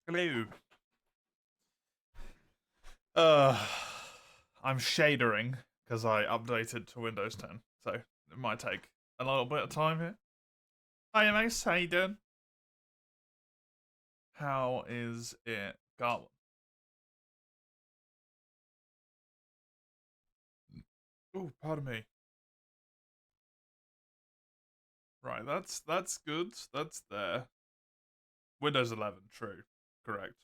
Hello. Uh, I'm shadering because I updated to Windows 10, so it might take a little bit of time here. Hi, Mace. How you doing? How is it going? Oh, pardon me. Right, that's good. That's there. Windows 11, true, correct.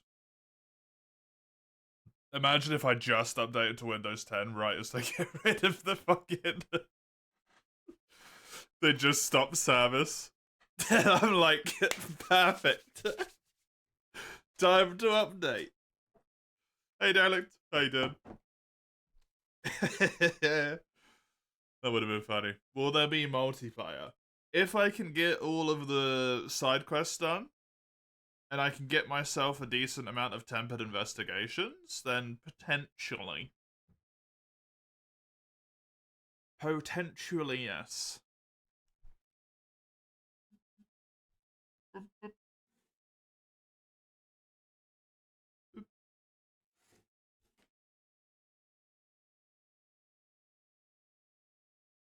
Imagine if I just updated to Windows 10 right as they get rid of the fucking. They just stop service. I'm like, perfect. Time to update. Hey, Derelict. How you doing? That would have been funny. Will there be multiplayer? If I can get all of the side quests done, and I can get myself a decent amount of tempered investigations, then potentially. Potentially, yes.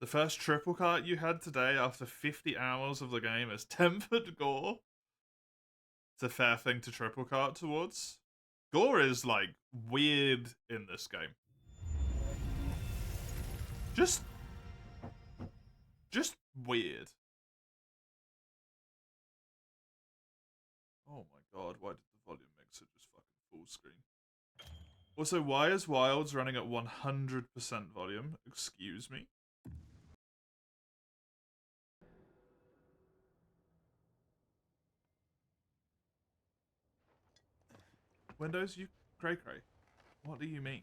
The first triple cart you had today after 50 hours of the game is tempered gore. It's a fair thing to triple cart towards. Gore is, like, weird in this game. Just weird. Oh my god, why did the volume mixer just fucking full screen? Also, why is Wilds running at 100% volume? Excuse me? Windows, you cray cray. What do you mean?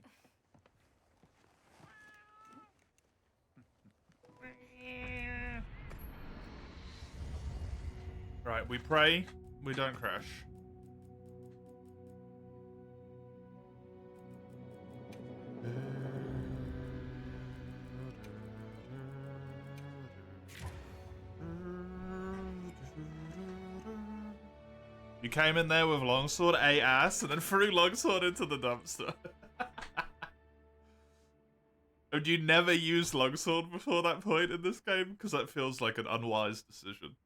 Right, we pray, we don't crash. You came in there with longsword, a ass, and then threw longsword into the dumpster. Had you never used longsword before that point in this game? Because that feels like an unwise decision.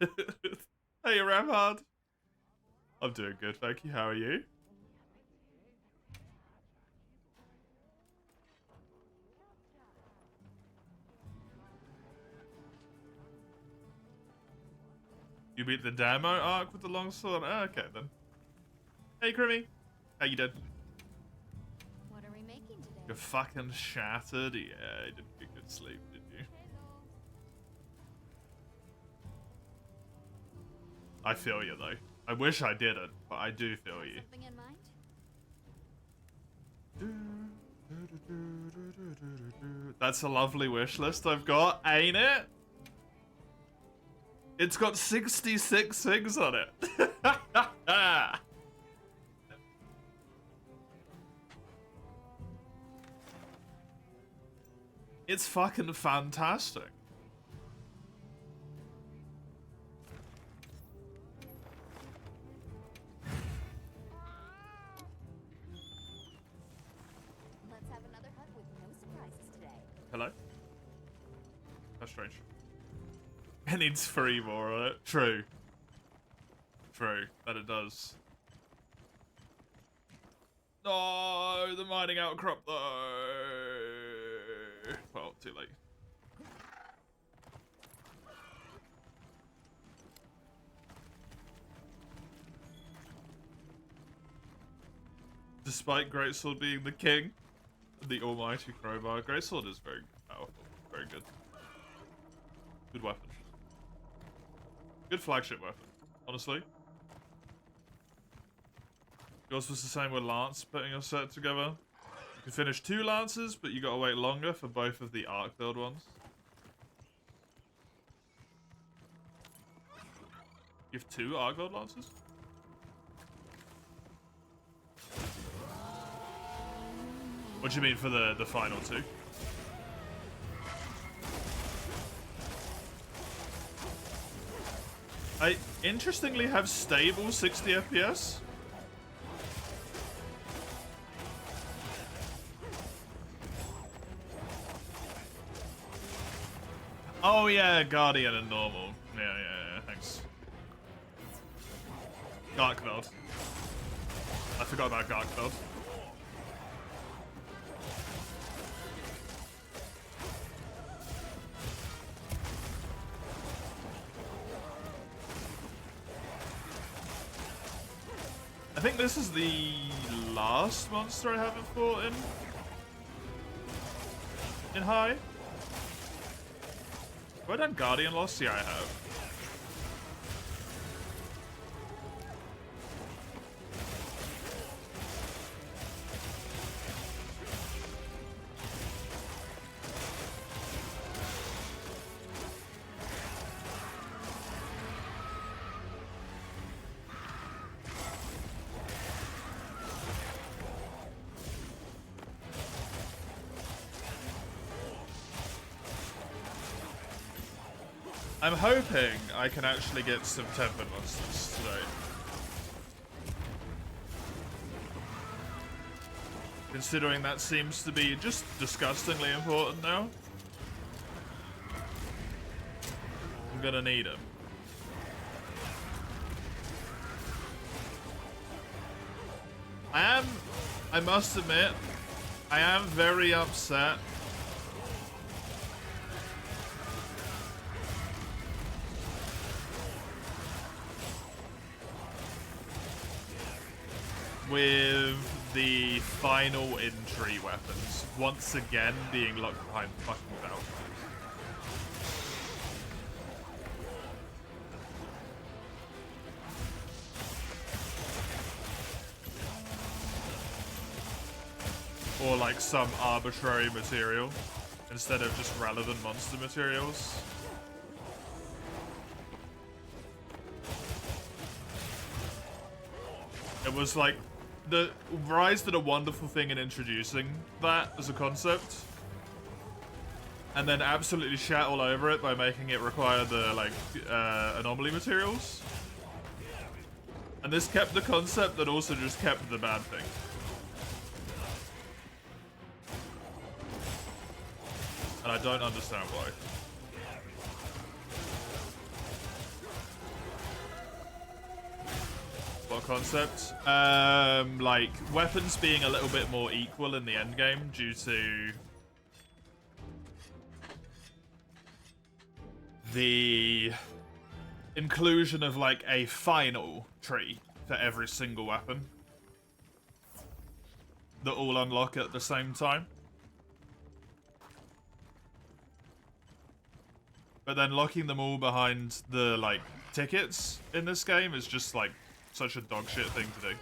Hey, Ramhard. I'm doing good, thank you. How are you? You beat the demo arc with the longsword? Oh, okay then. Hey, Grimmy. How you doing? What are we making today? You're fucking shattered? Yeah, you didn't get good sleep, did you? I feel you, though. I wish I didn't, but I do feel you. Something in mind? That's a lovely wish list I've got, ain't it? It's got 66 things on it. It's fucking fantastic. Let's have another hut with no surprises today. Hello? That's strange. It needs 3 more on it. True. True. That it does. No, the mining outcrop though. Well, too late. Despite Greatsword being the king, the almighty crowbar, Greatsword is very powerful. Very good. Good weapon. Good flagship weapon, honestly. Yours was the same with Lance putting your set together. You can finish 2 Lances, but you gotta wait longer for both of the arc build ones. You have 2 arc build Lances? What do you mean for the final 2? I interestingly have stable 60 FPS. Oh yeah, Guardian and normal. Yeah, thanks. Dark Node. I forgot about Dark Node. I think this is the last monster I haven't fought in high. Have I done Guardian loss? Yeah, I have. I'm hoping I can actually get some tempered monsters today. Considering that seems to be just disgustingly important now. I'm gonna need them. I must admit, I am very upset with the final entry weapons once again being locked behind fucking belt. Or like some arbitrary material instead of just relevant monster materials. It was like the Rise did a wonderful thing in introducing that as a concept, and then absolutely shat all over it by making it require the like anomaly materials. And this kept the concept that also just kept the bad thing. And I don't understand why. What concept? Like weapons being a little bit more equal in the end game due to the inclusion of like a final tree for every single weapon that all unlock at the same time. But then locking them all behind the like tickets in this game is just like such a dog shit thing to do.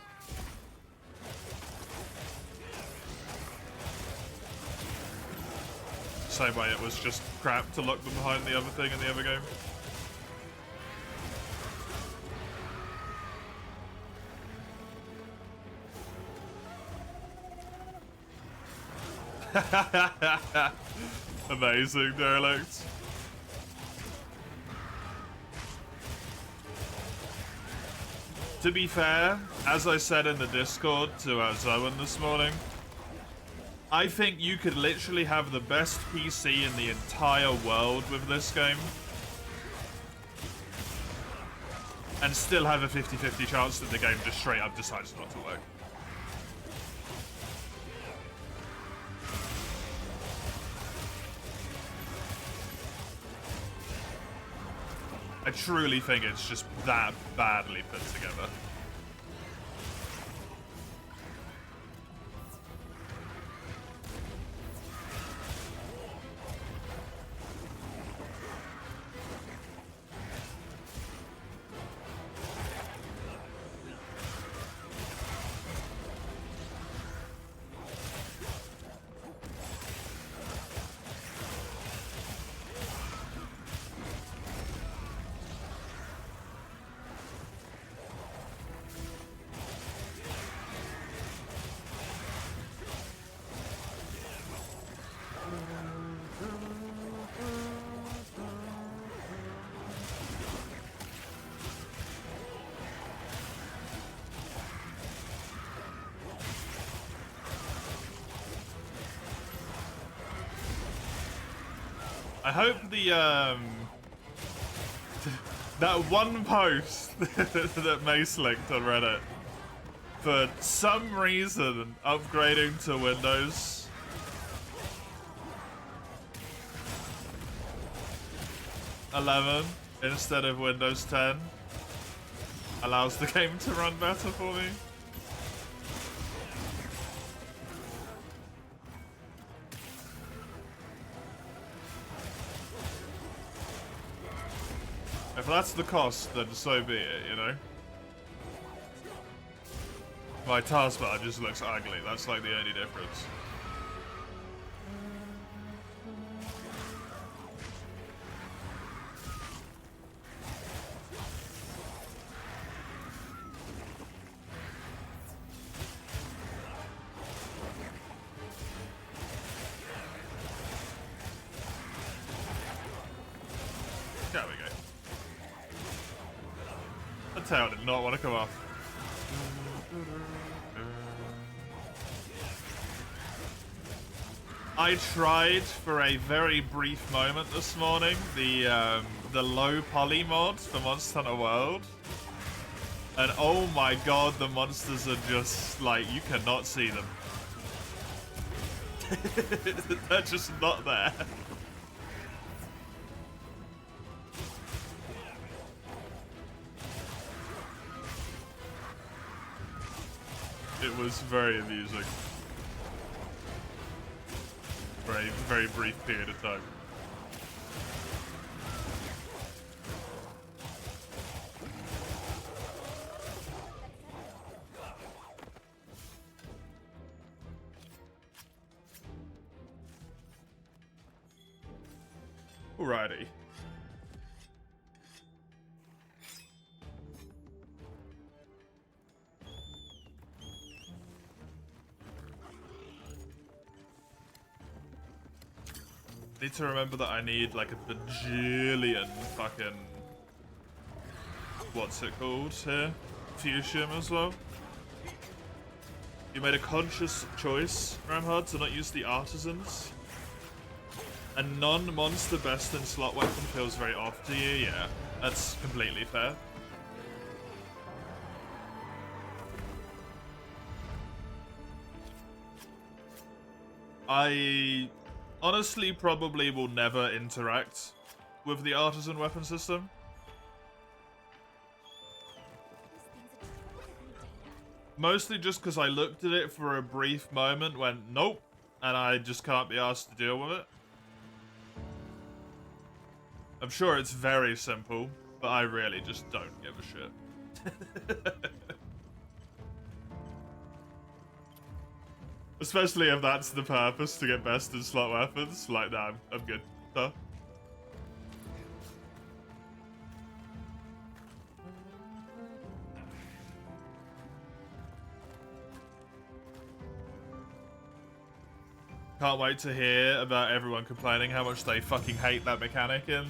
Same way it was just crap to lock them behind the other thing in the other game. Amazing, Derelict. To be fair, as I said in the Discord to Zoan this morning, I think you could literally have the best PC in the entire world with this game and still have a 50-50 chance that the game just straight up decides not to work. I truly think it's just that badly put together. I hope the that one post that Mace linked on Reddit, for some reason upgrading to Windows 11 instead of Windows 10 allows the game to run better for me. If that's the cost, then so be it, you know? My taskbar just looks ugly, that's like the only difference. There we go. The tail did not want to come off. I tried for a very brief moment this morning the low poly mod for Monster Hunter World, and oh my god, the monsters are just like, you cannot see them. They're just not there. It was very amusing. For a very brief period of time. Alrighty. Need to remember that I need like a bajillion fucking, what's it called here? Fusion as well. You made a conscious choice, Ramhard, to not use the artisans. A non-monster best in slot weapon feels very off to you, yeah. That's completely fair. I honestly probably will never interact with the artisan weapon system. Mostly just because I looked at it for a brief moment, went nope, and I just can't be asked to deal with it. I'm sure it's very simple, but I really just don't give a shit. Especially if that's the purpose, to get best in slot weapons. Like, nah, I'm good. Huh? Can't wait to hear about everyone complaining how much they fucking hate that mechanic in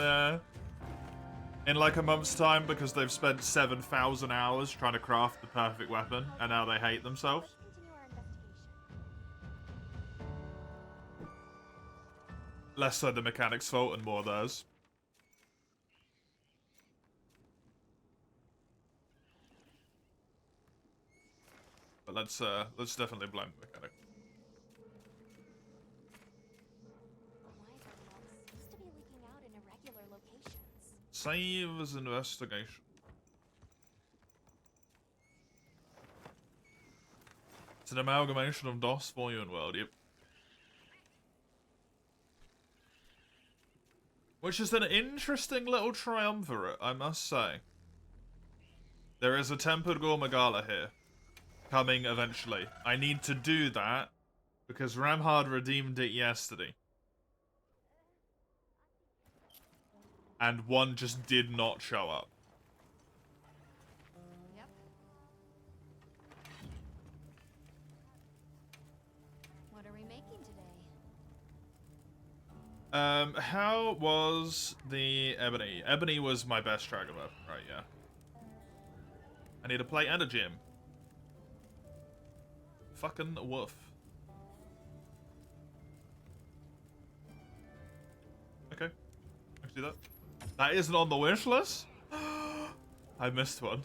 like a month's time, because they've spent 7,000 hours trying to craft the perfect weapon, and now they hate themselves. Less so the mechanic's fault and more theirs. But let's definitely blame the mechanic. Seems to be leaking out in irregular locations. Save as investigation. It's an amalgamation of DOS for you and World, yep. Which is an interesting little triumvirate, I must say. There is a Tempered Gore Magala here. Coming eventually. I need to do that because Ramhard redeemed it yesterday. And one just did not show up. Yep. What are we making today? How was the Ebony? Ebony was my best dragon weapon, right, yeah. I need a plate and a gym. Fucking woof. Okay. actually do that. That isn't on the wish list? I missed one.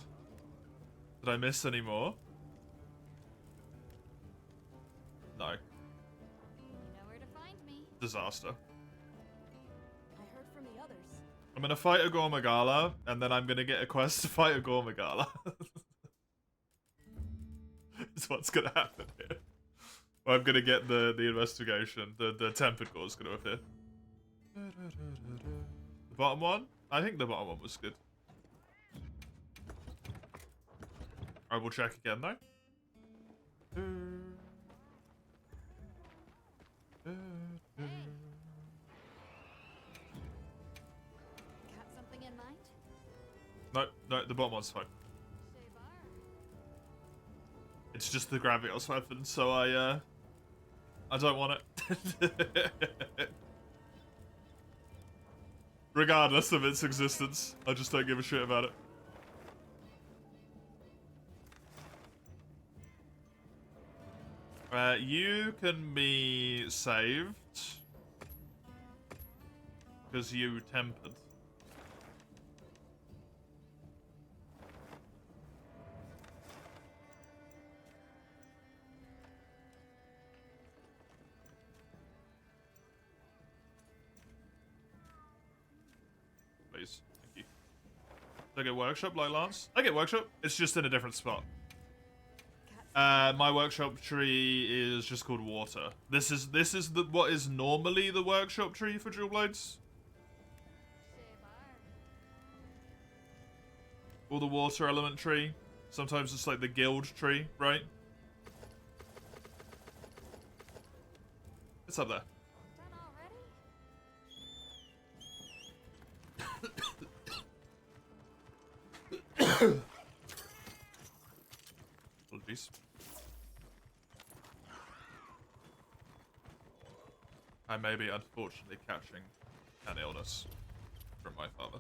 Did I miss any more? No. You know where to find me. Disaster. I heard from the others. I'm gonna fight a Gormagala, and then I'm gonna get a quest to fight a Gormagala. That's what's gonna happen here. Or I'm gonna get the investigation. The tempered gore is gonna appear. The bottom one? I think the bottom one was good. I will check again though. Got something in mind? No, the bottom one's fine. Shaybar. It's just the Gravios weapon, so I don't want it. Regardless of its existence, I just don't give a shit about it. You can be saved because you tempered. Please, thank you. Do I get workshop like Lance? I get workshop. It's just in a different spot. My workshop tree is just called water. This is what is normally the workshop tree for dual blades. Or the water element tree. Sometimes it's like the guild tree, right? It's up there. Done already? Apologies. I may be unfortunately catching an illness from my father.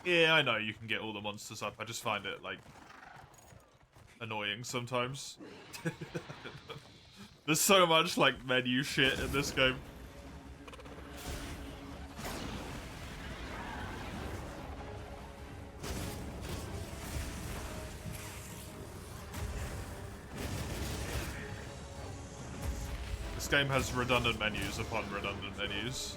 Yeah, I know you can get all the monsters up. I just find it, like, annoying sometimes. There's so much, like, menu shit in this game. This game has redundant menus upon redundant menus.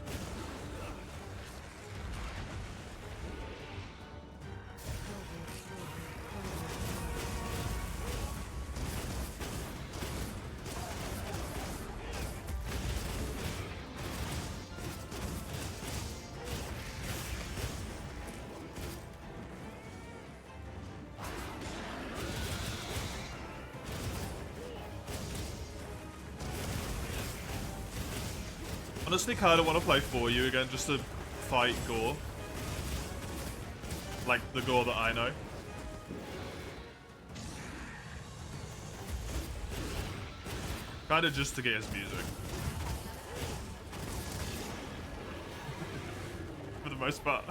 Honestly, kinda want to play for you again, just to fight Gore. Like the Gore that I know. Kinda just to get his music. For the most part.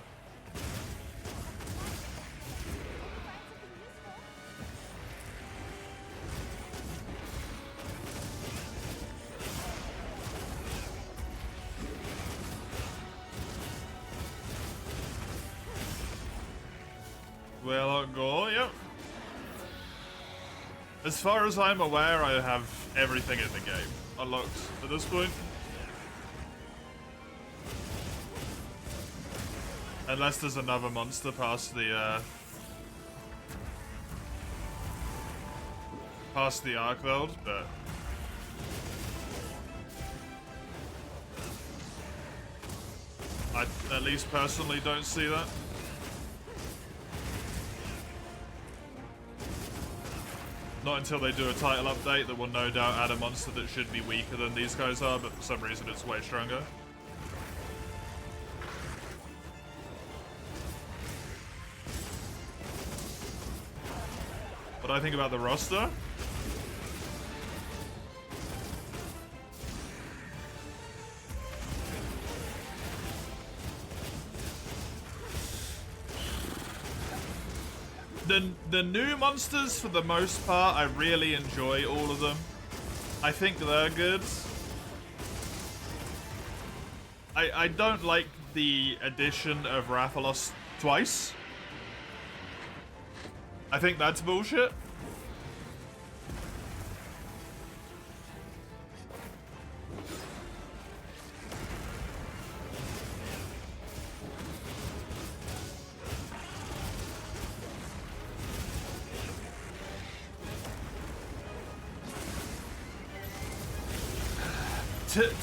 Well, I'll go, yep. As far as I'm aware, I have everything in the game unlocked at this point. Unless there's another monster past the Arcveld, but I at least personally don't see that. Not until they do a title update that will no doubt add a monster that should be weaker than these guys are, but for some reason it's way stronger. What do I think about the roster? the new monsters, for the most part, I really enjoy all of them. I think they're good. I don't like the addition of Rathalos twice. I think that's bullshit.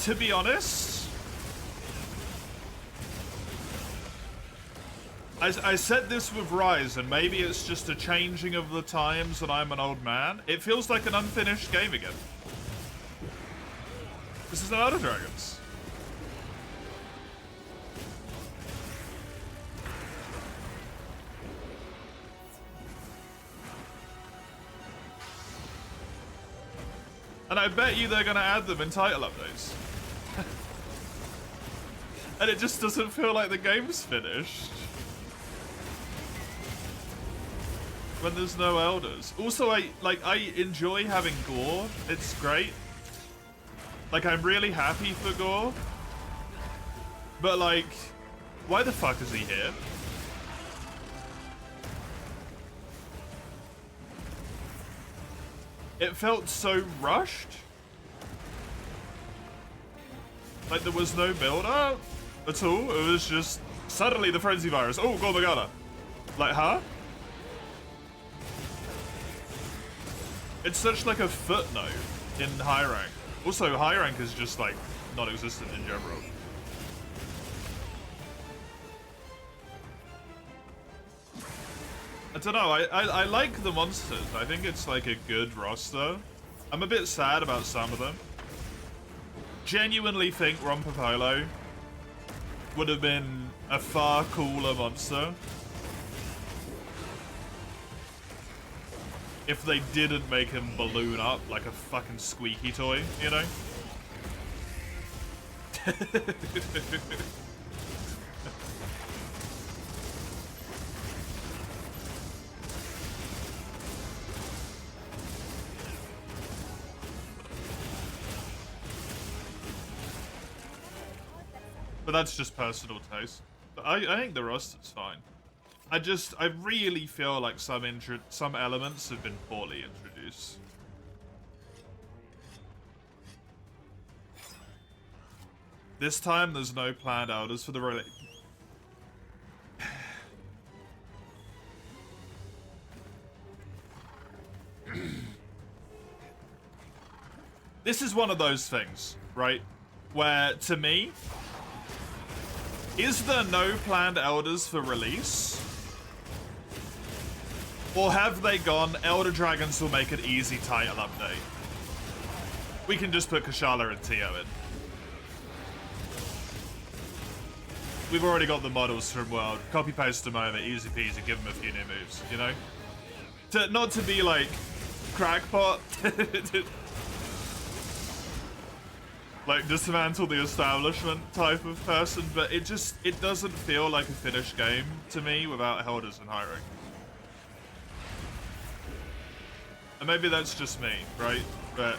To be honest, I said this with Rise, and maybe it's just a changing of the times and I'm an old man. It feels like an unfinished game again. This is Elder Dragons. And I bet you they're gonna add them in title updates. And it just doesn't feel like the game's finished when there's no elders. Also, I enjoy having Gore. It's great. Like, I'm really happy for Gore. But like, why the fuck is he here? It felt so rushed. Like there was no build-up at all. It was just suddenly the frenzy virus. Oh, Gormagana. Like, huh? It's such like a footnote in high rank. Also, high rank is just like non-existent in general. I don't know, I like the monsters. I think it's like a good roster. I'm a bit sad about some of them. Genuinely think Rompopolo would have been a far cooler monster if they didn't make him balloon up like a fucking squeaky toy, you know? But that's just personal taste. But I think the roster's fine. I really feel like some elements have been poorly introduced. This time, there's no planned elders for the release. This is one of those things, right? Where, to me, is there no planned elders for release? Or have they gone, Elder Dragons will make it easy title update? We can just put Kushala and Tio in. We've already got the models from World. Copy paste them over, easy peasy, give them a few new moves, you know? Not to be like, crackpot. Like, dismantle the establishment type of person, but it doesn't feel like a finished game to me without Elders and high rank. And maybe that's just me, right? But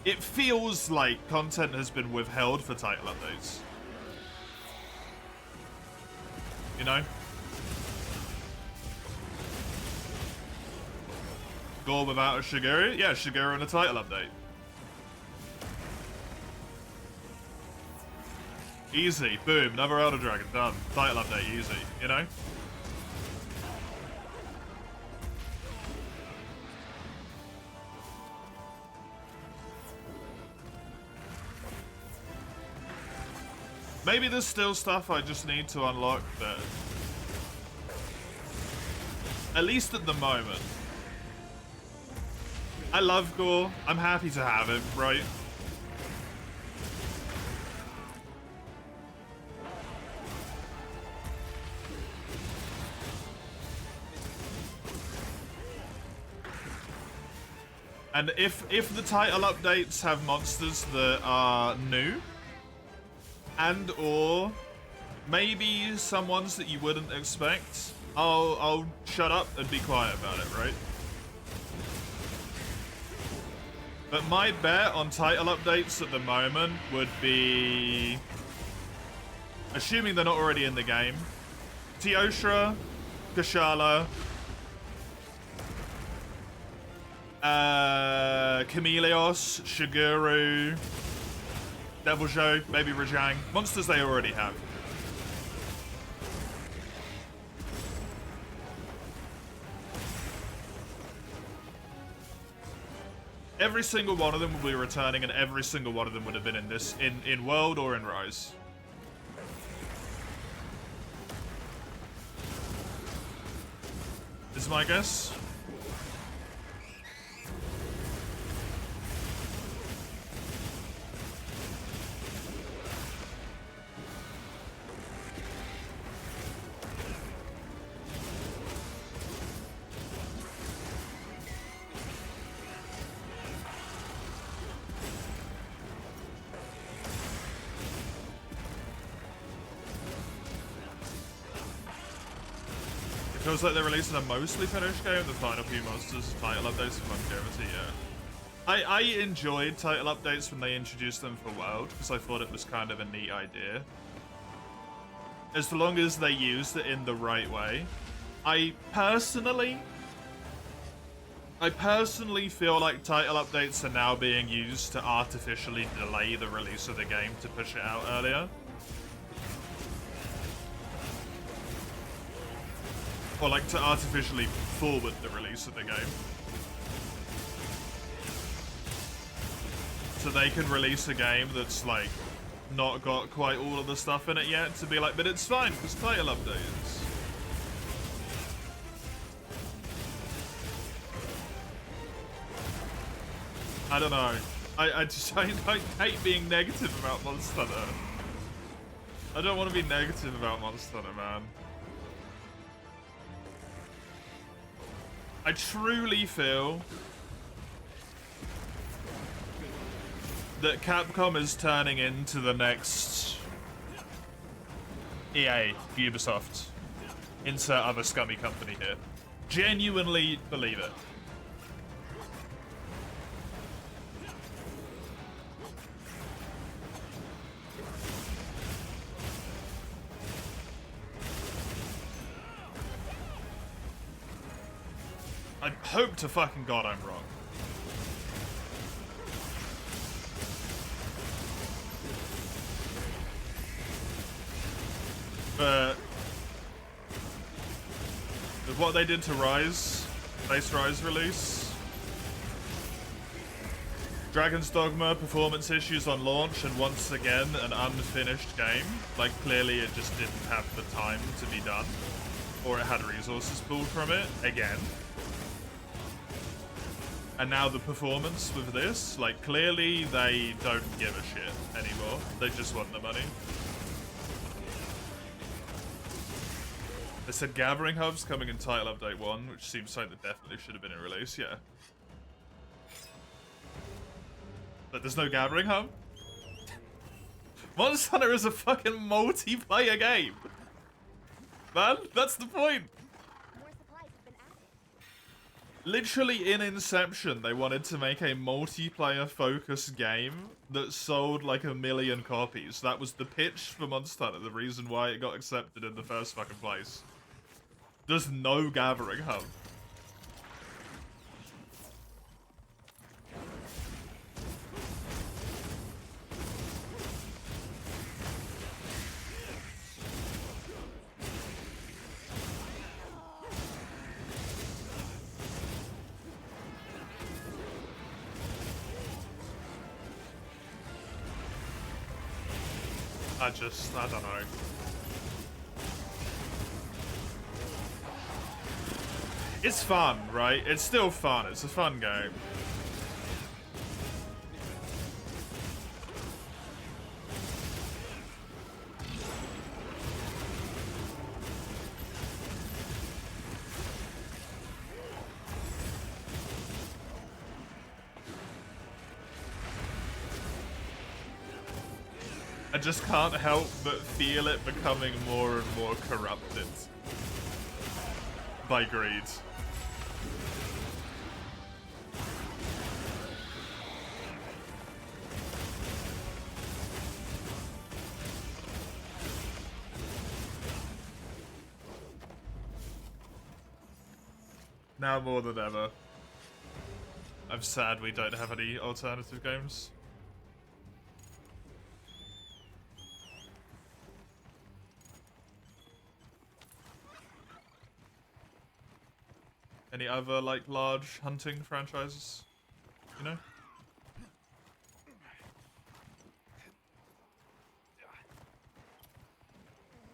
it feels like content has been withheld for title updates. You know? Gore without a Shigeru? Yeah, Shigeru in a title update. Easy. Boom. Another Elder Dragon. Done. Title update. Easy. You know? Maybe there's still stuff I just need to unlock, but at least at the moment. I love Gore. I'm happy to have him, right? And if the title updates have monsters that are new, and or maybe some ones that you wouldn't expect, I'll shut up and be quiet about it, right? But my bet on title updates at the moment would be, assuming they're not already in the game, Teostra, Kushala, Chameleos, Shiguru, Deviljho, maybe Rajang. Monsters they already have. Every single one of them will be returning, and every single one of them would have been in this, in World or in Rise. Is my guess. Feels like they're releasing a mostly finished game. The final few monsters, title updates, and longevity. Yeah, I enjoyed title updates when they introduced them for World because I thought it was kind of a neat idea. As long as they used it in the right way. I personally feel like title updates are now being used to artificially delay the release of the game to push it out earlier. Or like to artificially forward the release of the game. So they can release a game that's like not got quite all of the stuff in it yet to be like, but it's fine because title updates. I don't know. I hate being negative about Monster Hunter. I don't want to be negative about Monster Hunter, man. I truly feel that Capcom is turning into the next EA, Ubisoft. Insert other scummy company here. Genuinely believe it. I hope to fucking God I'm wrong. But with what they did to Rise, base Rise release, Dragon's Dogma performance issues on launch, and once again an unfinished game. Like clearly it just didn't have the time to be done, or it had resources pulled from it again. And now the performance with this, like clearly they don't give a shit anymore. They just want the money. They said Gathering Hub's coming in Title Update 1, which seems like that definitely should have been in release, yeah. But there's no Gathering Hub? Monster Hunter is a fucking multiplayer game! Man, that's the point! Literally in Inception, they wanted to make a multiplayer-focused game that sold like 1 million copies. That was the pitch for Monster Hunter, the reason why it got accepted in the first fucking place. There's no Gathering Hub. I don't know. It's fun, right? It's still fun. It's a fun game. I just can't help but feel it becoming more and more corrupted. by greed. Now more than ever. I'm sad we don't have any alternative games. Any other, like, large hunting franchises? You know?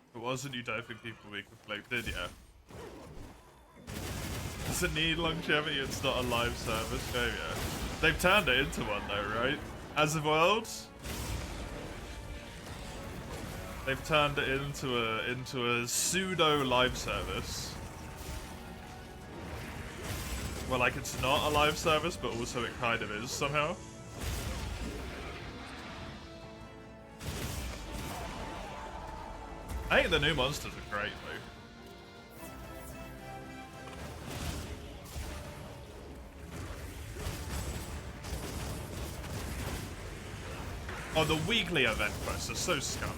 If it wasn't, you don't think people we could play did, yeah. Does it need longevity? It's not a live service game, yeah. They've turned it into one though, right? As of Worlds? They've turned it into a pseudo live service. Well, like, it's not a live service, but also it kind of is somehow. I think the new monsters are great, though. Oh, the weekly event quests are so scummy.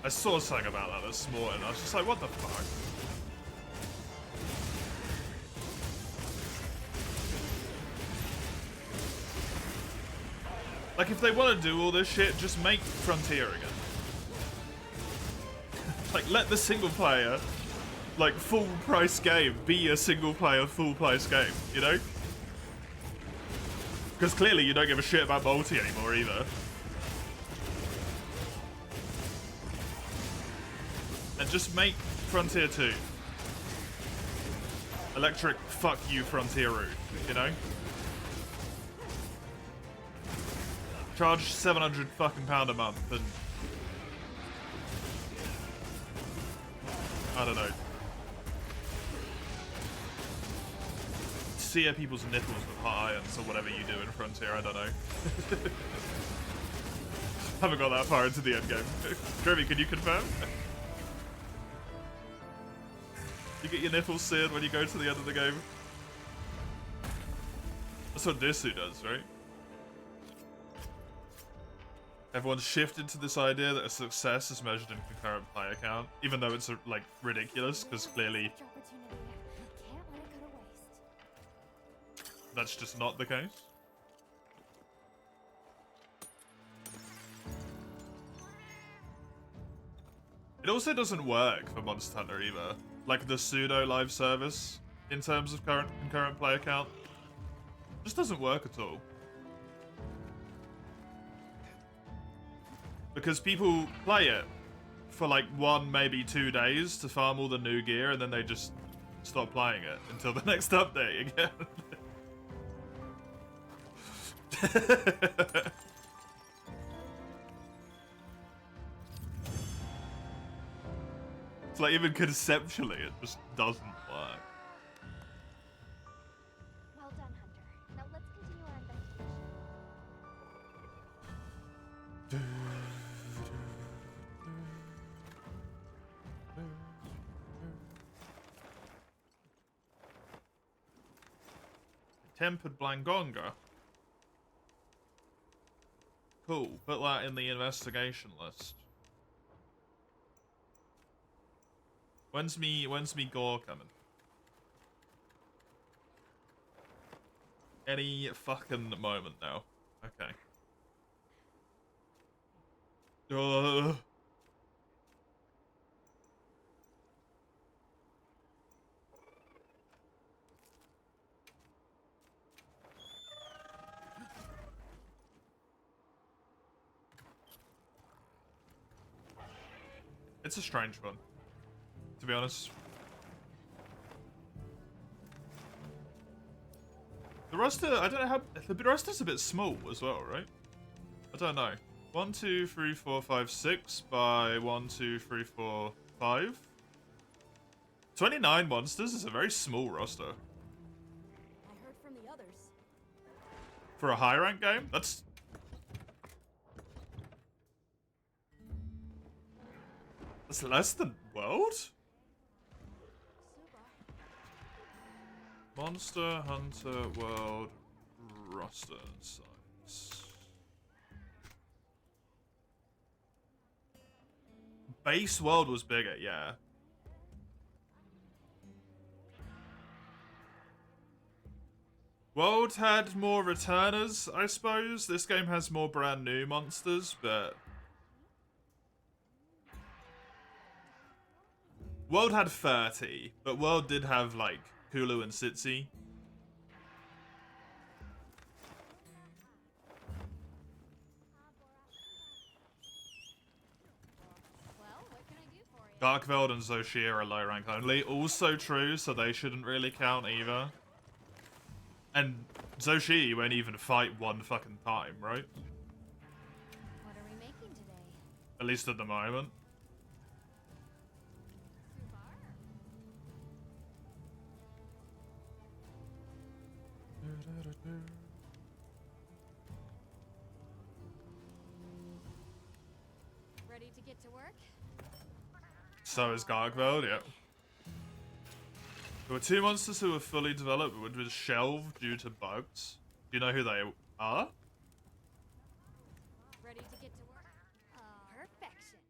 I saw something about that this morning. I was just like, what the fuck? Like, if they want to do all this shit, just make Frontier again. Like, let the single player, like, full price game be a single player, full price game, you know? Because clearly you don't give a shit about multi anymore either. And just make Frontier 2. Electric fuck you Frontier route, you know? Charge £700 fucking a month and I don't know. Sear people's nipples with hot irons or whatever you do in Frontier, I don't know. Haven't got that far into the end game. Kirby, can you confirm? You get your nipples seared when you go to the end of the game. That's what Nisu does, right? Everyone's shifted to this idea that a success is measured in concurrent player count, even though it's like ridiculous, because clearly that's just not the case. It also doesn't work for Monster Hunter either. Like the pseudo live service in terms of concurrent player count just doesn't work at all. Because people play it for like 1, maybe 2 days to farm all the new gear, and then they just stop playing it until the next update again. It's like, even conceptually, it just doesn't work. Well done, Hunter. Now let's continue our investigation. Tempered Blangonga. Cool. Put that in the investigation list. When's me gore coming? Any fucking moment now. Okay. It's a strange one, to be honest. The roster, I don't know how, the roster's a bit small as well, right? I don't know. 1, 2, 3, 4, 5, 6 by 1, 2, 3, 4, 5. 29 monsters is a very small roster. I heard from the others. For a high rank game, That's less than World? Super. Monster Hunter World roster size. Base World was bigger, yeah. World had more returners, I suppose. This game has more brand new monsters, but World had 30, but World did have like Hulu and Sitsi. Well, what can I do for you? Darkveld and Zoshia are low rank only. Also true, so they shouldn't really count either. And Zoshia, you won't even fight one fucking time, right? What are we making today? At least at the moment. Ready to get to work? So is Gargveld, yeah. There were two monsters who were fully developed but were shelved due to bugs. Do you know who they are? Ready to get to work? Perfection.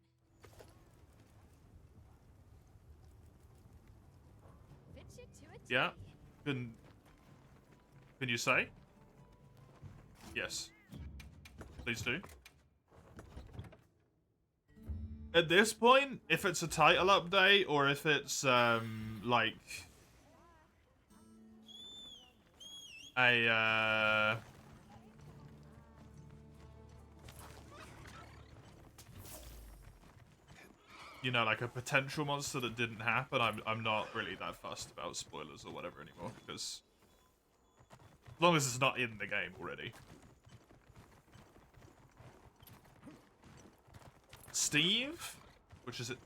Fit you to a T. Yeah. Can you say? Yes. Please do. At this point, if it's a title update or if it's like a you know, like a potential monster that didn't happen, I'm not really that fussed about spoilers or whatever anymore, because as long as it's not in the game already. Steve, which is it?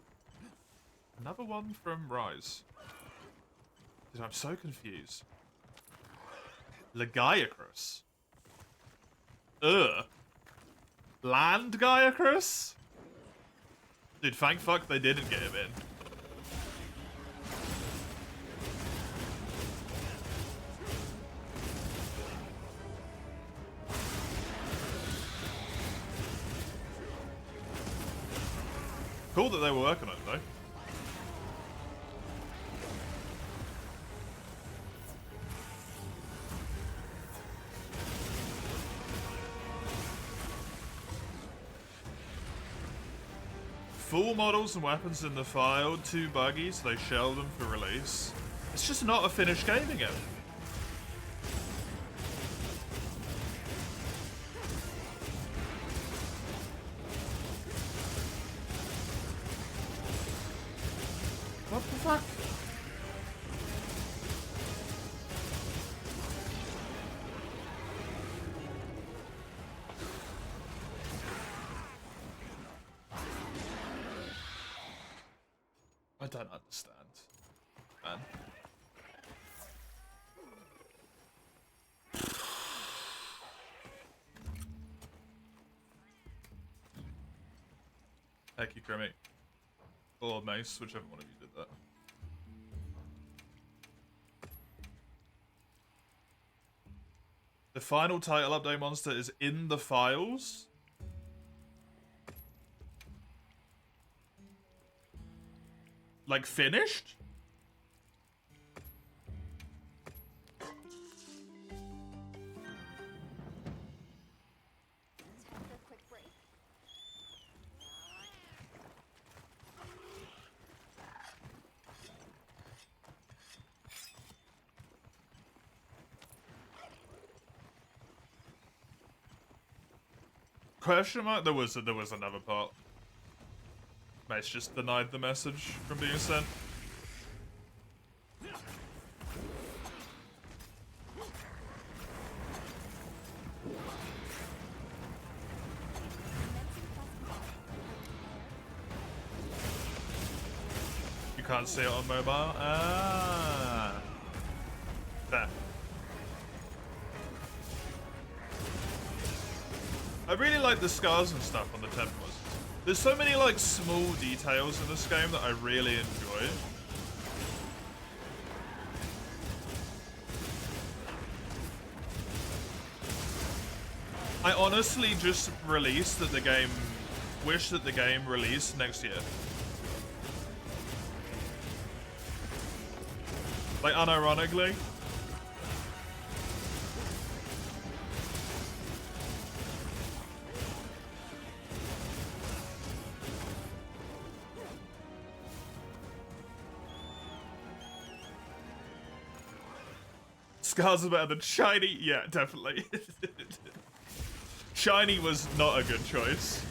Another one from Rise. Dude, I'm so confused. Lagiacrus. Ugh. Land Gaiacrus? Dude, thank fuck they didn't get him in. Cool that they were working on it, though. Full models and weapons in the file, too buggy, so they shelved them for release. It's just not a finished game again. What the fuck? I don't understand, man. Thank you, Grimmy. Or Mace, whichever one of you did that. The final title update monster is in the files. Like, finished? Time for a quick break. Question mark? There was another part. Mace just denied the message from being sent. You can't see it on mobile? Ah. There. I really like the scars and stuff on the Tempest. There's so many like small details in this game that I really enjoy. I honestly just wish that the game released next year. Like, unironically. Scars are better than Shiny? Yeah, definitely. Shiny was not a good choice.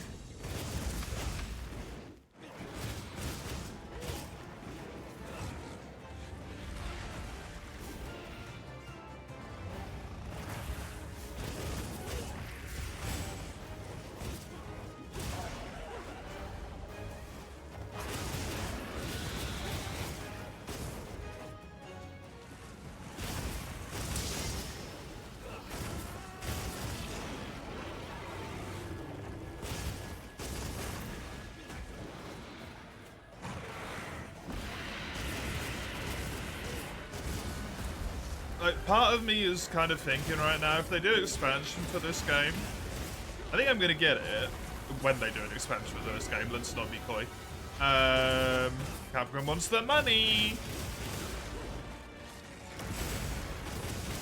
Like, part of me is kind of thinking right now, if they do expansion for this game, I think I'm gonna get it when they do an expansion for this game. Let's not be coy. Capcom wants the money.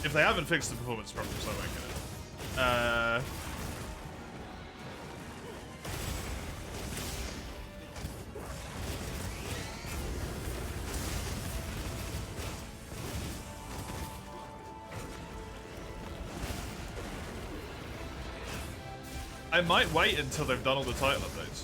If they haven't fixed the performance problems, I won't get it. I might wait until they've done all the title updates.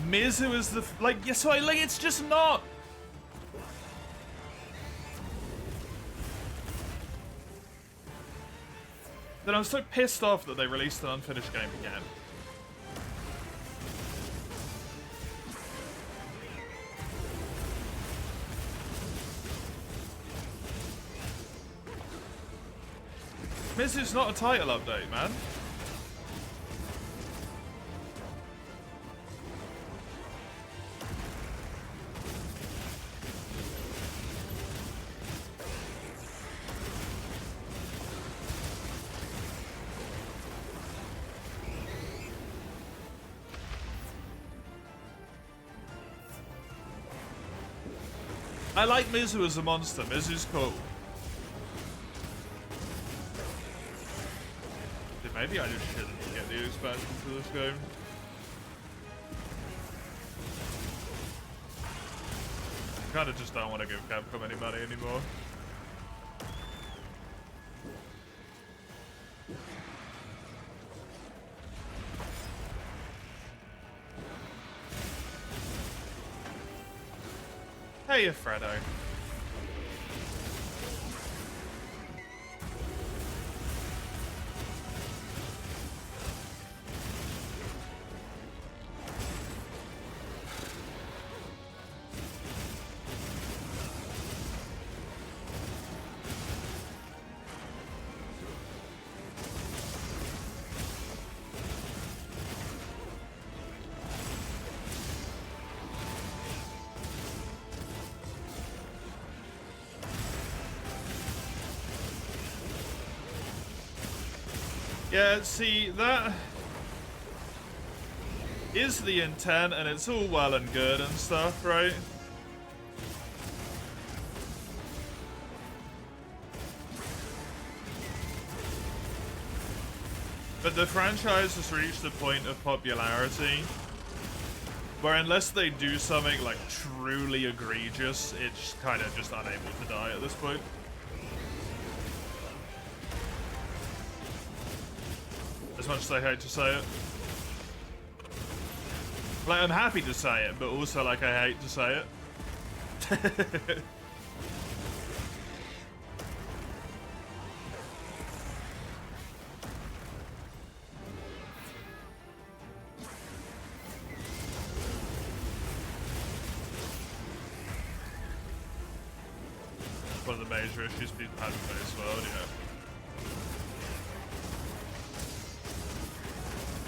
Mizu is the like, yeah, so like it's just not. Then I'm so pissed off that they released an unfinished game again. Mizu's not a title update, man. I like Mizu as a monster. Mizu's cool. Maybe I just shouldn't get the expansion for this game. I kind of just don't want to give Capcom any money anymore. Hey, Fredo. Yeah, see, that is the intent, and it's all well and good and stuff, right? But the franchise has reached a point of popularity where unless they do something like truly egregious, it's kind of just unable to die at this point. As much as I hate to say it. Like, I'm happy to say it, but also, like, I hate to say it. one of the major issues people had with Base World, yeah.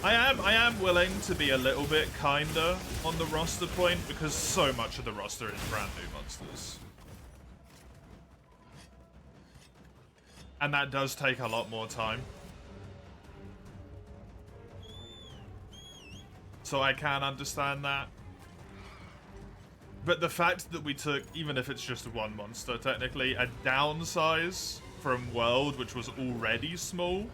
I am willing to be a little bit kinder on the roster point because so much of the roster is brand new monsters. And that does take a lot more time. So I can understand that. But the fact that we took, even if it's just one monster, technically, a downsize from World, which was already small.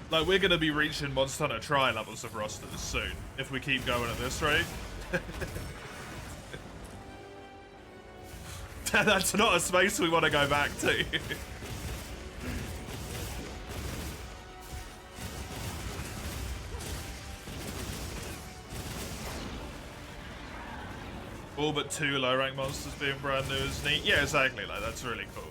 Like, we're going to be reaching Monster Hunter Tri levels of rosters soon, if we keep going at this rate. That's not a space we want to go back to. All but 2 low rank monsters being brand new is neat. Yeah, exactly. Like, that's really cool.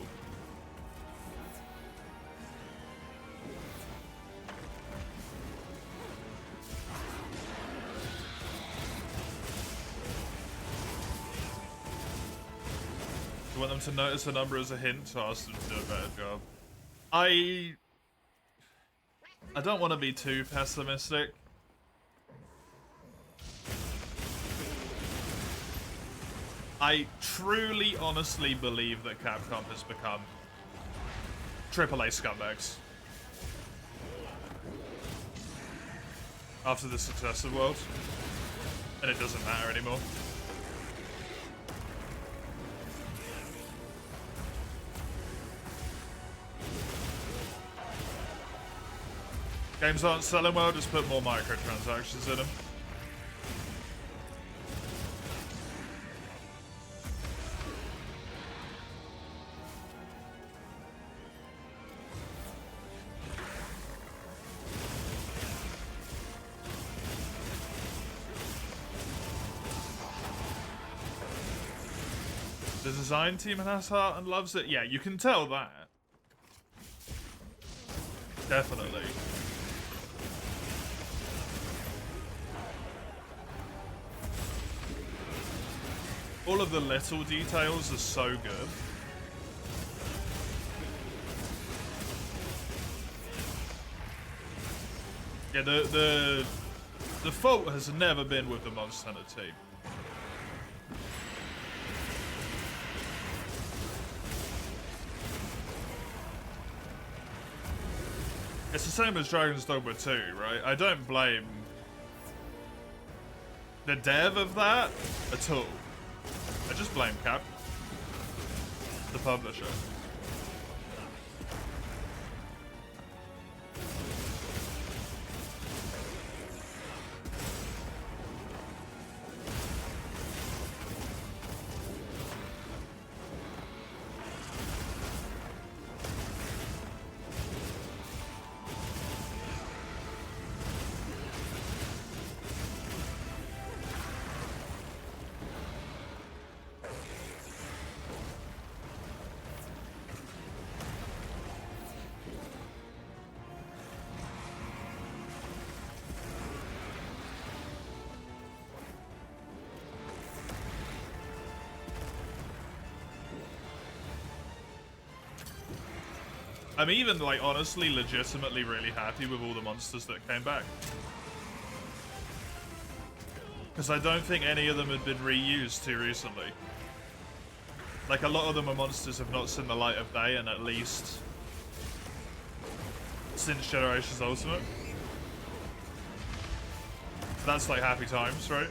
You want them to notice the number as a hint to ask them to do a better job. I don't want to be too pessimistic. I truly, honestly believe that Capcom has become AAA scumbags after the success of World, and it doesn't matter anymore. Games aren't selling well, just put more microtransactions in them. The design team has heart and loves it. Yeah, you can tell that. Definitely. All of the little details are so good. Yeah, the fault has never been with the Monster Hunter team. It's the same as Dragon's Dogma 2, right? I don't blame the dev of that at all. I just blame Cap, the publisher. I'm even, like, honestly, legitimately really happy with all the monsters that came back. Because I don't think any of them had been reused too recently. Like, a lot of them are monsters have not seen the light of day, and at least since Generations Ultimate. So that's, like, happy times, right?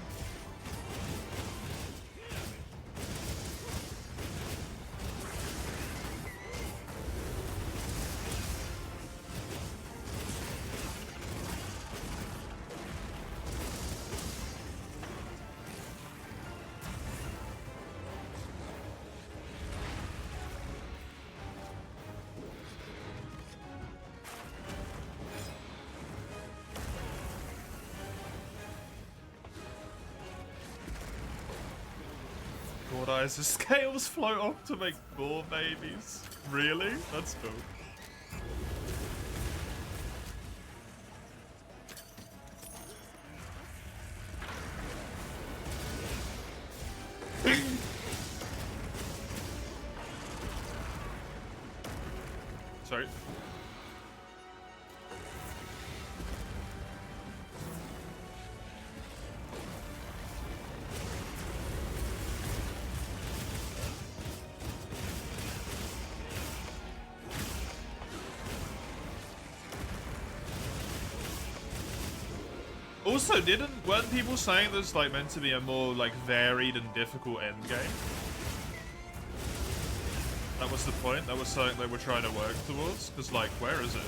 The scales float off to make more babies. Really? That's cool. Sorry. Also, weren't people saying there's like meant to be a more like varied and difficult end game? That was the point. That was something they were trying to work towards. Because like, where is it?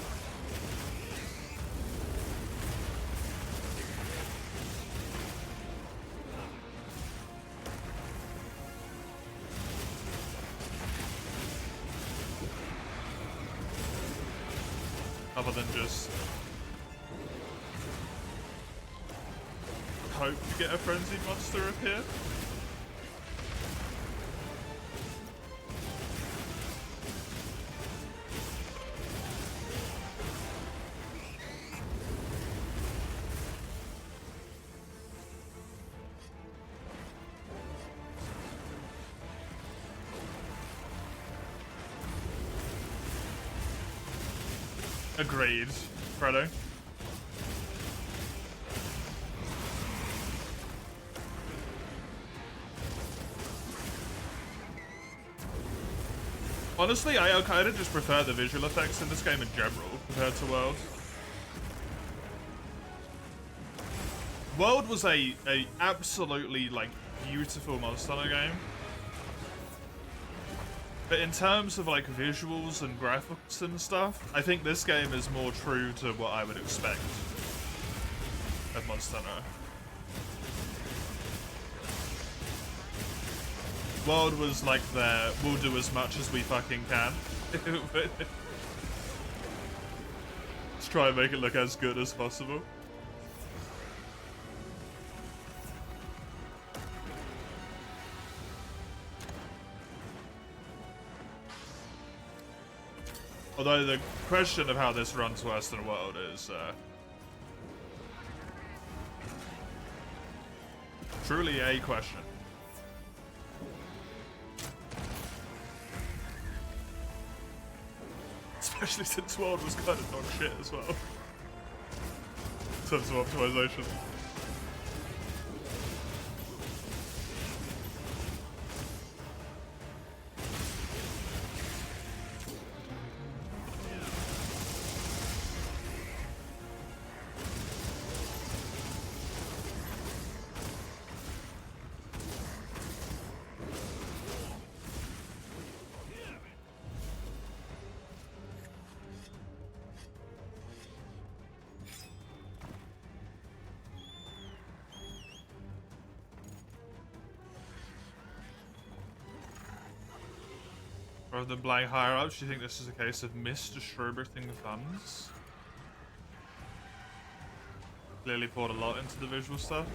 Other than just hope to get a frenzied monster appear. Agreed, Fredo. Honestly, I kind of just prefer the visual effects in this game in general compared to World. World was a absolutely like beautiful Monster Hunter game. But in terms of like visuals and graphics and stuff, I think this game is more true to what I would expect of Monster Hunter. World was like we'll do as much as we fucking can. Let's try and make it look as good as possible. Although the question of how this runs worse than World is truly a question. Especially since World was kind of dog shit as well. In terms of optimization. Rather than buying higher ups, do you think this is a case of misdistributing funds? Clearly poured a lot into the visual stuff.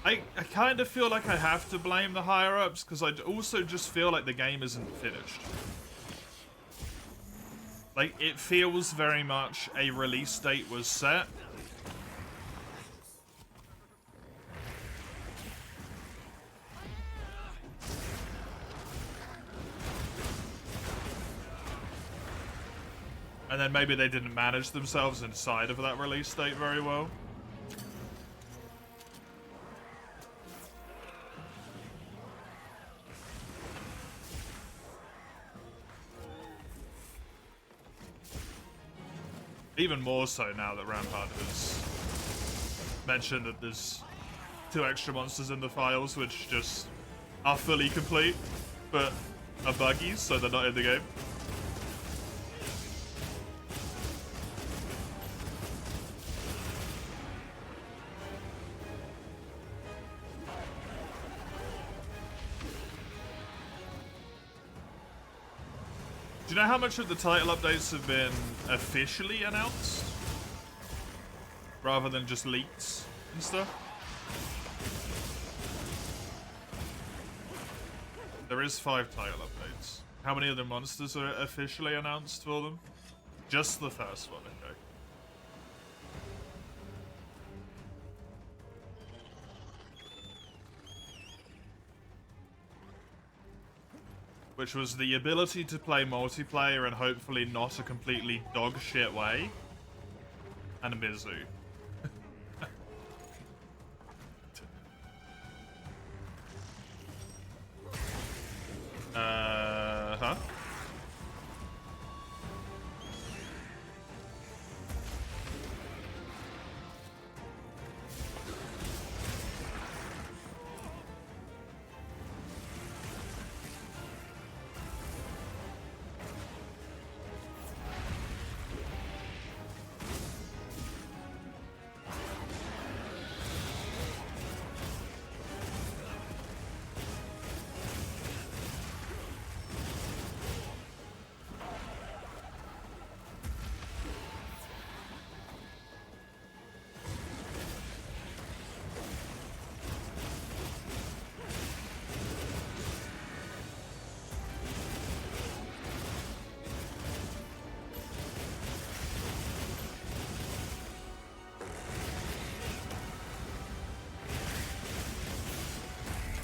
I kind of feel like I have to blame the higher ups because I also just feel like the game isn't finished. Like, it feels very much a release date was set. And then maybe they didn't manage themselves inside of that release date very well. Even more so now that Rampart has mentioned that there's 2 extra monsters in the files which just are fully complete, but are buggy, so they're not in the game. Do you know how much of the title updates have been officially announced? Rather than just leaks and stuff? There is 5 title updates. How many of the monsters are officially announced for them? Just the first one, okay. which was the ability to play multiplayer and hopefully not a completely dog shit way, and Mizu. Huh?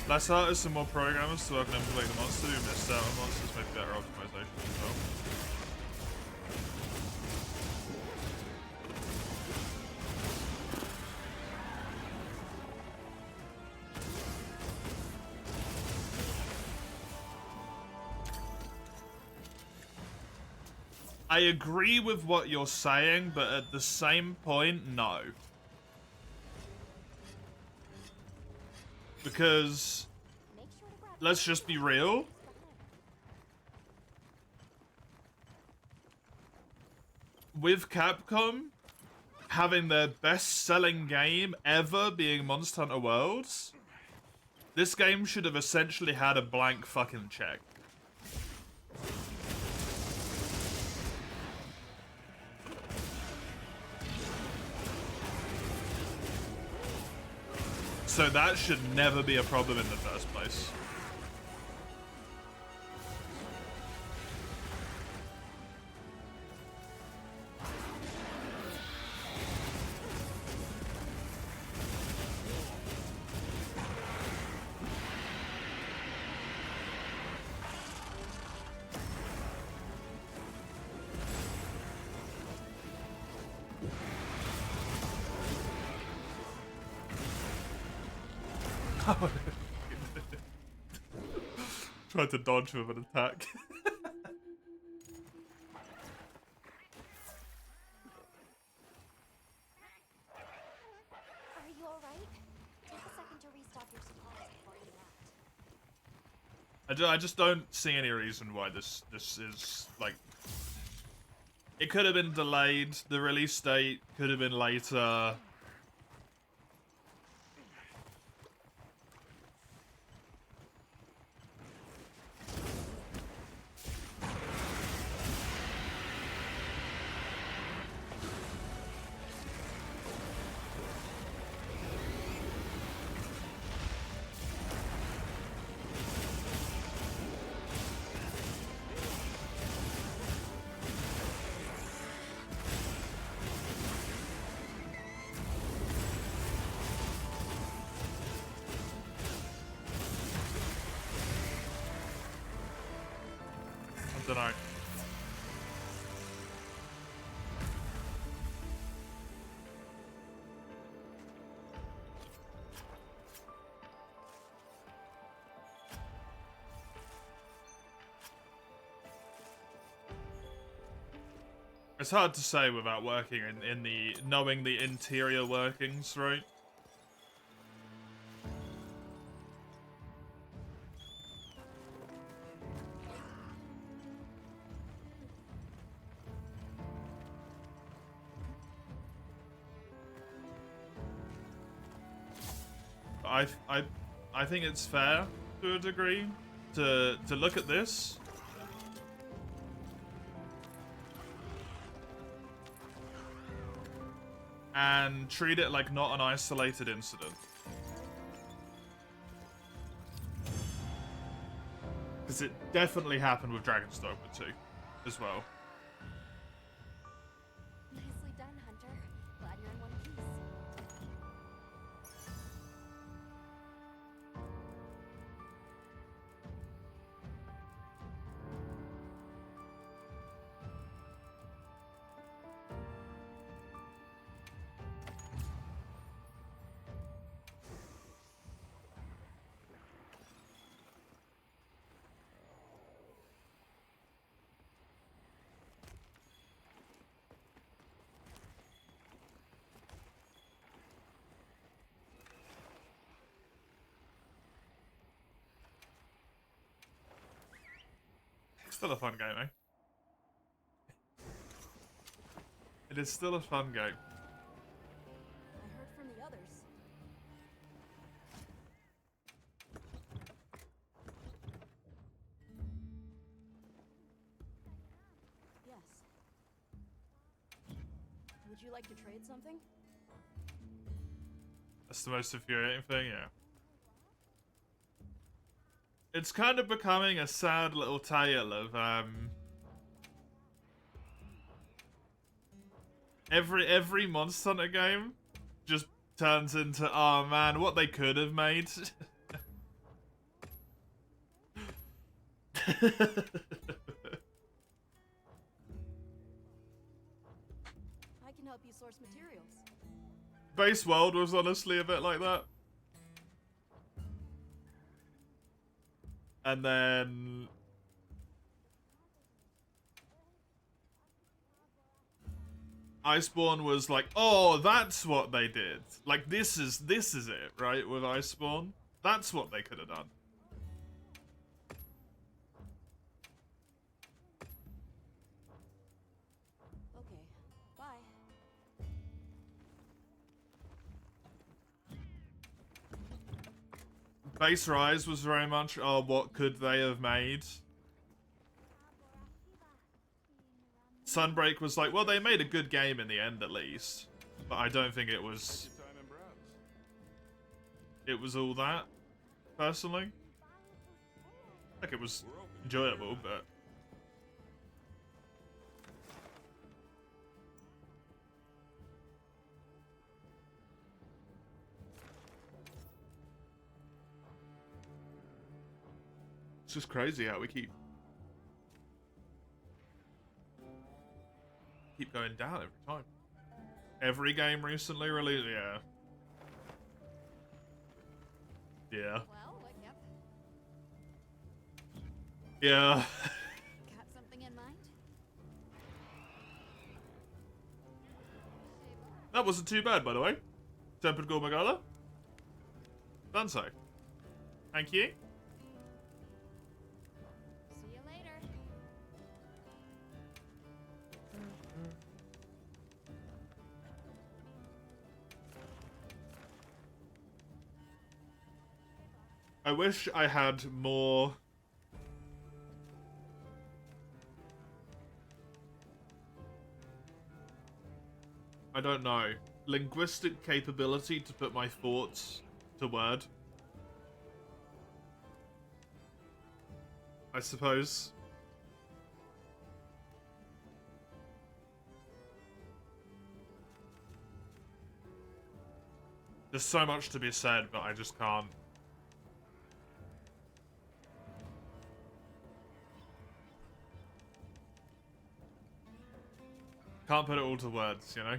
Less artists and more programmers so I can implement the monster who missed out on monsters, maybe better optimization as well. I agree with what you're saying, but at the same point, no. Because, let's just be real. With Capcom having their best-selling game ever being Monster Hunter Worlds, this game should have essentially had a blank fucking check. So that should never be a problem in the first place. Tried to dodge with an attack. Are you alright? Take a second to restock your supplies before you act. I just don't see any reason why this is, like... It could have been delayed, the release date could have been later. I don't know. It's hard to say without working in the knowing the interior workings, right? I think it's fair to a degree to look at this and treat it like not an isolated incident. Because it definitely happened with Dragon's Dogma 2 as well. Nicely done, Hunter. Glad you're in one piece. Still a fun game, eh? It is still a fun game. I heard from the others. Yes. Would you like to trade something? That's the most infuriating thing, yeah. It's kind of becoming a sad little tale of, every Monster Hunter game just turns into, oh man, what they could have made. I can help you source materials. Base World was honestly a bit like that. And then Iceborne was like, oh, that's what they did. Like this is it, right? With Iceborne, that's what they could have done. Okay, bye. Base Rise was very much, oh, what could they have made? Sunbreak was like, well, they made a good game in the end, at least. But I don't think it was... It was all that, personally. Like, it was enjoyable, but... It's just crazy how we keep going down every time. Every game recently released, yeah. Yeah. Well, yep. Yeah. Got something in mind? That wasn't too bad, by the way. Tempered Gormagala. Done so. Thank you. See you later. I wish I had more... I don't know. Linguistic capability to put my thoughts to word. I suppose. There's so much to be said, but I just can't. Can't put it all to words, you know?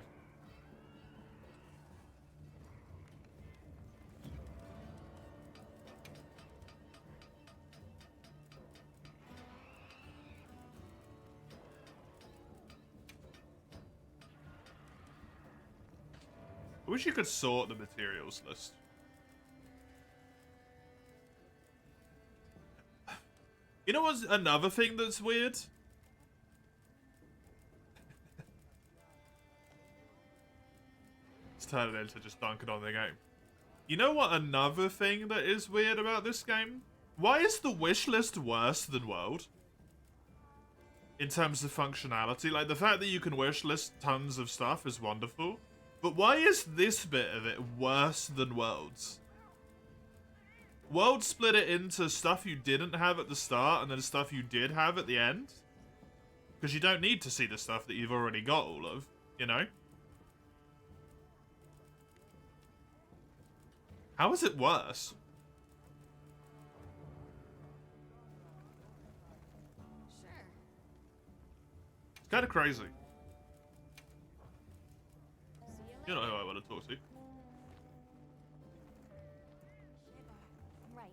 I wish you could sort the materials list. You know what's another thing that's weird? Let's turn it into just dunking on the game. You know what another thing that is weird about this game? Why is the wish list worse than World? In terms of functionality, like the fact that you can wish list tons of stuff is wonderful. But why is this bit of it worse than Worlds? World split it into stuff you didn't have at the start and then stuff you did have at the end. Because you don't need to see the stuff that you've already got all of, you know? How is it worse? Sure. It's kind of crazy. See you You later. know who I want to talk to. Right.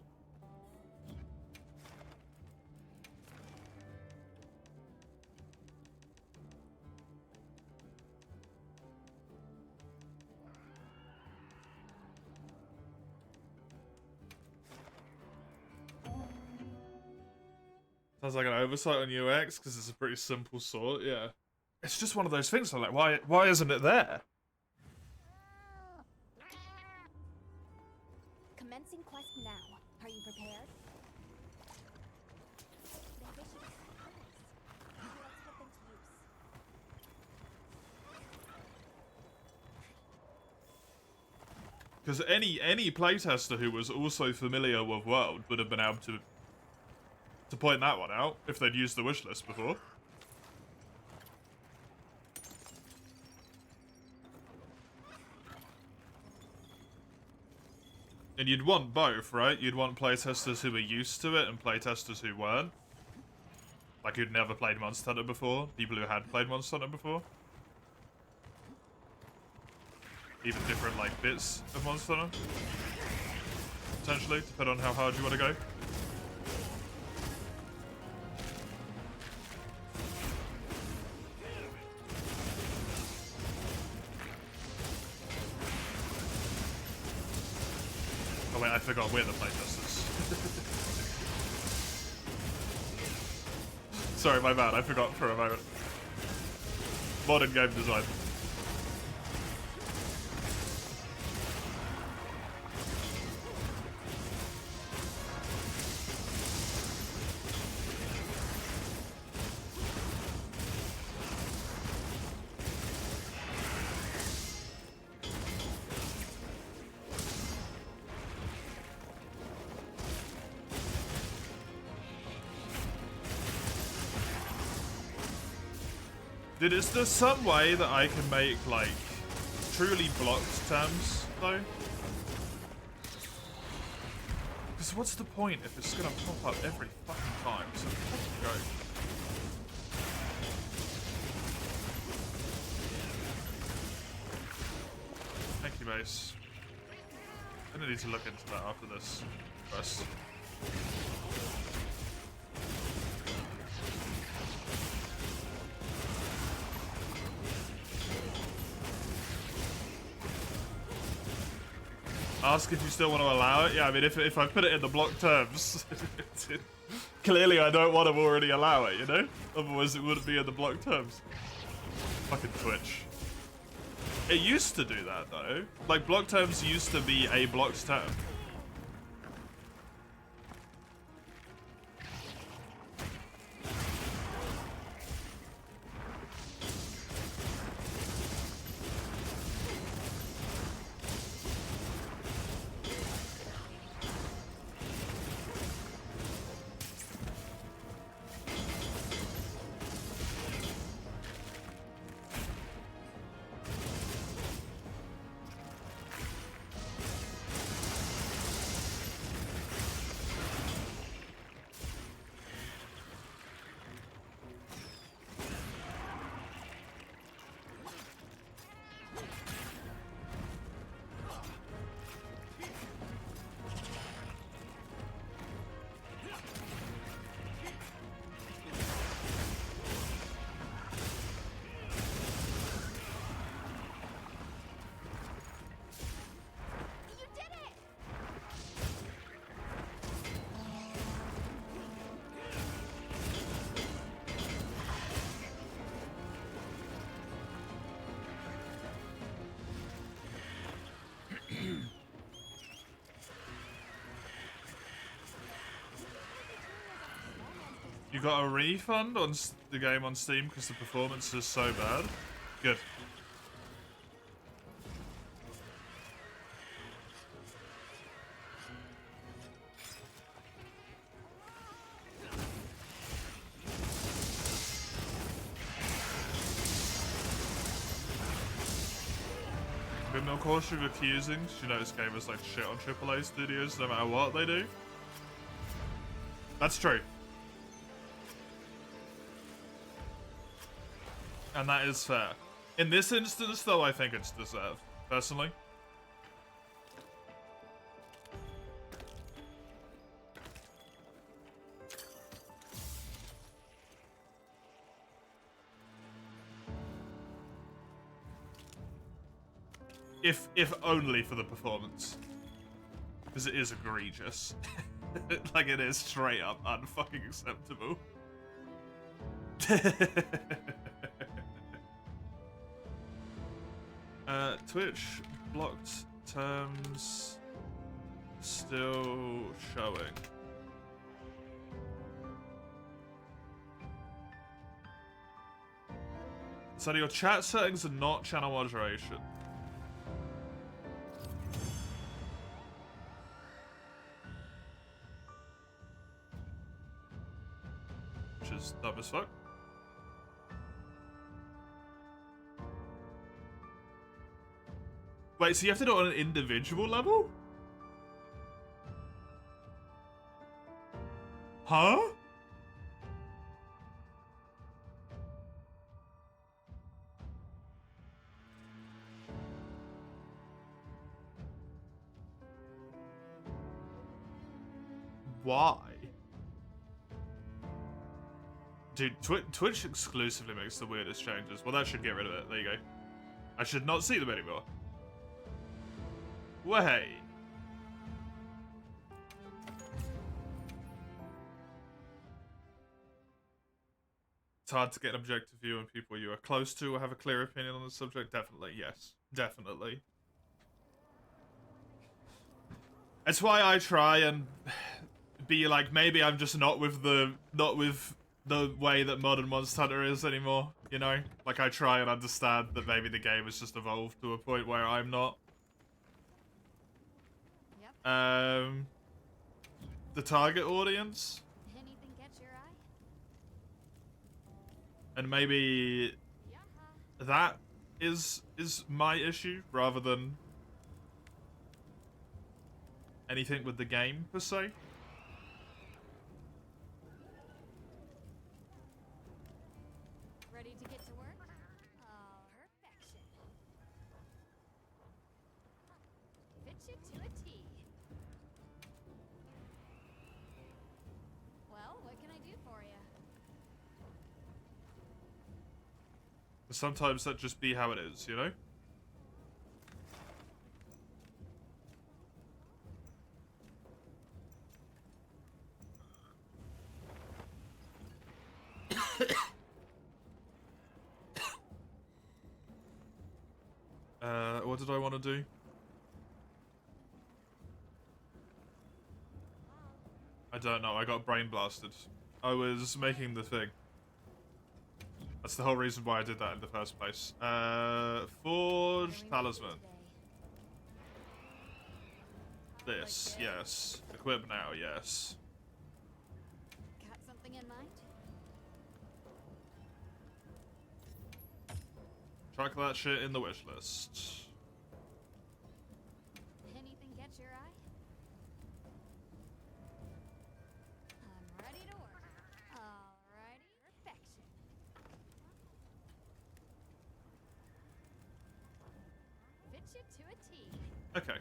Sounds like an oversight on UX because it's a pretty simple sort. Yeah, it's just one of those things. I'm like, why isn't it there? Commencing quest now. Are you prepared? Their vision is close. Let's put them to use. Because any playtester who was also familiar with World would have been able to point that one out if they'd used the wishlist before. And you'd want both, right? You'd want playtesters who were used to it and playtesters who weren't. Like who'd never played Monster Hunter before, people who had played Monster Hunter before. Even different, like, bits of Monster Hunter. Potentially, depending on how hard you want to go. Oh wait, I forgot we're the playtesters. Sorry, my bad, I forgot for a moment. Modern game design. Dude, is there some way that I can make, like, truly blocked terms, though? Because what's the point if it's gonna pop up every fucking time? So fucking go. Thank you, Mace. I'm gonna need to look into that after this first. Ask if you still want to allow it. Yeah, I mean, if I put it in the block terms, clearly I don't want to already allow it, you know? Otherwise it wouldn't be in the block terms. Fucking Twitch. It used to do that, though. Like, block terms used to be a blocked term. You got a refund on the game on Steam because the performance is so bad? Good. Bit more cautious with accusing. You know this game is like shit on AAA studios no matter what they do. That's true. And that is fair. In this instance, though, I think it's deserved, personally. If only for the performance. Because it is egregious. Like, it is straight up unfucking acceptable. Twitch blocked terms still showing. So your chat settings are not channel moderation. Which is dumb as fuck. Wait, so you have to do it on an individual level? Huh? Why? Dude, Twitch exclusively makes the weirdest changes. Well, that should get rid of it. There you go. I should not see them anymore. Way. It's hard to get an objective view on people you are close to or have a clear opinion on the subject. Definitely, yes. Definitely. That's why I try and be like, maybe I'm just not with the way that modern Monster Hunter is anymore, you know? Like, I try and understand that maybe the game has just evolved to a point where I'm not. Yep. The target audience? Anything catch your eye? And maybe Yeah. that is my issue, rather than anything with the game, per se. Ready to get to work? Oh, perfection. Fit you to a T. Well, what can I do for you? Sometimes that just be how it is, you know? What did I want to do? I don't know, I got brain blasted. I was making the thing. That's the whole reason why I did that in the first place. Forge Talisman. This, yes. Equip now, yes. Got something in mind? Track that shit in the wish list. Anything catch your eye? I'm ready to work. Alrighty, perfection. Fit you to a T. Okay.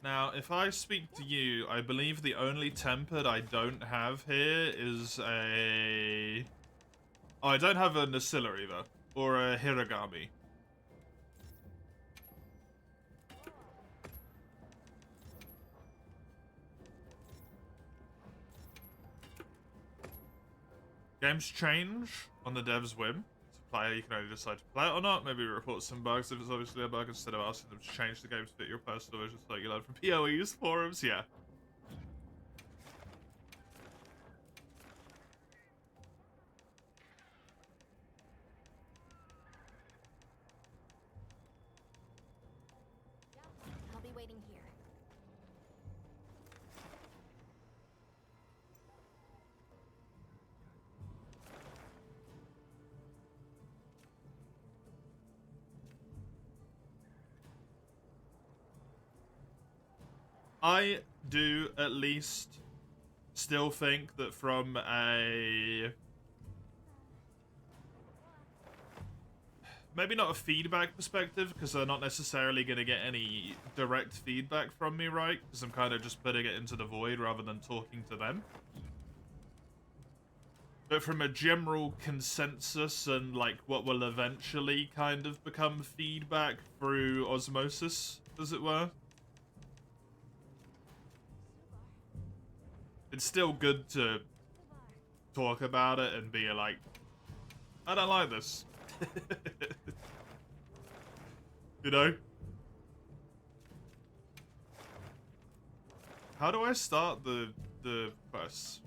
Now, if I speak to you, I believe the only tempered I don't have here is a... Oh, I don't have a Nasilla either. Or a Hiragami. Games change on the dev's whim. As a player, you can only decide to play it or not. Maybe report some bugs if it's obviously a bug instead of asking them to change the game to fit your personal vision like you learned from PoE's forums. Yeah. I'll be waiting here. I do at least still think that from a... Maybe not a feedback perspective, because they're not necessarily going to get any direct feedback from me, right? Because I'm kind of just putting it into the void rather than talking to them. But from a general consensus and, like, what will eventually kind of become feedback through osmosis, as it were. It's still good to talk about it and be like, I don't like this. You know? How do I start the quests?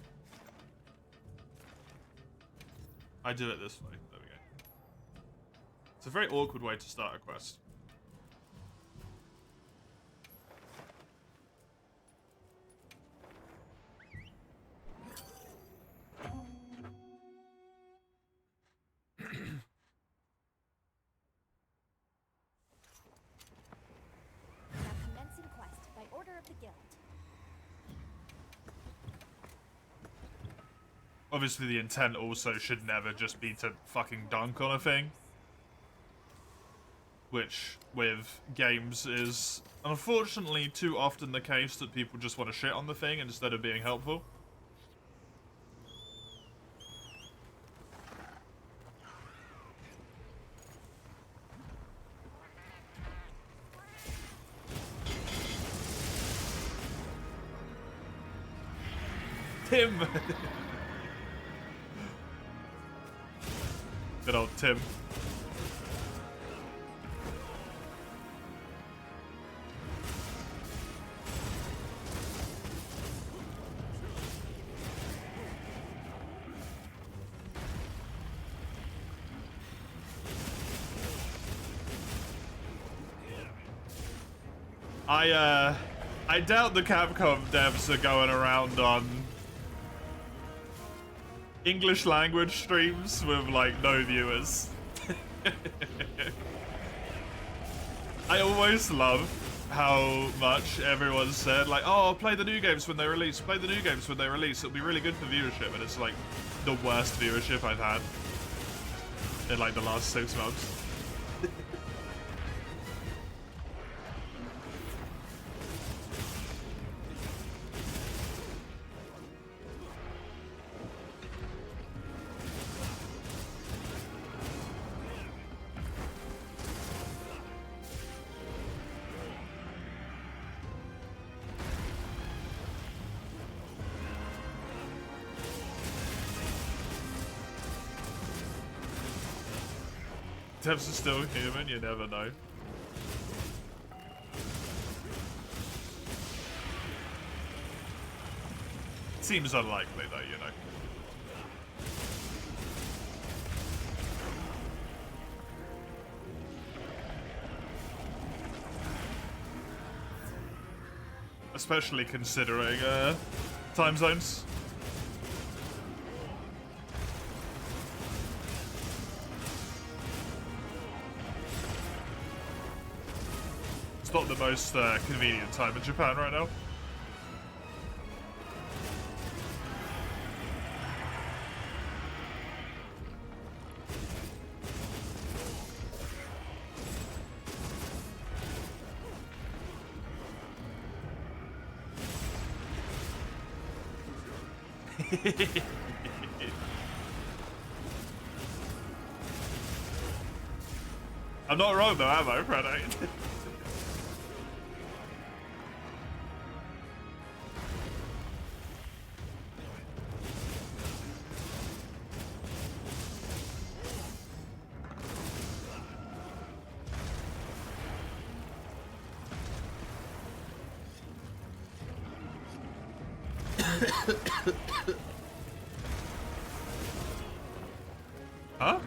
I do it this way. There we go. It's a very awkward way to start a quest. Obviously, the intent also should never just be to fucking dunk on a thing. Which, with games, is unfortunately too often the case that people just want to shit on the thing instead of being helpful. Tim! Good old Tim. I doubt the Capcom devs are going around on English language streams with like no viewers. I always love how much everyone said like, oh, play the new games when they release, play the new games when they release, it'll be really good for viewership, and it's like the worst viewership I've had in like the last 6 months. Devs are still human, you never know. Seems unlikely though, you know. Especially considering time zones. It's not the most convenient time in Japan right now. I'm not wrong though, am I, Freddy? Huh?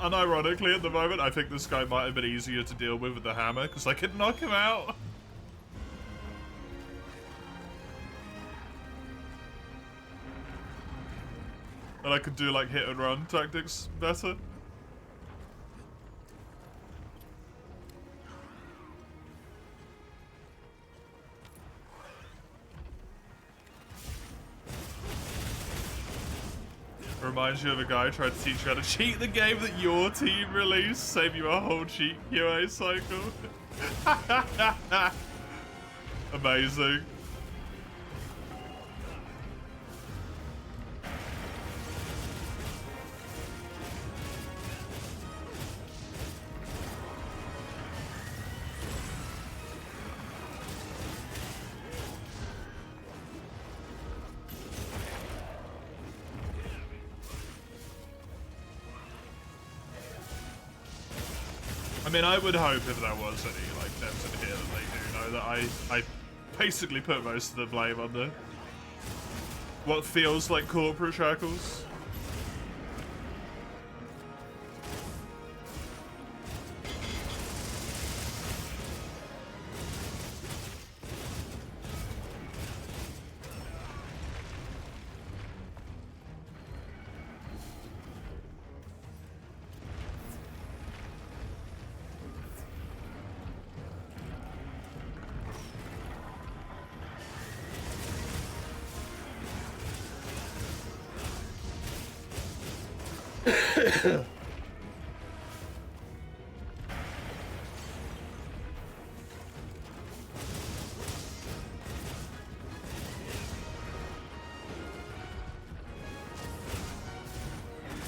Unironically, at the moment, I think this guy might have been easier to deal with the hammer, because I could knock him out. And I could do, like, hit and run tactics better. Reminds you of a guy who tried to teach you how to cheat the game that your team released, save you a whole cheat QA cycle. Amazing. I mean, I would hope if there was any like devs in here that they do know that I basically put most of the blame on the what feels like corporate shackles.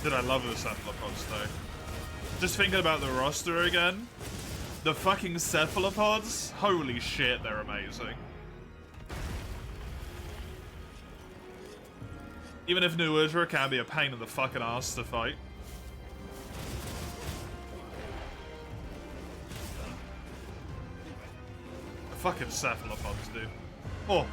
Dude, I love the cephalopods though. Just thinking about the roster again. The fucking cephalopods, holy shit, they're amazing. Even if New Udra can be a pain in the fucking ass to fight. The fucking cephalopods, dude. Oh.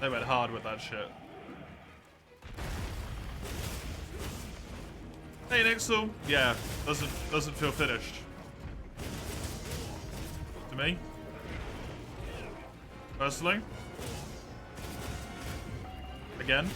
They went hard with that shit. Hey, Nixel. Yeah, doesn't feel finished. To me. Personally. Again.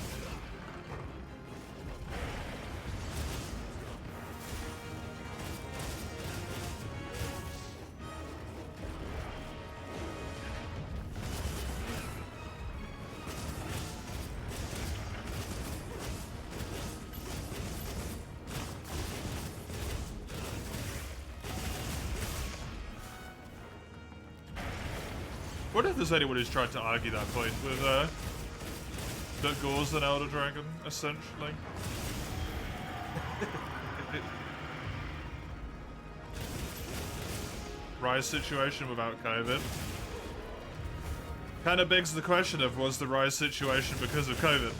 What if there's anyone who's tried to argue that point with, that Gore's an Elder Dragon, essentially? Rise situation without COVID. Kinda begs the question of, was the Rise situation because of COVID?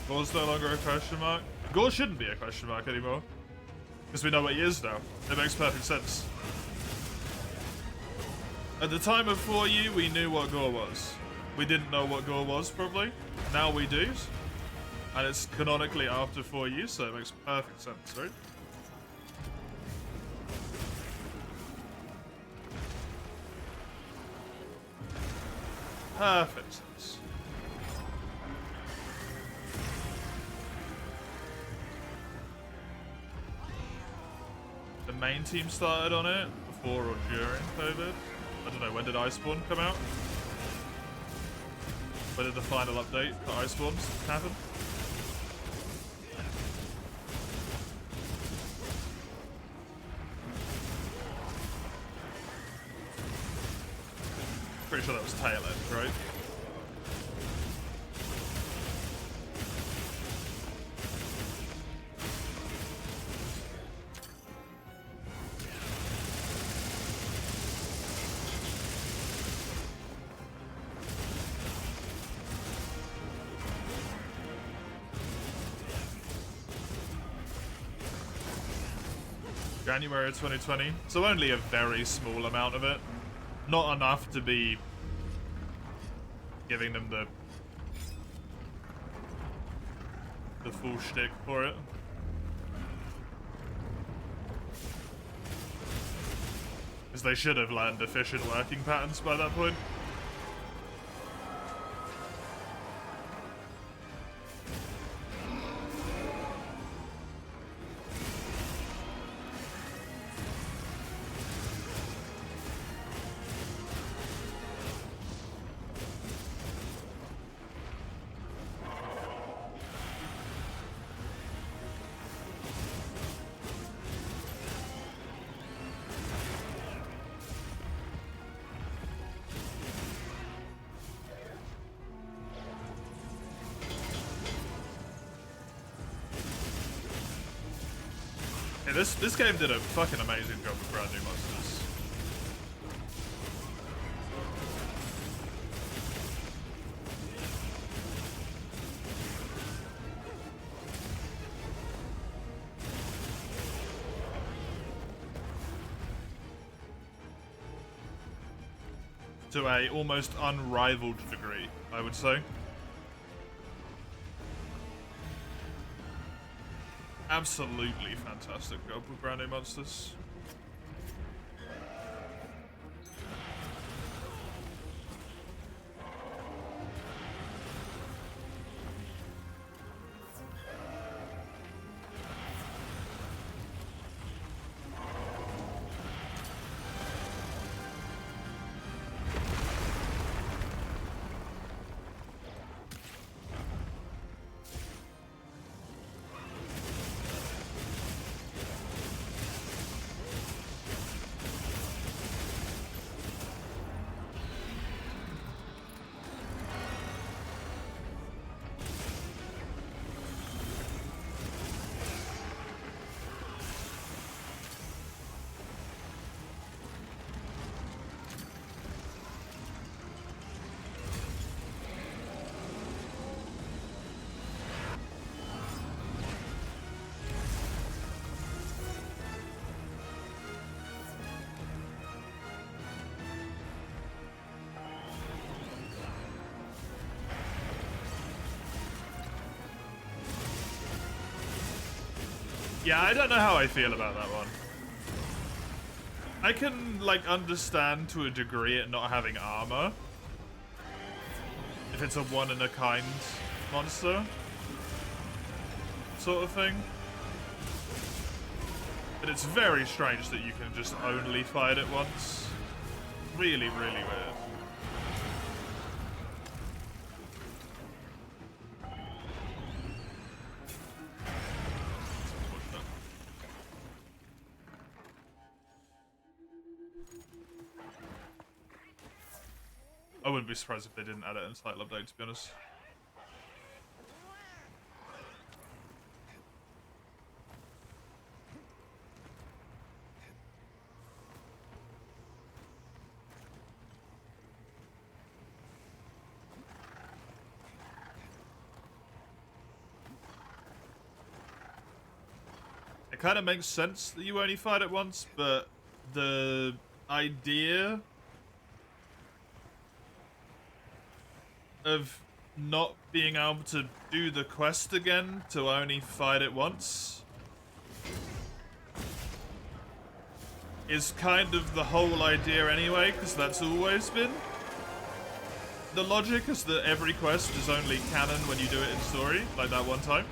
Gore's no longer a question mark. Gore shouldn't be a question mark anymore. Because we know what he is now. It makes perfect sense. At the time of 4U, we knew what Gore was. We didn't know what Gore was, probably. Now we do. And it's canonically after 4U, so it makes perfect sense, right? Perfect sense. The main team started on it before or during COVID. I don't know, when did Iceborne come out? When did the final update for Iceborne happen? Pretty sure that was tail end, right? January 2020, so only a very small amount of it. Not enough to be giving them the full shtick for it. Because they should have learned efficient working patterns by that point. Yeah, this game did a fucking amazing job with brand new monsters. To a almost unrivaled degree, I would say. Absolutely fantastic job with brand new monsters. Yeah, I don't know how I feel about that one. I can, like, understand to a degree it not having armor. If it's a one-in-a-kind monster. Sort of thing. But it's very strange that you can just only fight it once. Really, really weird. I wouldn't be surprised if they didn't add it in the title update, to be honest. It kind of makes sense that you only fight it once, but the idea of not being able to do the quest again to only fight it once is kind of the whole idea anyway, because that's always been. The logic is that every quest is only canon when you do it in story, like that one time.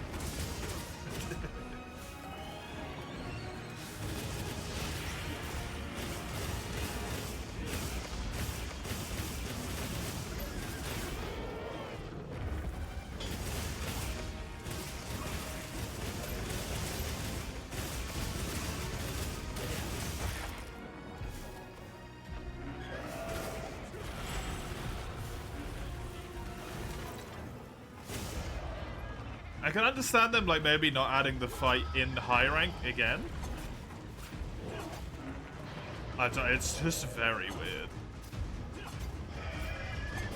I can understand them, like, maybe not adding the fight in high rank again. It's just very weird.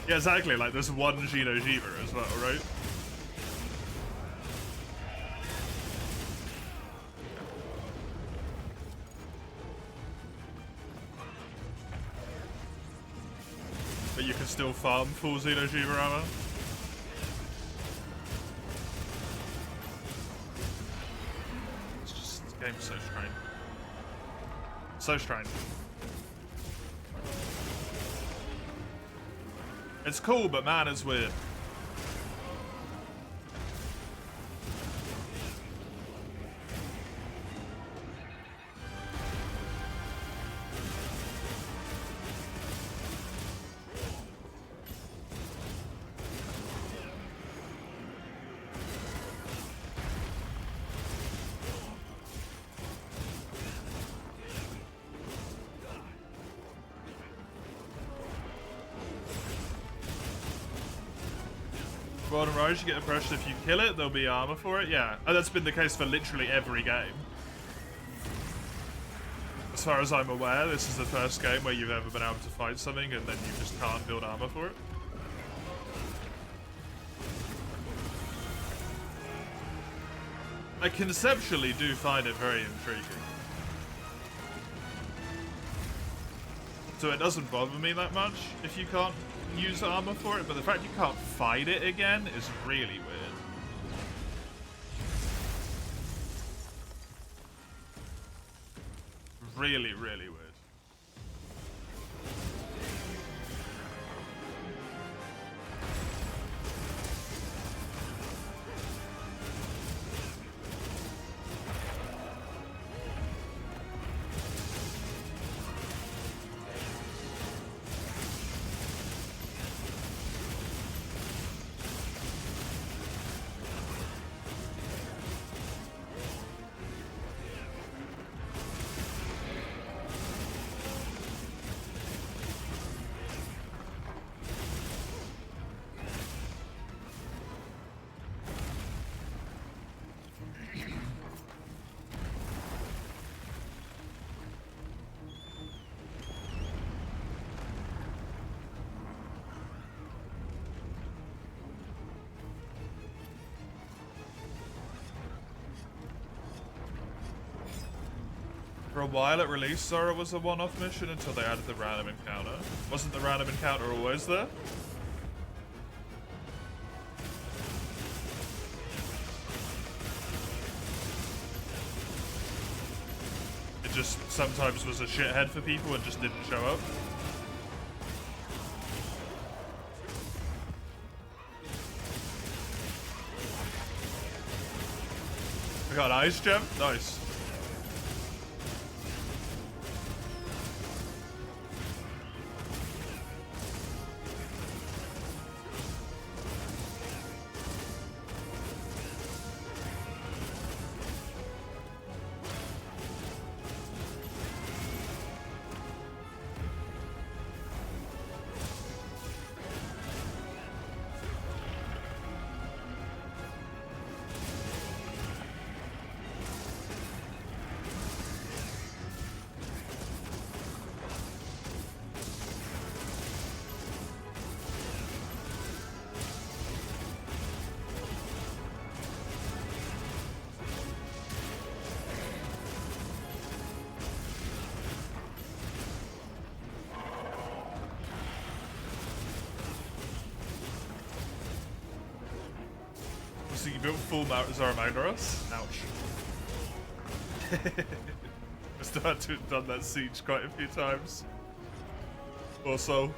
Yeah, exactly, like, there's one Xeno'jiiva as well, right? But you can still farm full Xenogeber armor. It's just, this game's so strange. So strange. It's cool, but man, it's weird. Golden Rise, you get impression if you kill it, there'll be armor for it. Yeah, and that's been the case for literally every game. As far as I'm aware, this is the first game where you've ever been able to fight something and then you just can't build armor for it. I conceptually do find it very intriguing. So it doesn't bother me that much if you can't use armor for it, but the fact you can't fight it again is really weird. Really, really weird. For a while at release, Zora was a one-off mission until they added the random encounter. Wasn't the random encounter always there? It just sometimes was a shithead for people and just didn't show up. I got an ice gem? Nice. So you built full Zora Magdaros? Ouch. I still had to have done that siege quite a few times. Or so.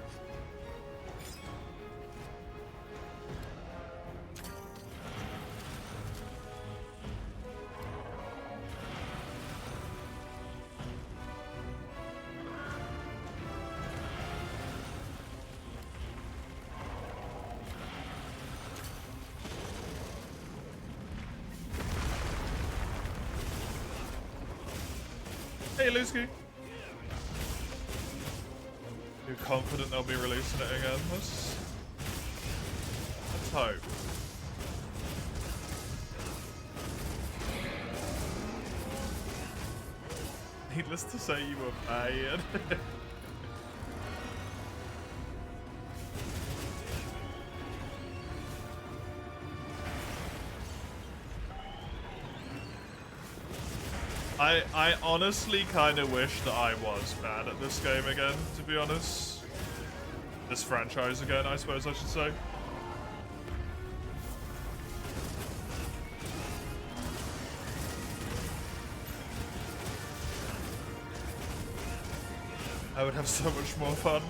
Hey, Lusky. You're confident they'll be releasing it again? Let's hope. Needless to say, you were bad. I honestly kind of wish that I was bad at this game again, to be honest. this franchise again, I suppose I should say. I would have so much more fun.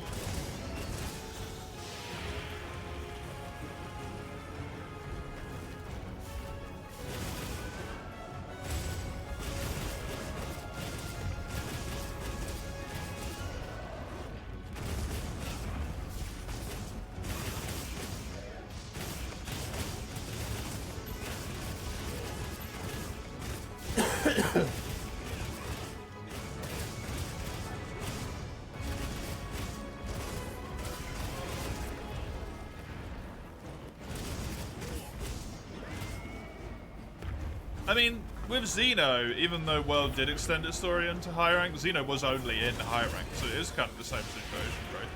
I mean, with Xeno, even though World did extend its story into high rank, Xeno was only in high rank, so it is kind of the same situation, right?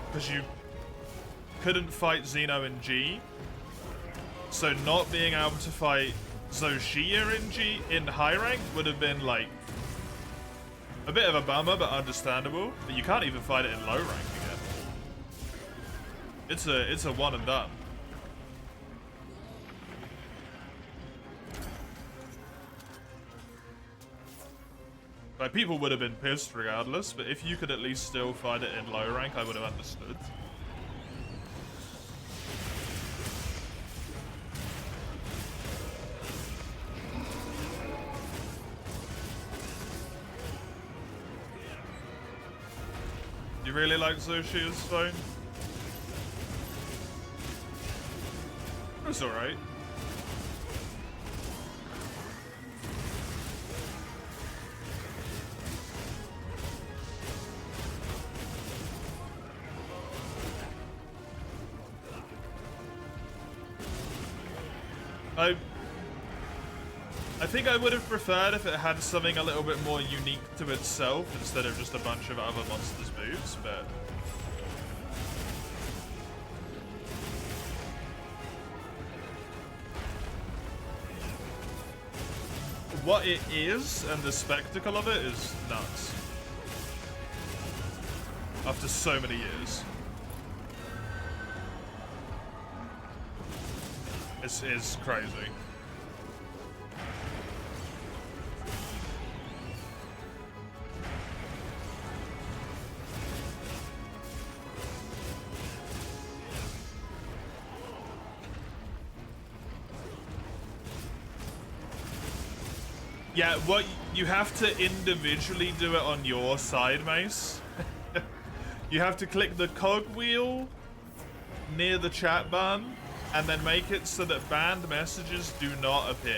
Because you couldn't fight Xeno in G, so not being able to fight Zoshia in G in high rank would have been like a bit of a bummer, but understandable. But you can't even fight it in low rank again. It's a one and done. Like, people would have been pissed regardless, but if you could at least still fight it in low rank, I would have understood. You really like Zoshia's phone? It's alright. I think I would have preferred if it had something a little bit more unique to itself instead of just a bunch of other monsters' moves, but what it is and the spectacle of it is nuts. After so many years. It's crazy. Yeah, what you have to individually do it on your side, Mace. You have to click the cogwheel near the chat button and then make it so that banned messages do not appear.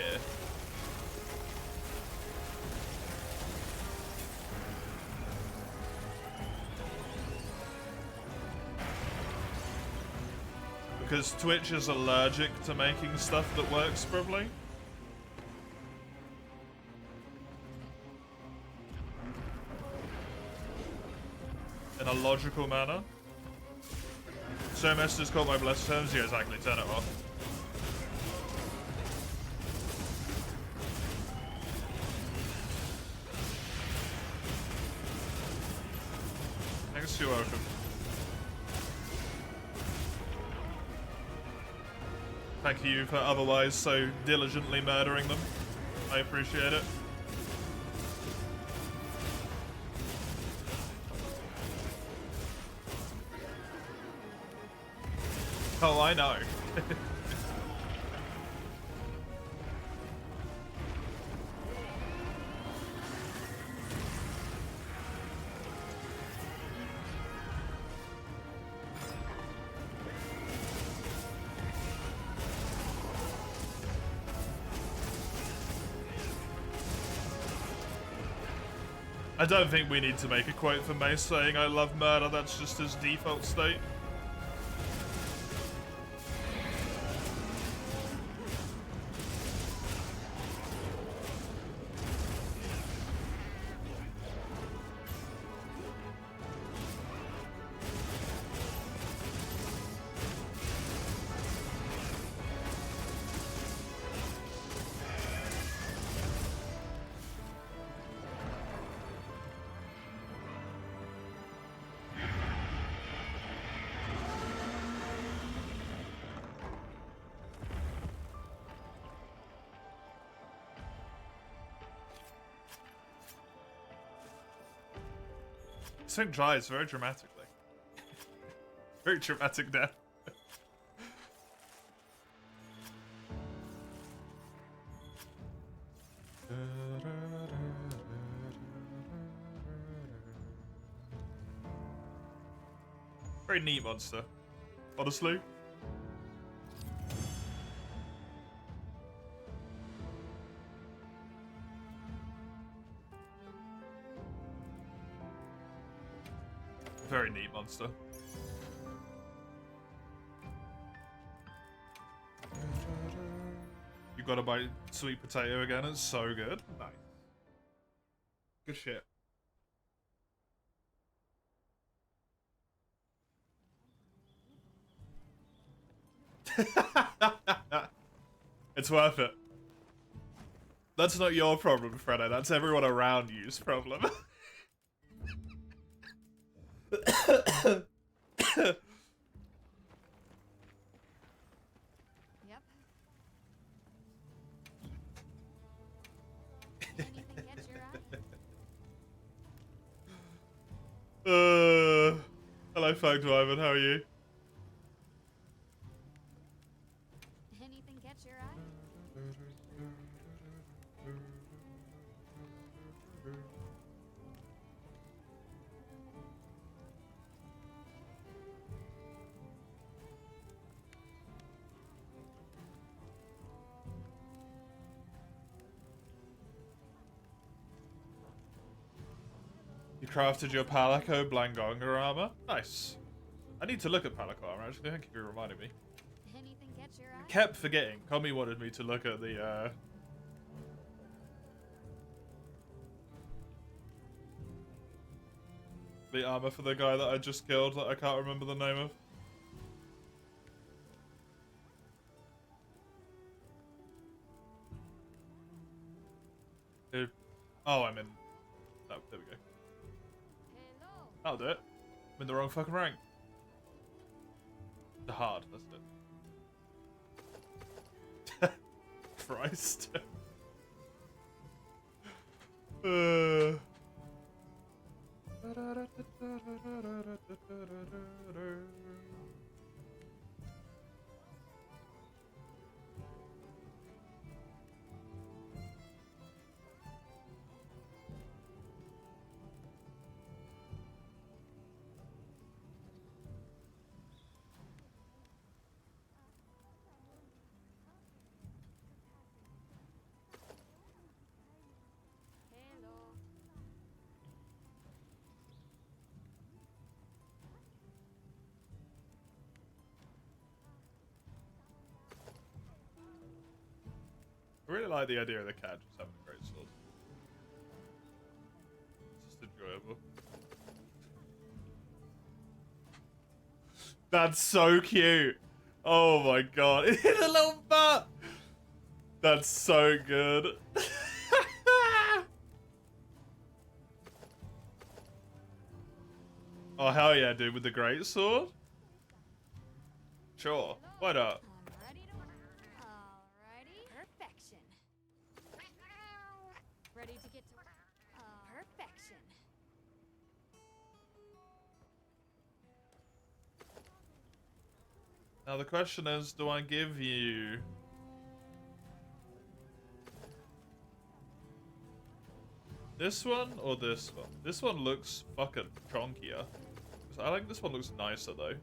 Because Twitch is allergic to making stuff that works properly. In a logical manner. So messages caught by blessed terms, yeah, exactly, turn it off. Thanks, you're welcome. Thank you for otherwise so diligently murdering them. I appreciate it. Oh, I know. I don't think we need to make a quote for Mace saying I love murder, that's just his default state. This thing dries very dramatically. Very dramatic death. Very neat monster, honestly. Very neat monster. You gotta buy sweet potato again, it's so good. Nice. Good shit. It's worth it. That's not your problem, Freddo. That's everyone around you's problem. Yep. Anything catch your eye? Hello, Fag Ivan. How are you? Anything catch your eye? You crafted your Palico Blangonga armor? Nice. I need to look at Palico armor, actually. Thank you for reminding me. Anything catch your eye? Kept forgetting. Commie wanted me to look at the armor for the guy that I just killed that I can't remember the name of. Dude. Oh, I'm in... Oh, there we go. Hello. That'll do it. I'm in the wrong fucking rank. The hard, that's it. Christ. Hello. I really like the idea of the cat just having a great sword. It's just enjoyable. That's so cute. Oh my god. It hit a little butt. That's so good. Oh, hell yeah, dude, with the great sword? Sure. Why not? I'm ready to work. Alrighty. Perfection. Ready to get to work. Perfection. Now the question is, do I give you... this one or this one? This one looks fucking chonkier. I think this one looks nicer though.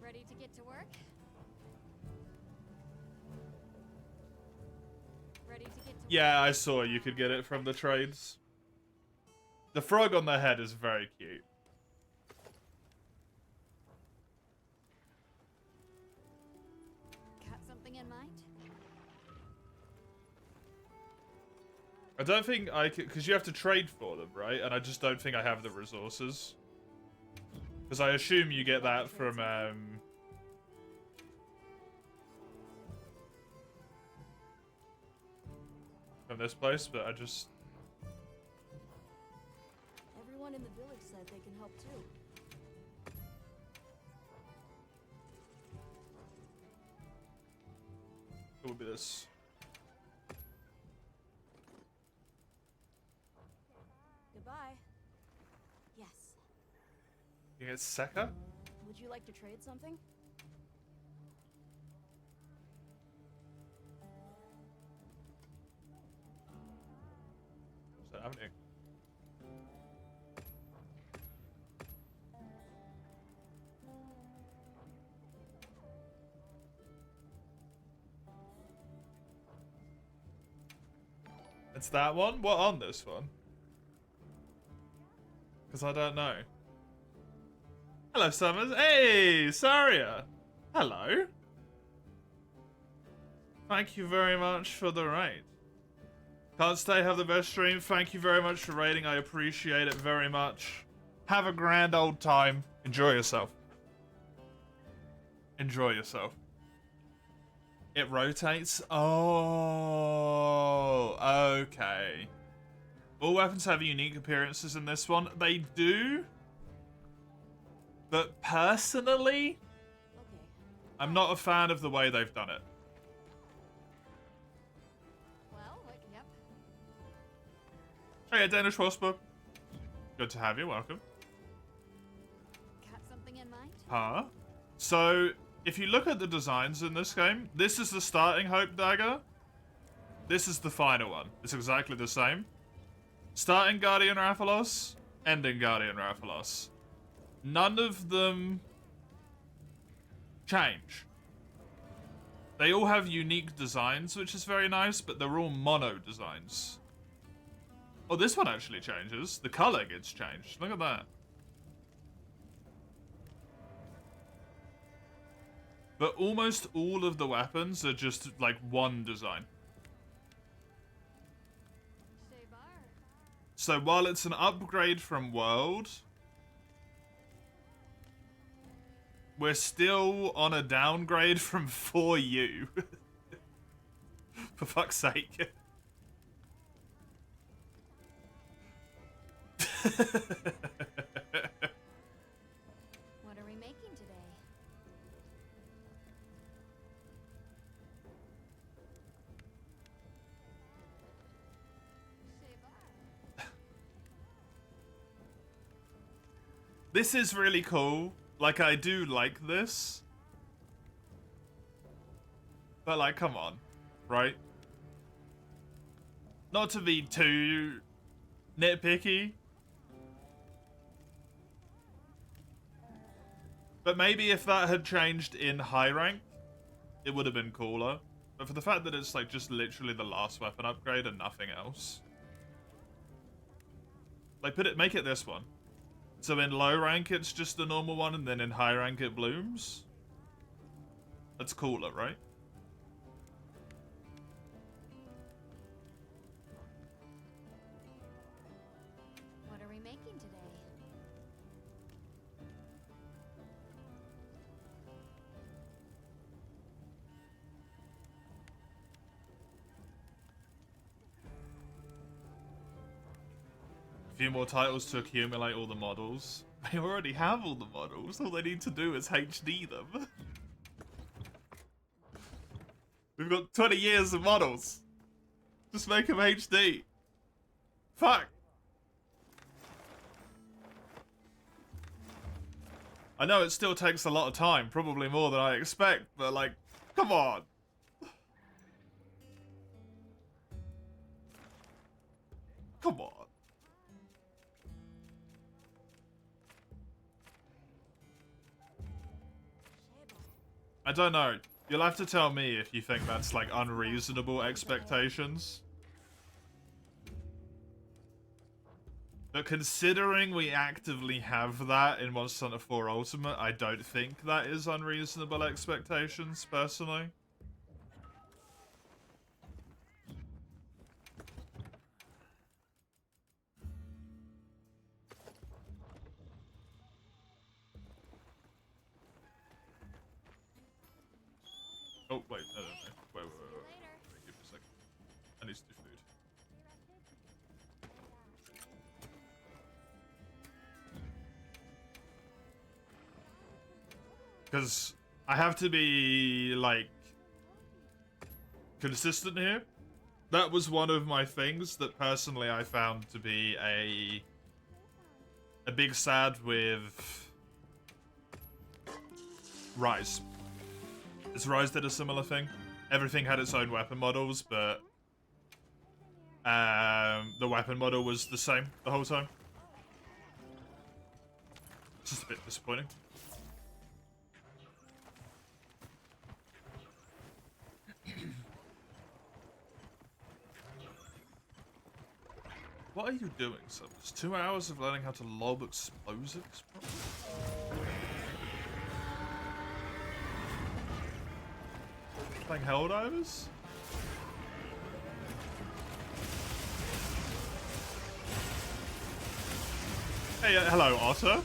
Ready to get to work? Ready to get to Yeah, I saw you could get it from the trades. The frog on the head is very cute. Got something in mind? I don't think I can, because you have to trade for them, right? And I just don't think I have the resources. Because I assume you get that from this place, but I just... Everyone in the village said they can help too. It would be this. Goodbye. You get Sekka? Would you like to trade something? What's that happening? It's that one? What on this one? Because I don't know. Hello, Summers. Hey, Saria. Hello. Thank you very much for the raid. Can't stay, have the best stream. Thank you very much for raiding. I appreciate it very much. Have a grand old time. Enjoy yourself. Enjoy yourself. It rotates? Oh, okay. All weapons have unique appearances in this one. They do. But personally, Okay. I'm not a fan of the way they've done it. Well, yep. Hey, Danish Prosper. Good to have you. Welcome. Got something in mind? Huh? So, if you look at the designs in this game, this is the starting Hope Dagger. This is the final one. It's exactly the same. Starting Guardian Rathalos, ending Guardian Rathalos. None of them change. They all have unique designs, which is very nice, but they're all mono designs. Oh, this one actually changes. The color gets changed. Look at that. But almost all of the weapons are just like one design. Shaybar. So while it's an upgrade from World, we're still on a downgrade from 4U. For fuck's sake. What are we making today? Shaybar. This is really cool. Like, I do like this. But, like, come on. Right? Not to be too nitpicky. But maybe if that had changed in high rank, it would have been cooler. But for the fact that it's, like, just literally the last weapon upgrade and nothing else. Like, make it this one. So in low rank, it's just the normal one, and then in high rank, it blooms. That's cooler, right? What are we making today? A few more titles to accumulate all the models. They already have all the models. All they need to do is HD them. We've got 20 years of models. Just make them HD. Fuck. I know it still takes a lot of time, probably more than I expect, but like, come on. Come on. I don't know. You'll have to tell me if you think that's like unreasonable expectations. But considering we actively have that in Monster Hunter 4 Ultimate, I don't think that is unreasonable expectations, personally. Oh, wait, no. Wait. Give me a second. I need to do food. Because I have to be, like, consistent here. That was one of my things that personally I found to be a big sad with Rise. As Rise did a similar thing. Everything had its own weapon models, but the weapon model was the same the whole time. It's just a bit disappointing. What are you doing, Summers? 2 hours of learning how to lob explosives? Playing Helldivers? Hey, hello, Otter.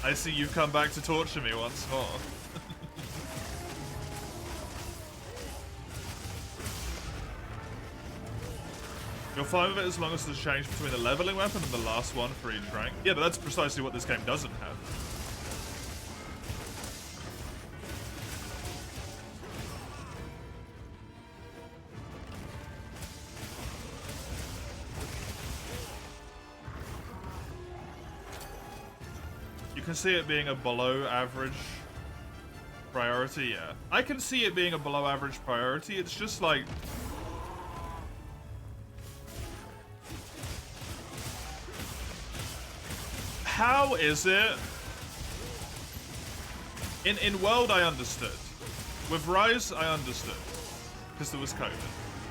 I see you've come back to torture me once more. You're fine with it as long as there's change between the leveling weapon and the last one for each rank. Yeah, but that's precisely what this game doesn't have. You can see it being a below average priority, yeah. I can see it being a below average priority, it's just like... How is it? In World, I understood. With Rise, I understood. Because there was COVID.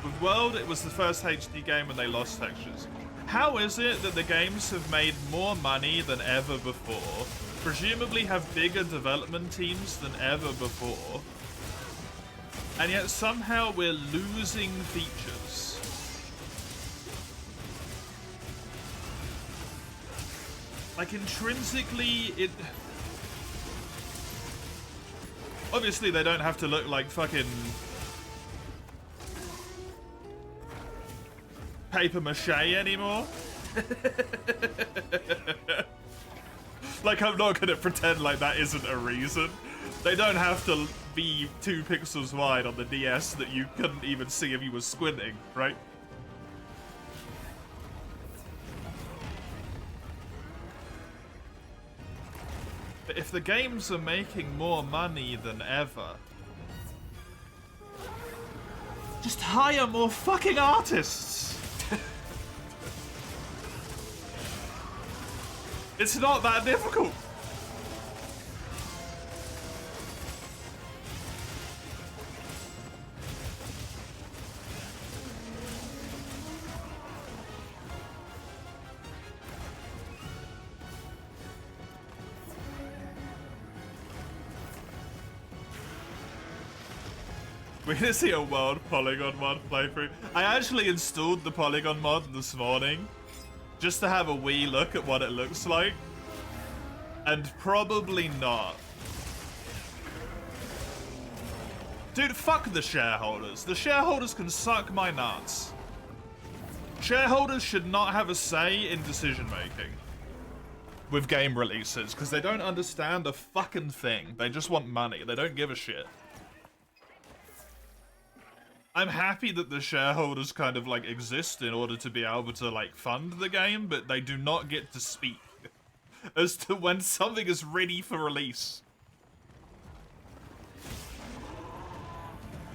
With World, it was the first HD game and they lost textures. How is it that the games have made more money than ever before, presumably have bigger development teams than ever before, and yet somehow we're losing features? Like, intrinsically, it... Obviously, they don't have to look like fucking... paper mache anymore. Like, I'm not gonna pretend like that isn't a reason. They don't have to be 2 pixels wide on the DS that you couldn't even see if you were squinting, right? But if the games are making more money than ever, just hire more fucking artists! It's not that difficult! We're gonna see a World Polygon mod playthrough. I actually installed the Polygon mod this morning just to have a wee look at what it looks like. And probably not. Dude, fuck the shareholders. The shareholders can suck my nuts. Shareholders should not have a say in decision making with game releases because they don't understand a fucking thing. They just want money. They don't give a shit. I'm happy that the shareholders kind of like exist in order to be able to like fund the game, but they do not get to speak as to when something is ready for release.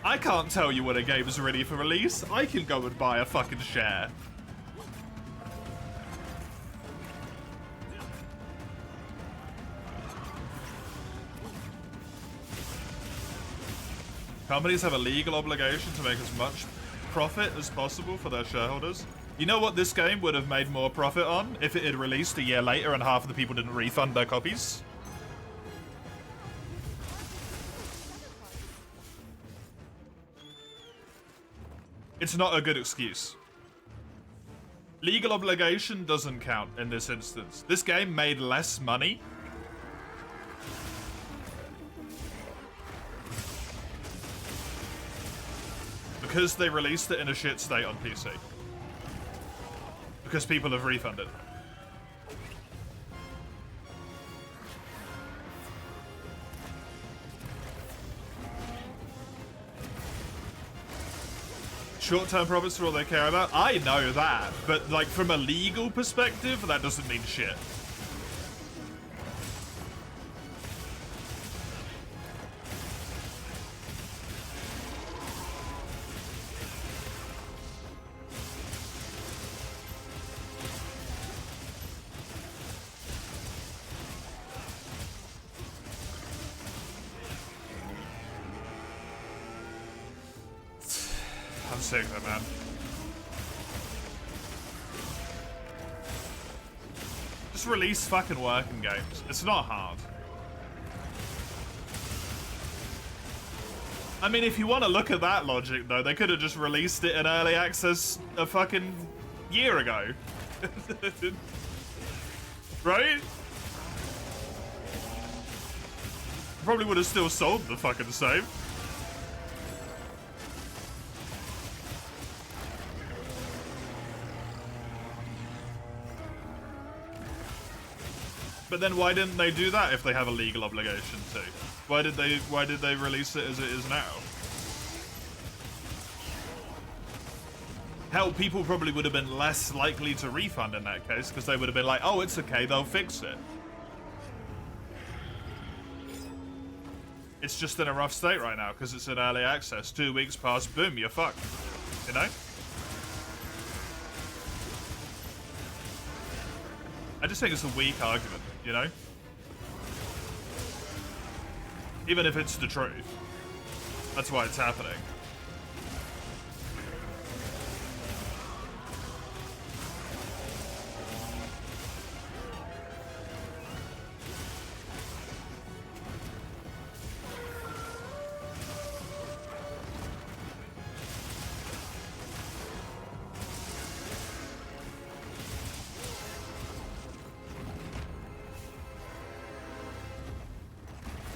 I can't tell you when a game is ready for release. I can go and buy a fucking share. Companies have a legal obligation to make as much profit as possible for their shareholders. You know what this game would have made more profit on if it had released a year later and half of the people didn't refund their copies? It's not a good excuse. Legal obligation doesn't count in this instance. This game made less money. Because they released it in a shit state on PC. Because people have refunded. Short-term profits are all they care about? I know that, but like from a legal perspective, that doesn't mean shit. I'm sick of it, man. Just release fucking working games. It's not hard. I mean, if you want to look at that logic, though, they could have just released it in early access a fucking year ago. Right? Probably would have still sold the fucking same. But then why didn't they do that if they have a legal obligation to? Why did they release it as it is now? Hell, people probably would have been less likely to refund in that case because they would have been like, oh, it's okay, they'll fix it. It's just in a rough state right now because it's in early access. 2 weeks past, boom, you're fucked. You know? I just think it's a weak argument, you know? Even if it's the truth. That's why it's happening.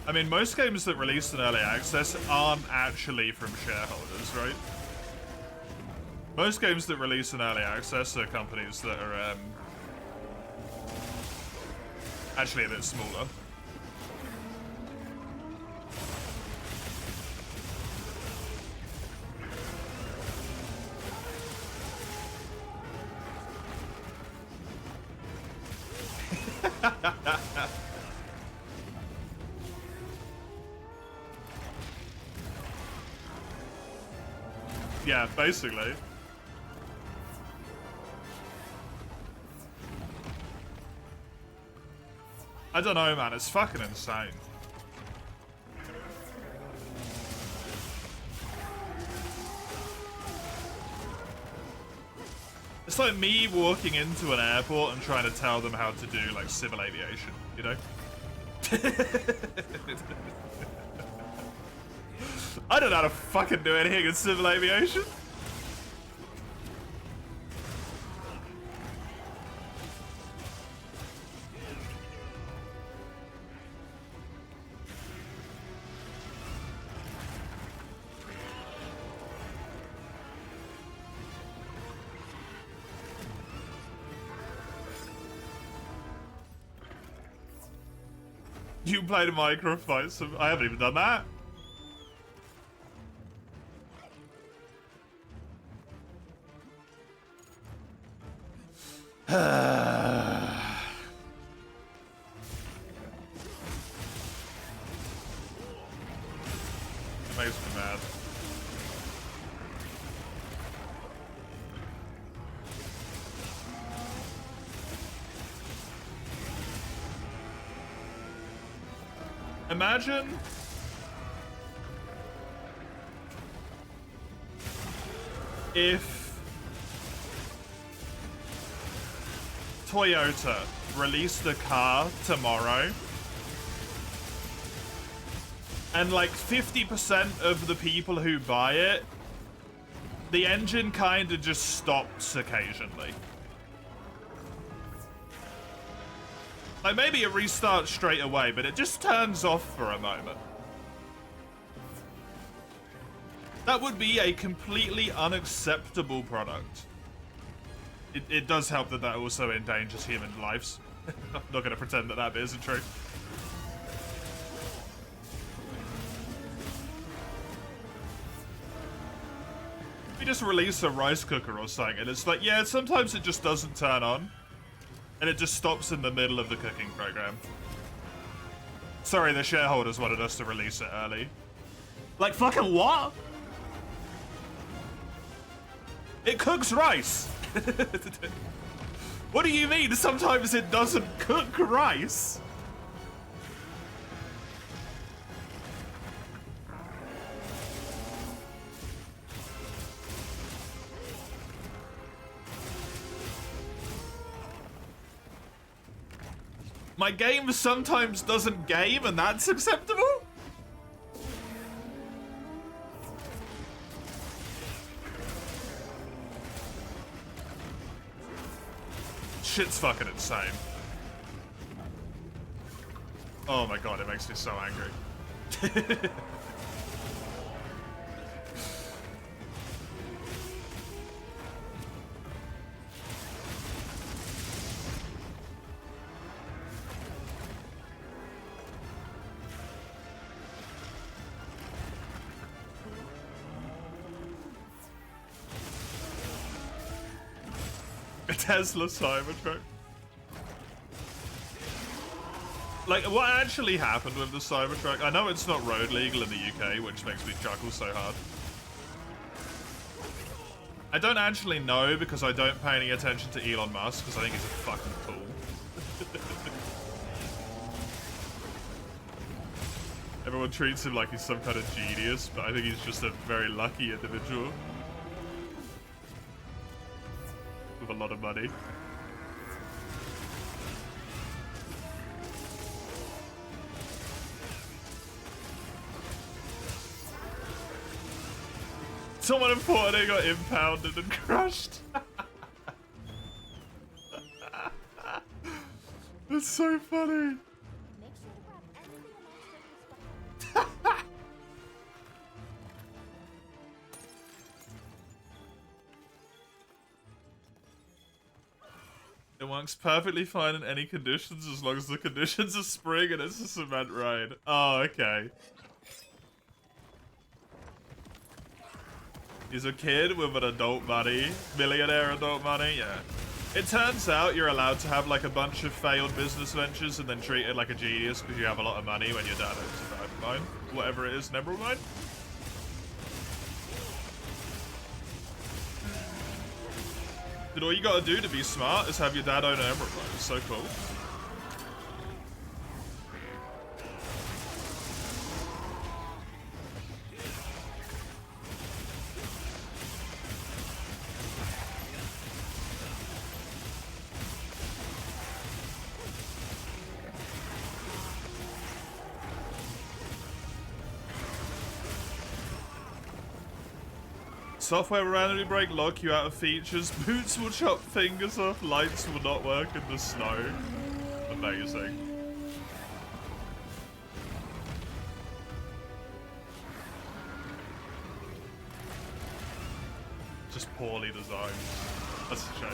I mean, most games that release in early access aren't actually from shareholders, right? Most games that release in early access are companies that are actually a bit smaller. Yeah, basically. I don't know, man. It's fucking insane. It's like me walking into an airport and trying to tell them how to do, like, civil aviation, you know? I don't know how to fucking do anything in civil aviation. You played a Minecraft fight, so I haven't even done that. Makes me mad. Imagine if Toyota released a car tomorrow and like 50% of the people who buy it, the engine kind of just stops occasionally. Like, maybe it restarts straight away, but it just turns off for a moment. That would be a completely unacceptable product. It does help that also endangers human lives. I'm not going to pretend that that bit isn't true. We just release a rice cooker or something, and it's like, yeah, sometimes it just doesn't turn on. And it just stops in the middle of the cooking program. Sorry, the shareholders wanted us to release it early. Like, fucking what? It cooks rice. What do you mean sometimes it doesn't cook rice? My game sometimes doesn't game, and that's acceptable? Shit's fucking insane. Oh my god, it makes me so angry. A Tesla Cybertruck. Like, what actually happened with the Cybertruck? I know it's not road legal in the UK, which makes me chuckle so hard. I don't actually know because I don't pay any attention to Elon Musk because I think he's a fucking fool. Everyone treats him like he's some kind of genius, but I think he's just a very lucky individual. With a lot of money. Someone important got impounded and crushed. That's so funny. Make sure to grab everything amongst your spot. It works perfectly fine in any conditions as long as the conditions are spring and it's a cement rain. Oh, okay. He's a kid with an adult money. Millionaire adult money, yeah. It turns out you're allowed to have like a bunch of failed business ventures and then treat it like a genius because you have a lot of money when your dad owns a private mine. Whatever it is, Emerald Mine. Dude, all you gotta do to be smart is have your dad own an Emerald Mine. It's so cool. Software will randomly break, lock you out of features, boots will chop fingers off, lights will not work in the snow. Amazing. Just poorly designed. That's a shame.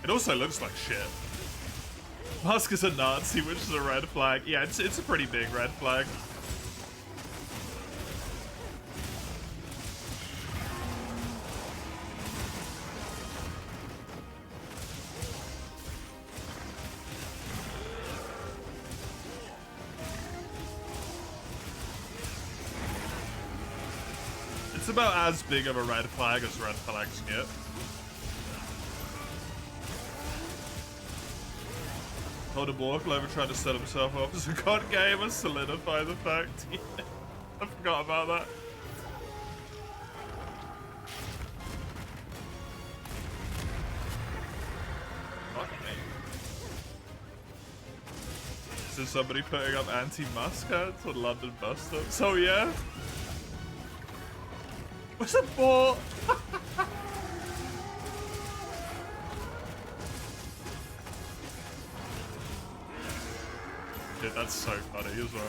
It also looks like shit. Musk is a Nazi, which is a red flag. Yeah, it's a pretty big red flag. It's about as big of a red flag as red flags get. Told a Borklover trying to set himself up as a god gamer, solidify the fact. I forgot about that. Fuck me. Is there somebody putting up anti-Musk ads on London bus stops? Oh yeah? What's a bot? Dude, that's so funny as well.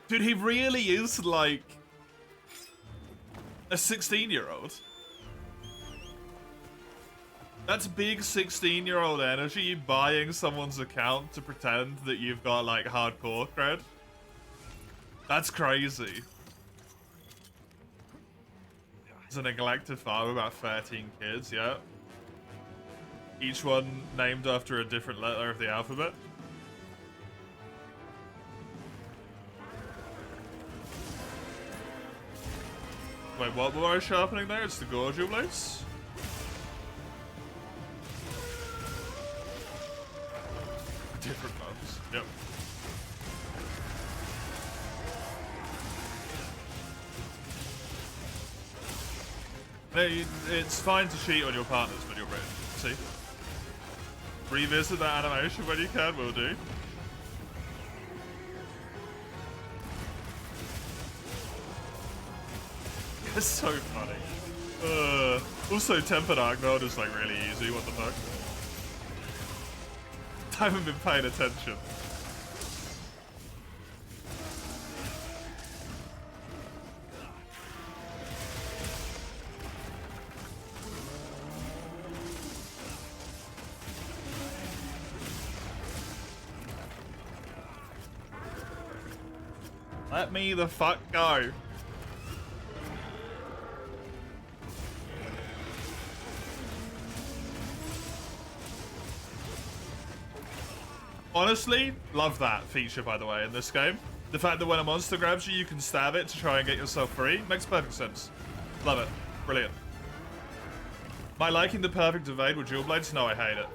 Dude, he really is like a 16-year-old. That's big 16-year-old energy, buying someone's account to pretend that you've got like hardcore cred. That's crazy. He's a neglected father, about 13 kids, yeah. Each one named after a different letter of the alphabet. Wait, what were I sharpening there? It's the Gorgio place? Different bugs, yep. It's fine to cheat on your partners when you're British. See? Revisit that animation when you can, will do. It's so funny. Also, Tempered Arc mode is like really easy. What the fuck? I haven't been paying attention. Let me the fuck go. Honestly, love that feature, by the way, in this game. The fact that when a monster grabs you, you can stab it to try and get yourself free makes perfect sense. Love it. Brilliant. Am I liking the perfect evade with dual blades? No, I hate it.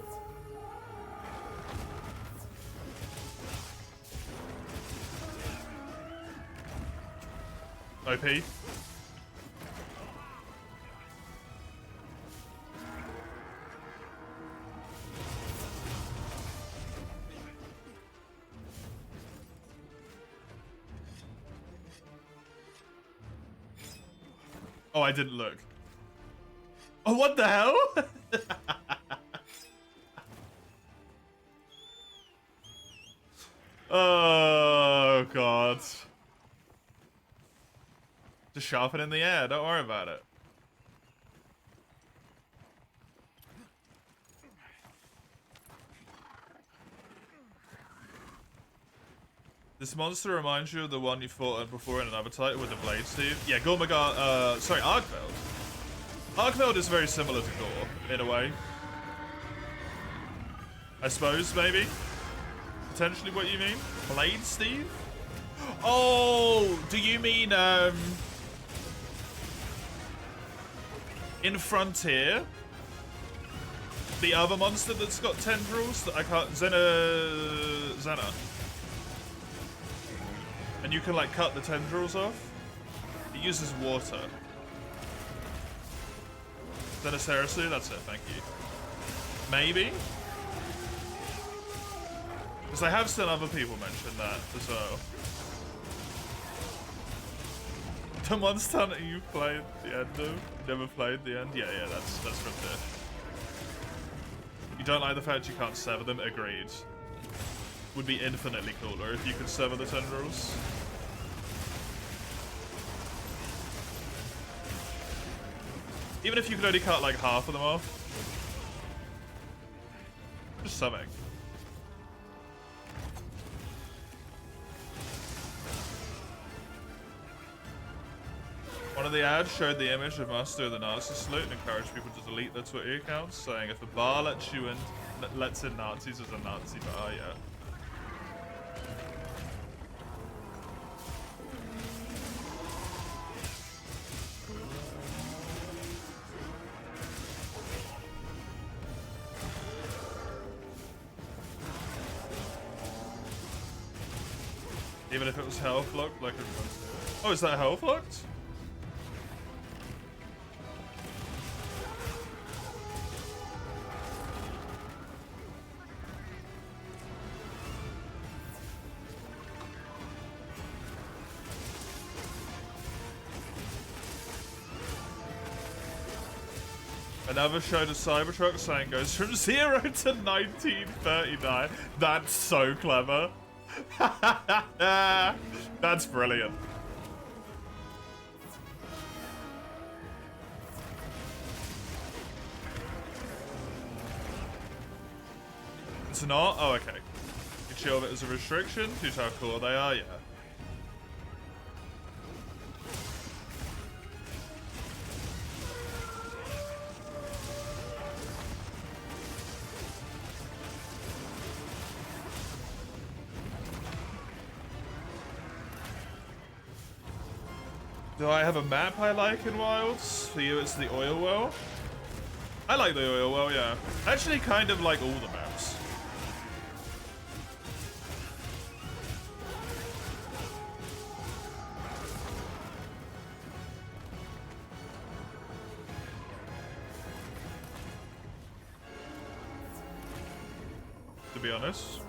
OP. Oh, I didn't look. Oh, what the hell? Oh, God. Just sharpen in the air. Don't worry about it. This monster reminds you of the one you fought before in another title with the blade, Steve. Yeah, Gormagar, sorry, Arkveld. Arkveld is very similar to Gore, in a way. I suppose, maybe? Potentially what you mean? Blade, Steve? Oh, do you mean, in Frontier? The other monster that's got tendrils that I can't... Xena. And you can, like, cut the tendrils off. It uses water. Xenocerasu? That's it, thank you. Maybe? Because I have seen other people mention that as well. The Monster Hunter you played the end of? Never played the end? Yeah, that's Frontier. You don't like the fact you can't sever them? Agreed. Would be infinitely cooler if you could sever the tendrils. Even if you could only cut like half of them off. Just something. One of the ads showed the image of Master of the Nazi salute and encouraged people to delete their Twitter accounts, saying if a bar lets you in, lets in Nazis as a Nazi bar, yeah. Even if it was health locked, like a... Oh, is that health locked? Another showed a Cybertruck saying goes from 0 to 1939. That's so clever. That's brilliant. It's not? Oh, okay. You chill if it as a restriction. Who's how cool they are, yeah. Do I have a map I like in Wilds? For you, it's the oil well. I like the oil well, yeah. I actually kind of like all the maps. be honest.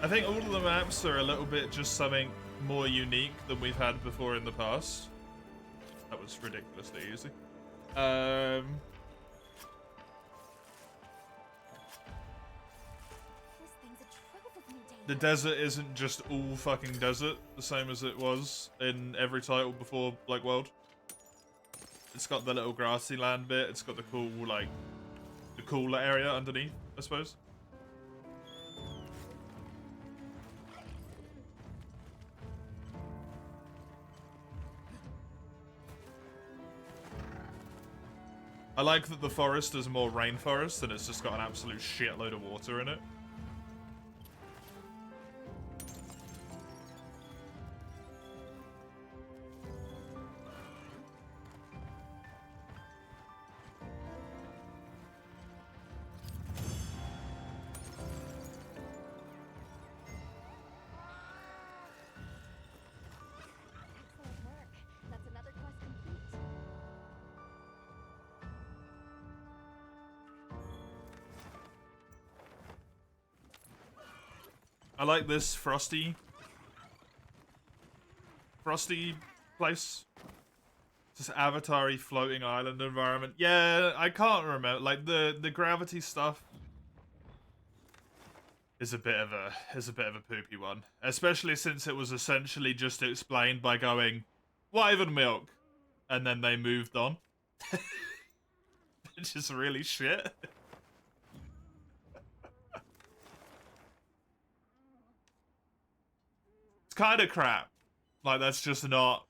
I think all of the maps are a little bit just something more unique than we've had before in the past. That was ridiculously easy. This thing's a trove of new data. The desert isn't just all fucking desert, the same as it was in every title before Black World. It's got the little grassy land bit, it's got the cool, like, the cooler area underneath, I suppose. I like that the forest is more rainforest and it's just got an absolute shitload of water in it. Excellent work. That's another quest complete. I like this frosty place. This Avatar-y floating island environment. Yeah, I can't remember. Like the gravity stuff is a bit of a poopy one, especially since it was essentially just explained by going Wyvern milk, and then they moved on, which is really shit. It's kind of crap. Like that's just not.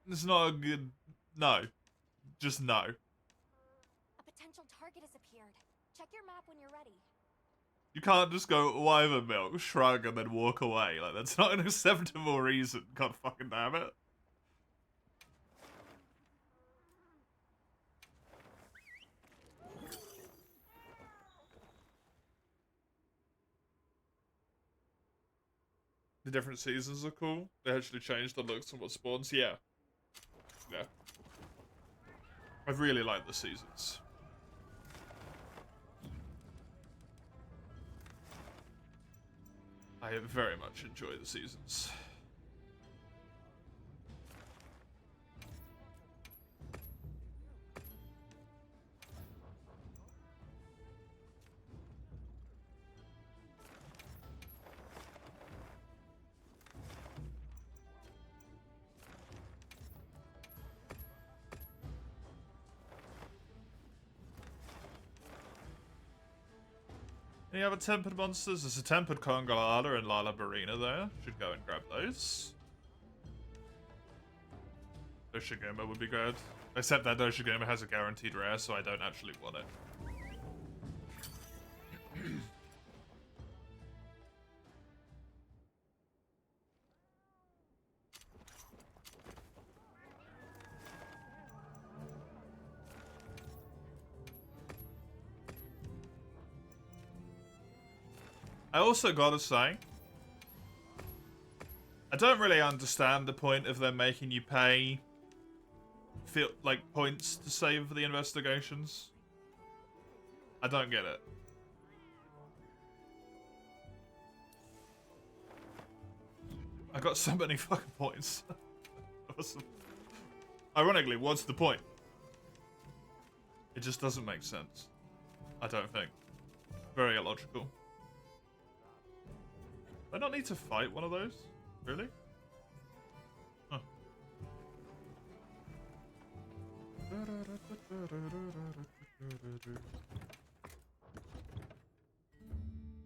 It's not a good. No, just no. A potential target has appeared. Check your map when you're ready. You can't just go Wyvern milk, shrug, and then walk away. Like that's not an acceptable reason. God fucking damn it. The different seasons are cool. They actually changed the looks and what spawns. Yeah. Yeah. I really like the seasons. I very much enjoy the seasons. Any other tempered monsters? There's a tempered Congalala and Lala Barina there. Should go and grab those. Doshigoma would be good. Except that Doshigoma has a guaranteed rare, so I don't actually want it. I also gotta say, I don't really understand the point of them making you pay like points to save the investigations. I don't get it. I got so many fucking points. Awesome. Ironically, what's the point? It just doesn't make sense. I don't think. Very illogical. I don't need to fight one of those? Really? Huh.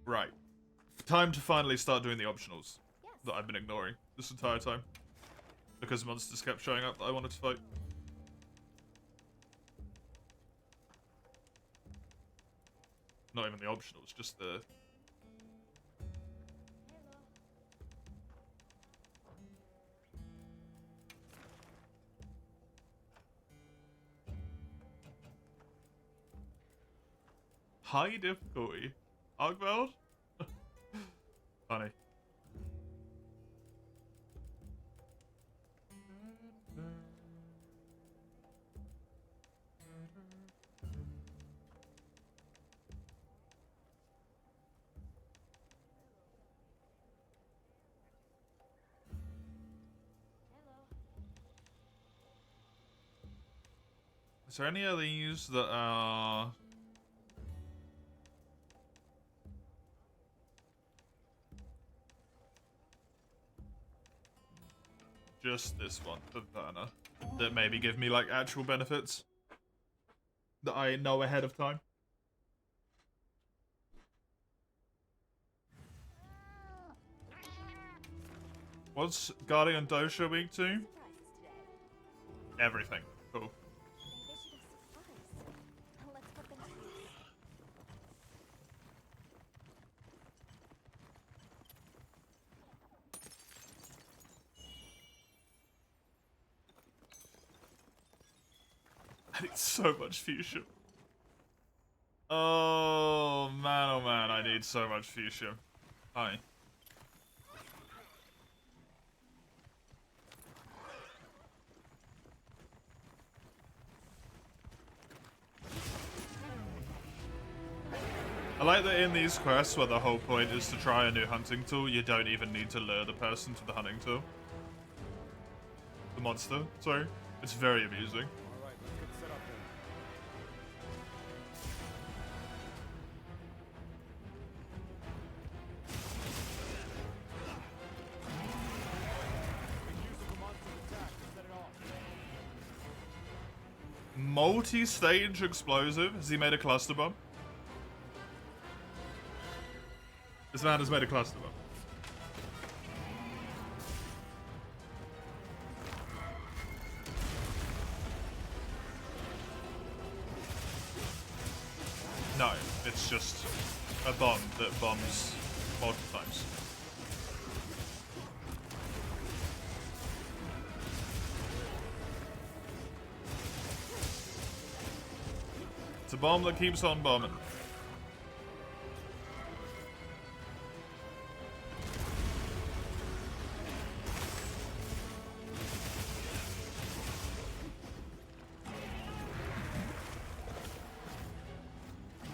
Right. Time to finally start doing the optionals that I've been ignoring this entire time. Because monsters kept showing up that I wanted to fight. Not even the optionals, just the... high difficulty. Ogveld? Funny. Is there any of these that are... just this one, the burner, that maybe give me like actual benefits that I know ahead of time? What's Guardian Dosha week 2? Surprises today. Everything. Cool. Maybe they should have surprise. Let's put them to use. I need so much fuchsia. Oh man, I need so much fuchsia. Hi. I like that in these quests where the whole point is to try a new hunting tool, you don't even need to lure the person to the hunting tool. The monster, sorry. It's very amusing. Alright, let's get set up then. Make use of the monster's attack to set it off. Multi-stage explosive? Has he made a cluster bomb? This man has made a cluster bomb. No, it's just a bomb that bombs multiple times. It's a bomb that keeps on bombing.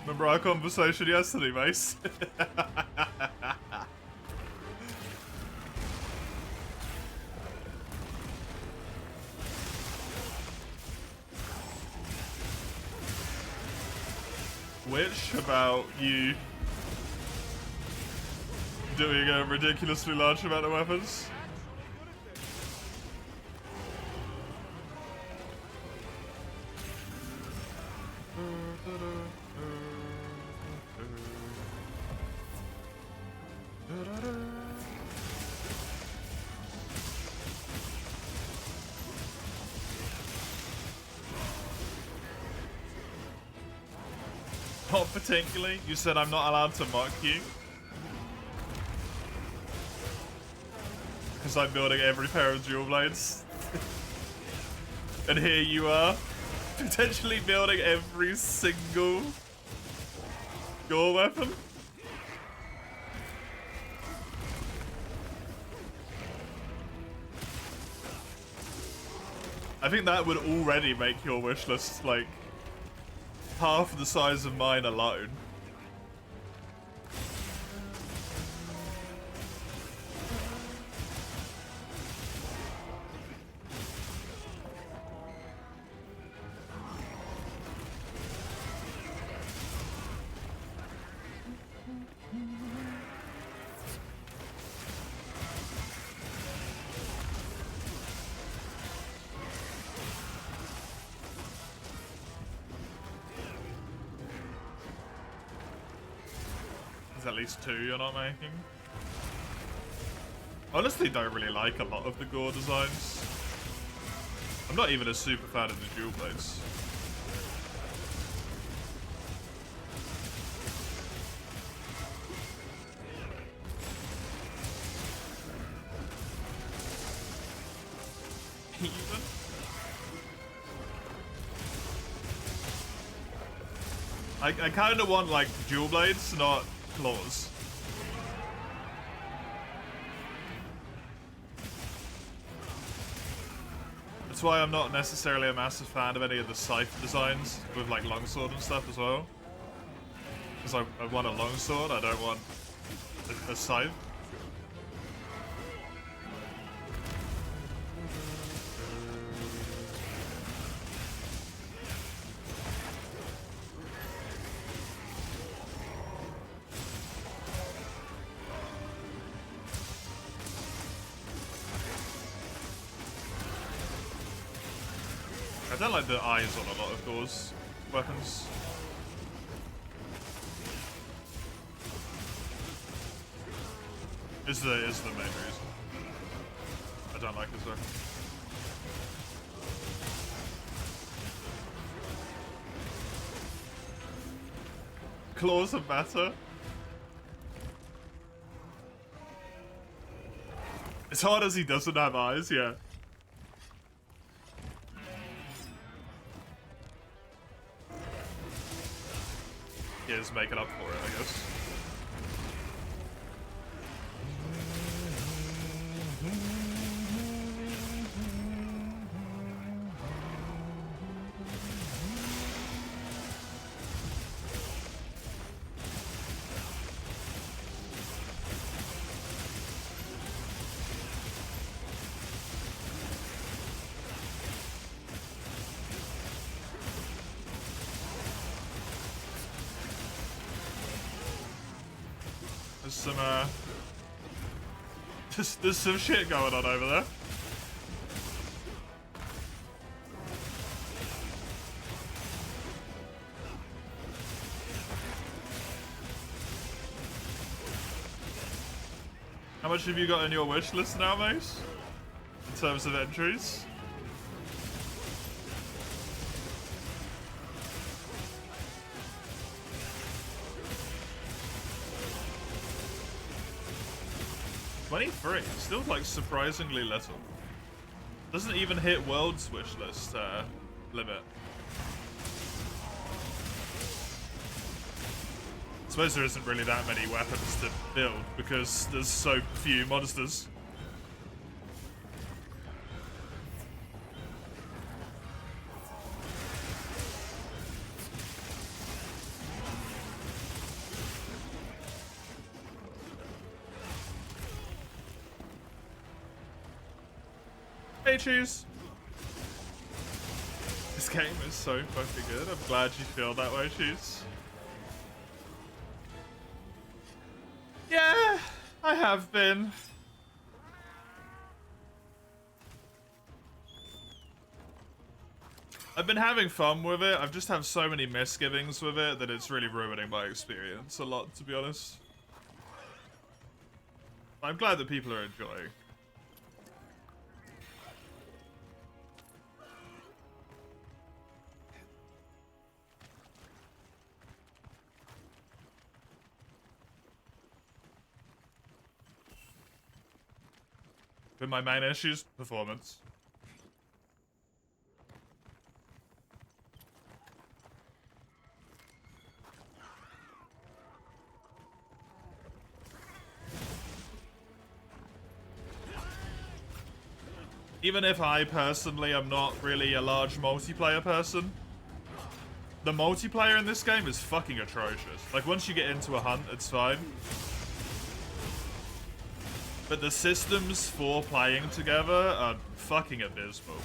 Remember our conversation yesterday, Mace? Which about you doing a ridiculously large amount of weapons? Not particularly. You said I'm not allowed to mock you. Because I'm building every pair of dual blades. And here you are, potentially building every single gore weapon. I think that would already make your wish list like half the size of mine alone. At least 2 you're not making. Honestly, don't really like a lot of the gore designs. I'm not even a super fan of the dual blades. Even? I kind of want like dual blades, not claws. That's why I'm not necessarily a massive fan of any of the scythe designs with like longsword and stuff as well. Because I want a longsword, I don't want a scythe. I don't like the eyes on a lot of those weapons. Is the main reason. I don't like this weapon. Claws are better. As hard as he doesn't have eyes, yeah. He is making up for it, I guess. There's some shit going on over there. How much have you got on your wish list now, mate? In terms of entries? $23, still like surprisingly little. Doesn't even hit World's wish list limit. I suppose there isn't really that many weapons to build because there's so few monsters. Hey, Cheese. This game is so fucking good. I'm glad you feel that way, Cheese. Yeah, I have been. I've been having fun with it. I've just have so many misgivings with it that it's really ruining my experience a lot, to be honest. I'm glad that people are enjoying. But my main issues, performance. Even if I personally am not really a large multiplayer person, the multiplayer in this game is fucking atrocious. Like, once you get into a hunt, it's fine. But the systems for playing together are fucking abysmal.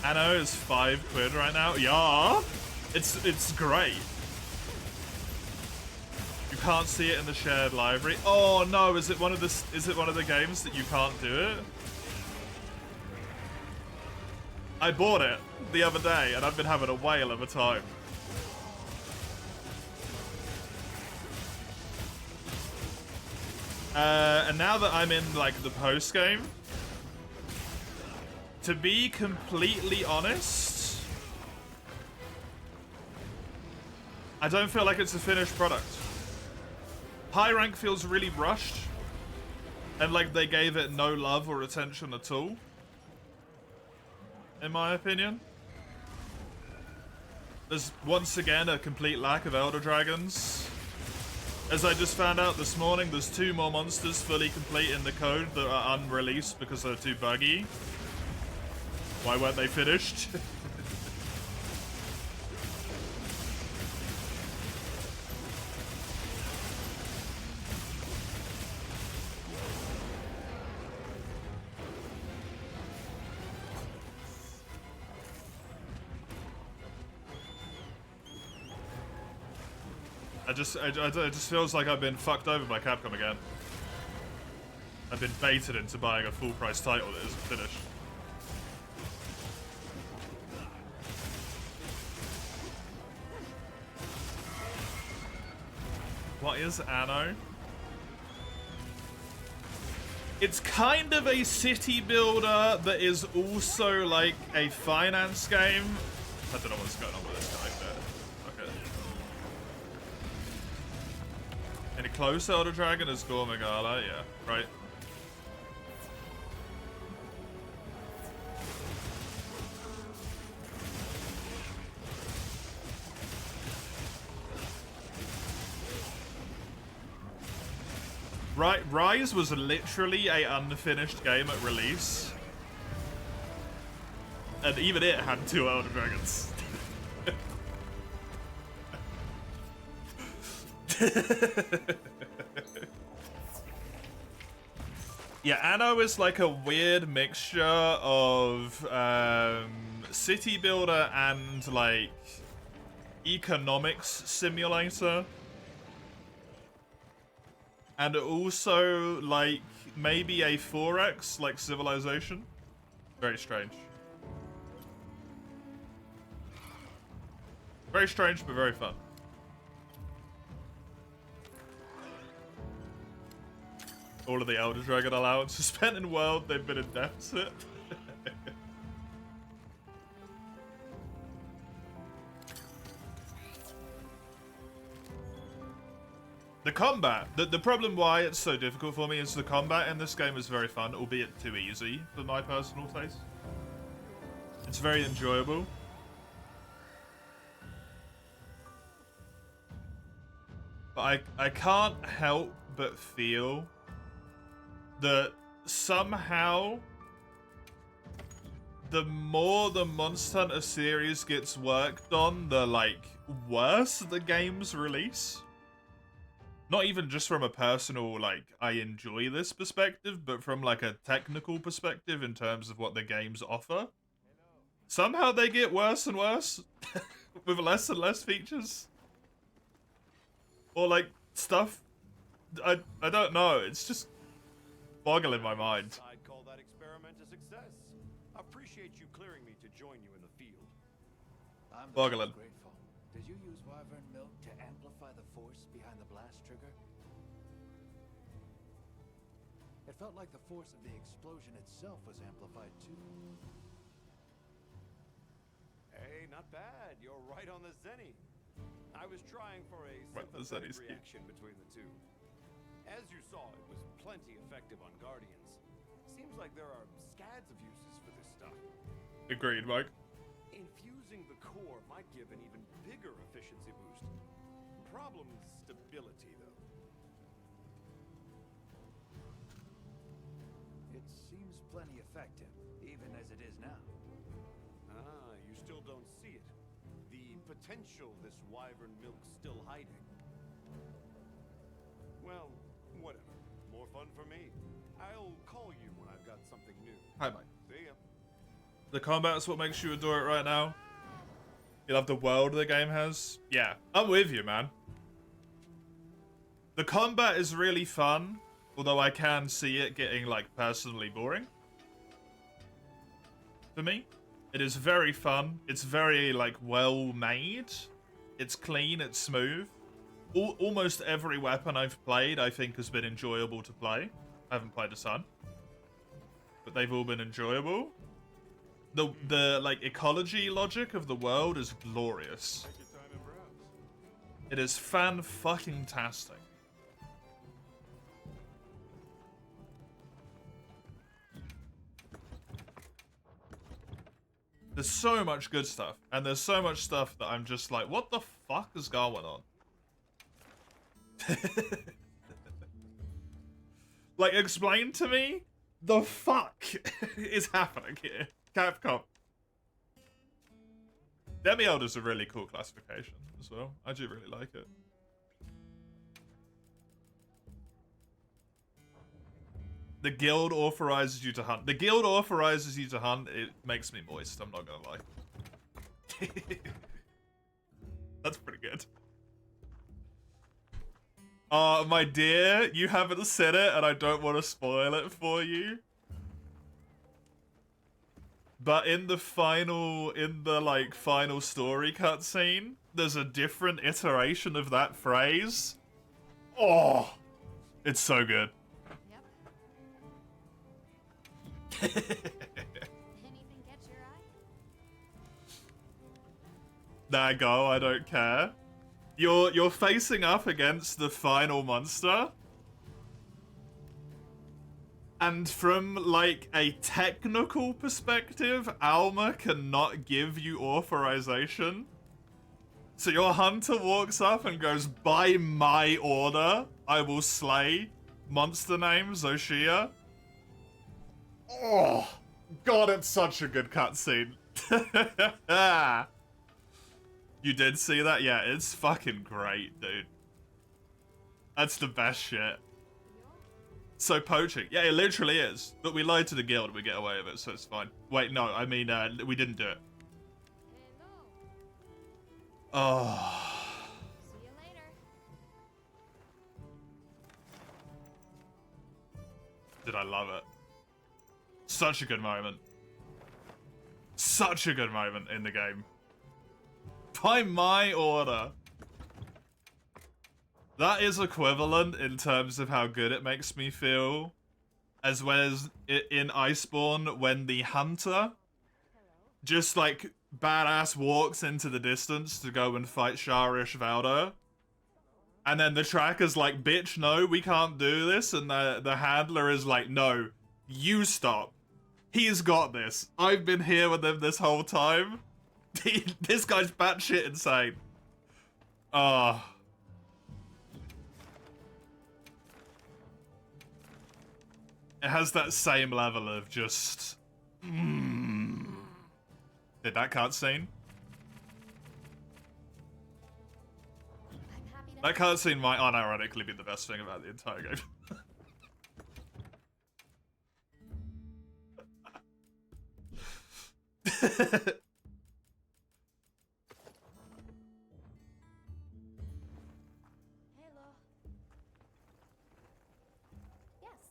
Anno is £5 right now. Yeah, it's great. You can't see it in the shared library. Oh no, is it one of the games that you can't do it? I bought it the other day and I've been having a whale of a time. And now that I'm in, like, the post-game, to be completely honest, I don't feel like it's a finished product. High rank feels really rushed, and like they gave it no love or attention at all, in my opinion. There's once again a complete lack of Elder Dragons. As I just found out this morning, there's 2 more monsters fully complete in the code that are unreleased because they're too buggy. Why weren't they finished? It just feels like I've been fucked over by Capcom again. I've been baited into buying a full price title that isn't finished. What is Anno? It's kind of a city builder that is also like a finance game. I don't know what's going on with this guy, but okay. Any close Elder Dragon is Gore Magala, yeah, right. Right, Rise was literally a unfinished game at release. And even it had 2 Elder Dragons. Yeah, Anno is like a weird mixture of city builder and like economics simulator. And also, like, maybe a 4X, like Civilization. Very strange. Very strange, but very fun. All of the Elder Dragon allowances spent in World, they've been in deficit. The combat, the problem why it's so difficult for me is the combat in this game is very fun, albeit too easy for my personal taste. It's very enjoyable. But I can't help but feel that somehow the more the Monster Hunter series gets worked on, the like worse the game's release. Not even just from a personal, like, I enjoy this perspective, but from, like, a technical perspective in terms of what the games offer. Somehow they get worse and worse, with less and less features. Or, like, stuff. I don't know, it's just boggling my mind. I'd call that experiment a success. Appreciate you clearing me to join you in the field. I'm Boggling. grateful. Did you use Wyvern milk to amplify the force behind the blast trigger? It felt like the force of the explosion itself was amplified too. Hey, not bad. You're right on the Zenny. I was trying for a Right, the sympathetic Zenny's cute. reaction between the two. As you saw, it was plenty effective on Guardians. Seems like there are scads of uses for this stuff. Agreed, Mike. Infusing the core might give an even bigger efficiency boost. Problem stability, though. It seems plenty effective, even as it is now. Ah, you still don't see it. The potential this Wyvern milk's still hiding. Well, whatever. More fun for me. I'll call you when I've got something new. Hi, Mike. See ya. The combat is what makes you adore it right now. You love the world the game has. Yeah, I'm with you, man. The combat is really fun, although I can see it getting, like, personally boring. For me. It is very fun. It's very, like, well made. It's clean, it's smooth. Almost every weapon I've played, I think, has been enjoyable to play. I haven't played a ton. But they've all been enjoyable. The like, ecology logic of the world is glorious. Take your time and browse. It is fan-fucking-tastic. There's so much good stuff, and there's so much stuff that I'm just like, what the fuck is going on? Like, explain to me the fuck is happening here. Capcom. Demi-Elder's a really cool classification as well. I do really like it. The guild authorizes you to hunt. The guild authorizes you to hunt. It makes me moist, I'm not gonna lie. That's pretty good. My dear, you haven't said it and I don't want to spoil it for you. But in the final story cutscene, there's a different iteration of that phrase. Oh, it's so good. Yep. Anything catch your eye? There you go, I don't care. You're facing up against the final monster. And from, like, a technical perspective, Alma cannot give you authorization. So your hunter walks up and goes, by my order, I will slay monster name Zoshia. Oh, God, it's such a good cutscene. You did see that? Yeah, it's fucking great, dude. That's the best shit. So poaching. Yeah, it literally is. But we lied to the guild, we get away with it, so it's fine. Wait, no, I mean, we didn't do it. Hello. Oh. See you later. Did I love it? Such a good moment. Such a good moment in the game. By my order. That is equivalent in terms of how good it makes me feel, as well as in Iceborne when the hunter just like badass walks into the distance to go and fight Sharish Valda, and then the tracker's like, bitch, no, we can't do this, and the handler is like, no, you stop. He's got this. I've been here with him this whole time. This guy's batshit insane. Ah. It has that same level of just... Did that cutscene? I'm happy to That cutscene might unironically be the best thing about the entire game. Hello. Yes.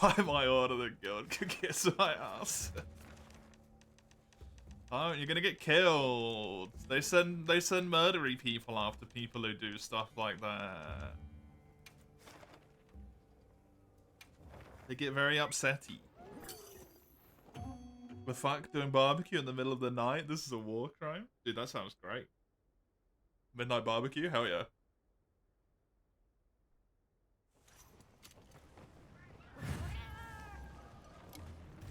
By my order, the guild could kiss my ass. Oh, you're gonna get killed. They send murdery people after people who do stuff like that. They get very upsetty. We're fuck doing barbecue in the middle of the night. This is a war crime, dude. That sounds great. Midnight barbecue, hell yeah.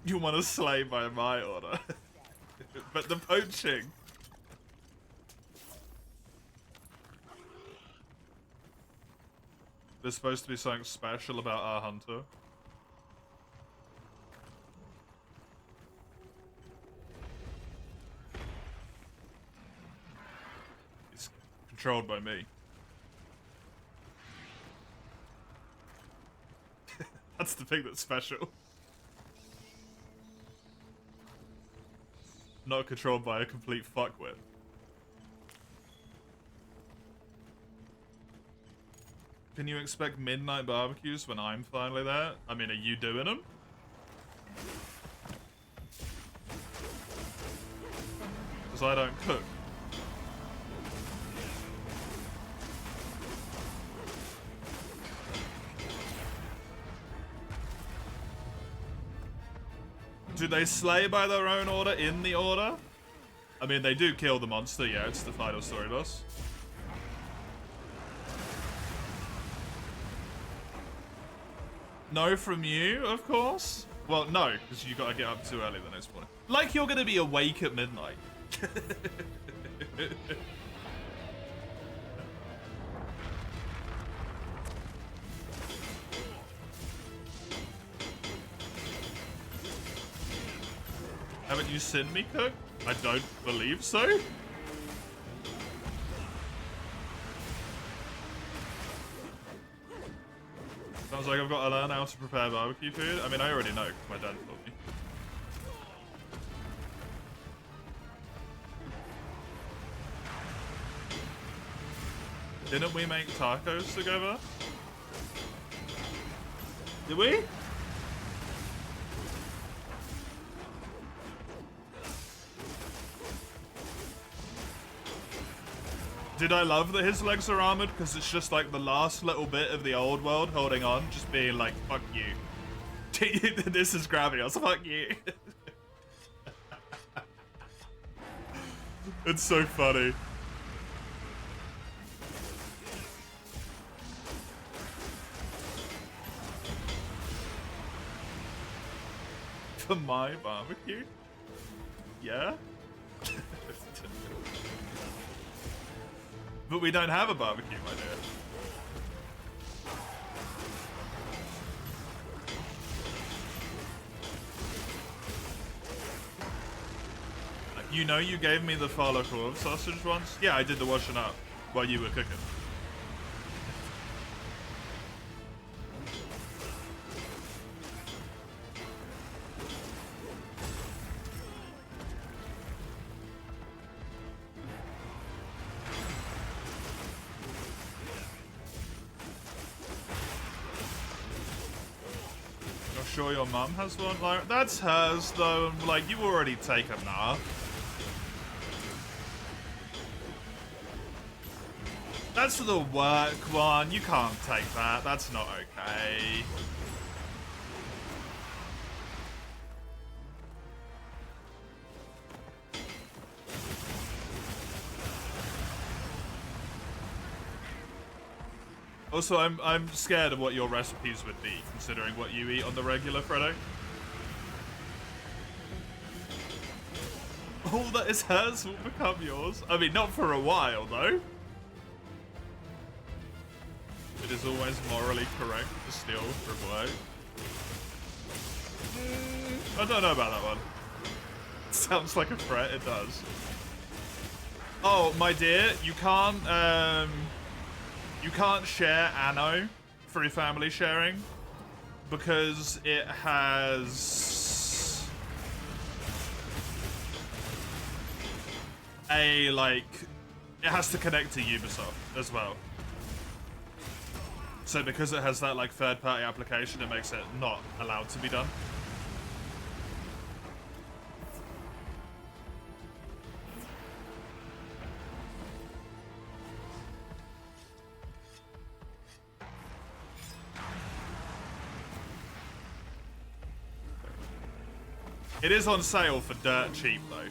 You want to slay by my order. But the poaching. There's supposed to be something special about our hunter. It's controlled by me. That's the thing that's special. Not controlled by a complete fuckwit. Can you expect midnight barbecues when I'm finally there? I mean, are you doing them? Because I don't cook. Do they slay by their own order in the order? I mean, they do kill the monster, yeah, it's the final story boss. No from you, of course? Well, no, because you gotta get up too early the next morning. Like you're gonna be awake at midnight. Haven't you seen me cook? I don't believe so. Sounds like I've got to learn how to prepare barbecue food. I mean, I already know, because my dad taught me. Didn't we make tacos together? Did we? Did I love that his legs are armored? Because it's just like the last little bit of the old world holding on, just being like, fuck you. This is Gravios, fuck you. It's so funny. For my barbecue? Yeah? But we don't have a barbecue, my dear. You know you gave me the Farlokorov sausage once? Yeah, I did the washing up while you were cooking. You're sure your mum has one? Like, that's hers though. Like, you already take enough. That's the work one. You can't take that. That's not okay. Also, I'm scared of what your recipes would be, considering what you eat on the regular, Fredo. All that is hers will become yours. I mean, not for a while, though. It is always morally correct to steal from work. I don't know about that one. Sounds like a threat, it does. Oh, my dear, you can't share Anno for your family sharing because it has a, like, it has to connect to Ubisoft as well. So because it has that, like, third-party application, it makes it not allowed to be done. It is on sale for dirt cheap, though.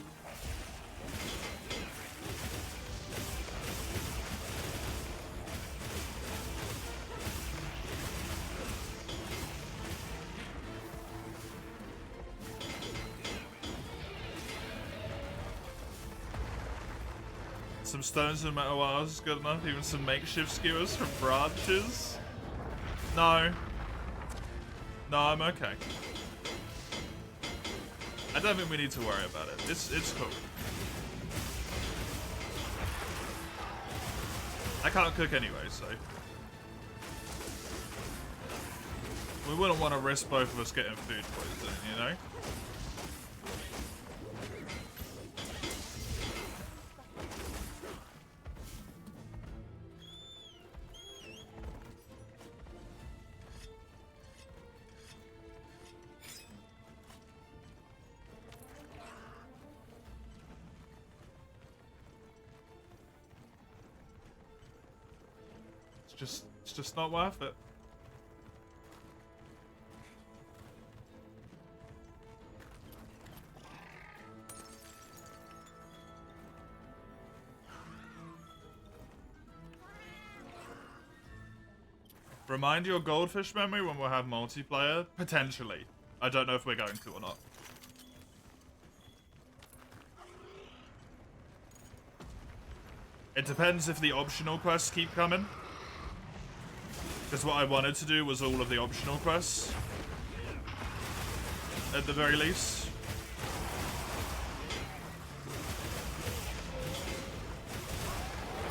Some stones and metal wires is good enough. Even some makeshift skewers from branches. No. No, I'm okay. I don't think we need to worry about it. It's cool. I can't cook anyway, so we wouldn't want to risk both of us getting food poisoning, you know? It's just not worth it. Remind your goldfish memory when we'll have multiplayer? Potentially. I don't know if we're going to or not. It depends if the optional quests keep coming. Because what I wanted to do was all of the optional quests. At the very least.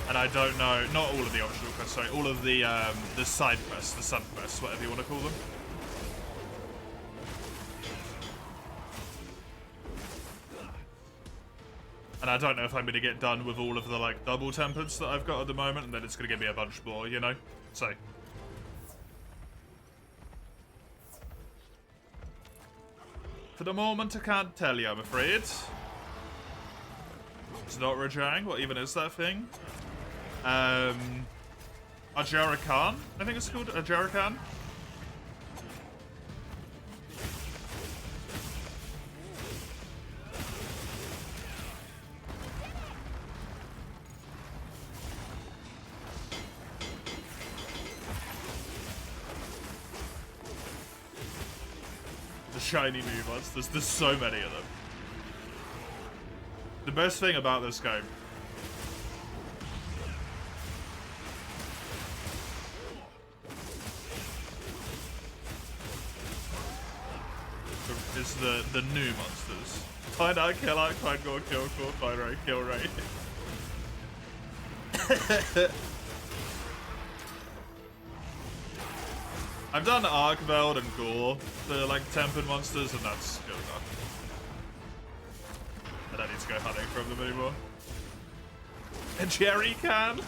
And I don't know, not all of the optional quests, sorry, all of the side quests, the sub quests, whatever you want to call them. And I don't know if I'm going to get done with all of the, like, double templates that I've got at the moment, and then it's going to give me a bunch more, you know? So. For the moment, I can't tell you, I'm afraid. It's not Rajang. What even is that thing? Ajara Khan, I think it's called Ajara Khan. The shiny new monsters, there's so many of them. The best thing about this game is the new monsters. Find out, kill out, find go, kill, find right, kill right. I've done Arkveld and Gore, the like tempered monsters, and that's good enough. I don't need to go hunting from them anymore. And Jerry can.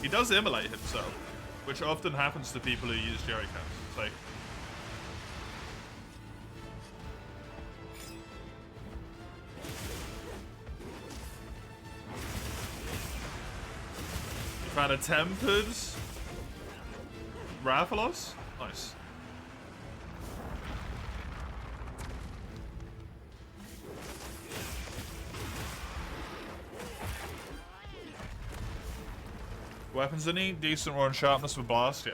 He does immolate himself, which often happens to people who use Jerry cans. So. You found a tempered Rathalos? Nice. Weapons any? Decent one sharpness with blast, yeah.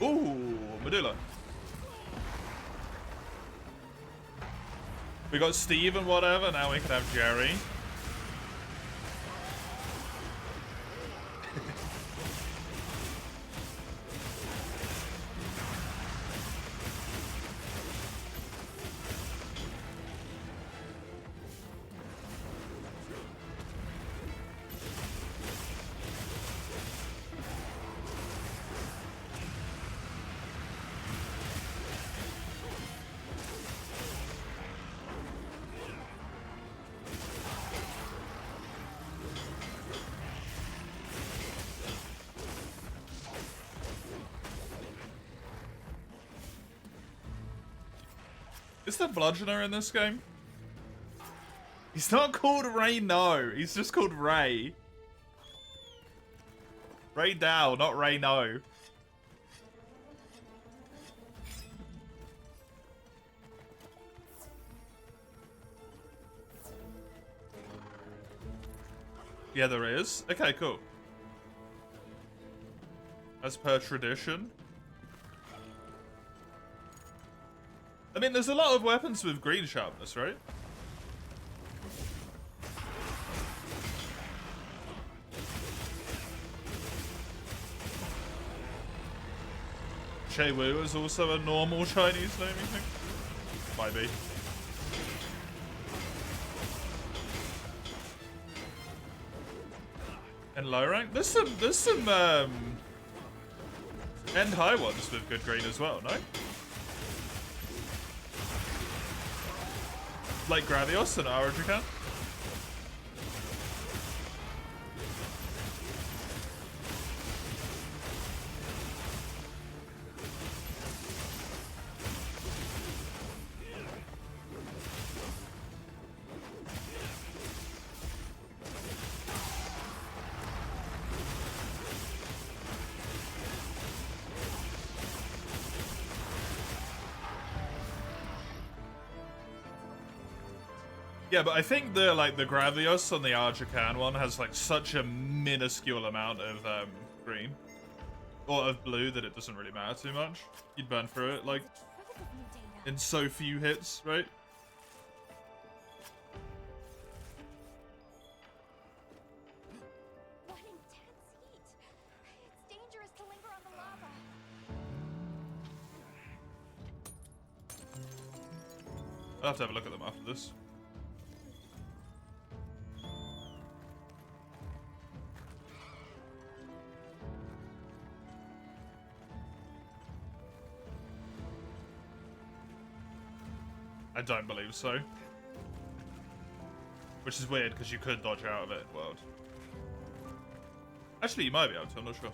Ooh, Medulla. We got Steve and whatever, now we can have Jerry. Is there Bludgeoner in this game? He's not called Ray, no. He's just called Ray. Ray Dow, not Ray, no. Yeah, there is. Okay, cool. As per tradition. I mean, there's a lot of weapons with green sharpness, right? Che Wu is also a normal Chinese name, you think? Might be. And low rank? There's some end high ones with good green as well, no? Like Gravios and Arajukan? Yeah, but I think the Gravios on the Arjakan one has like such a minuscule amount of green or of blue that it doesn't really matter too much. You'd burn through it like in so few hits, right? What intense heat! It's dangerous to linger on the lava. I'll have to have a look at them after this. I don't believe so. Which is weird, because you could dodge out of it in World. Actually, you might be able to, I'm not sure.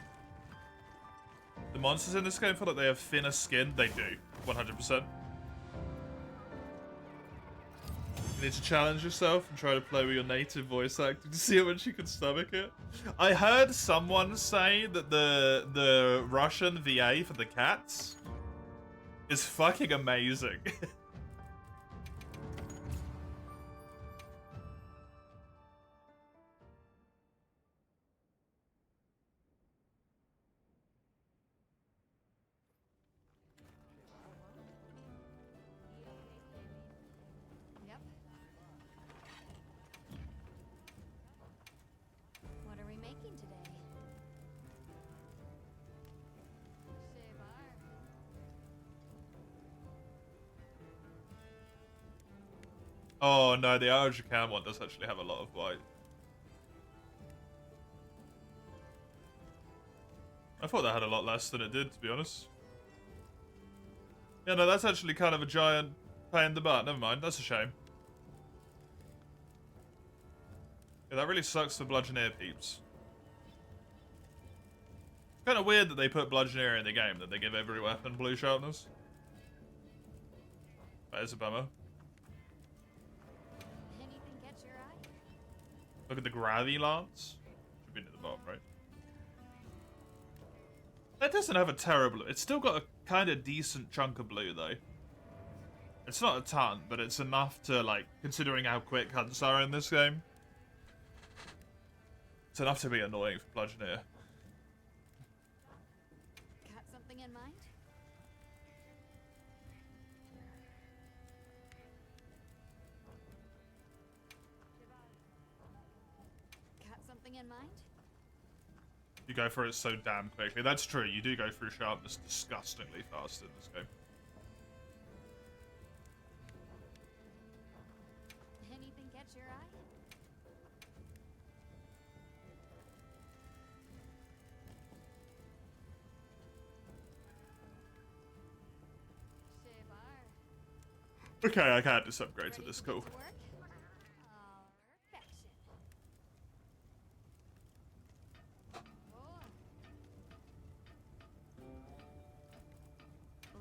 The monsters in this game feel like they have thinner skin. They do, 100%. You need to challenge yourself and try to play with your native voice acting to see how much you can stomach it. I heard someone say that the Russian VA for the cats is fucking amazing. Yep. What are we making today? Shavar. Oh no, the Arajakan one does actually have a lot of white. I thought that had a lot less than it did, to be honest. Yeah, no, that's actually kind of a giant pain in the butt. Never mind, that's a shame. Yeah, that really sucks for Bludgeoneer peeps. Kind of weird that they put Bludgeoneer in the game, that they give every weapon blue sharpness. That is a bummer. Anything catch your eye? Look at the Gravy Lance. Should be near the bottom, right? That doesn't have a terrible... It's still got a kind of decent chunk of blue, though. It's not a ton, but it's enough to, like, considering how quick hunts are in this game. It's enough to be annoying for Bludgeoneer. Got something in mind? Got something in mind? You go for it so damn quickly. That's true, you do go through sharpness disgustingly fast in this game. Anything catch your eye? Shavar. Okay, I can't just upgrade to Ready this, to get cool. to work? Perfection. Oh.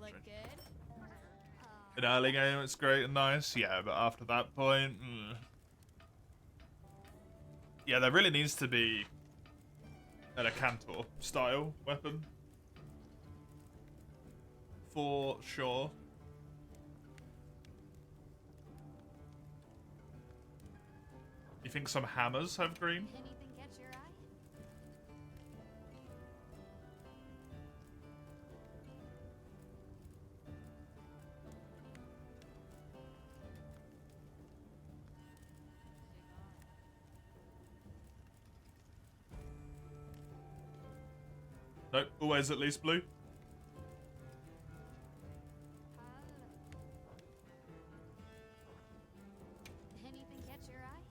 Look good? In early game, it's great and nice, yeah, but after that point... Yeah, there really needs to be an Akantor style weapon. For sure. You think some hammers have green? Anything catch your eye? Nope, always at least blue. Anything catch your eye?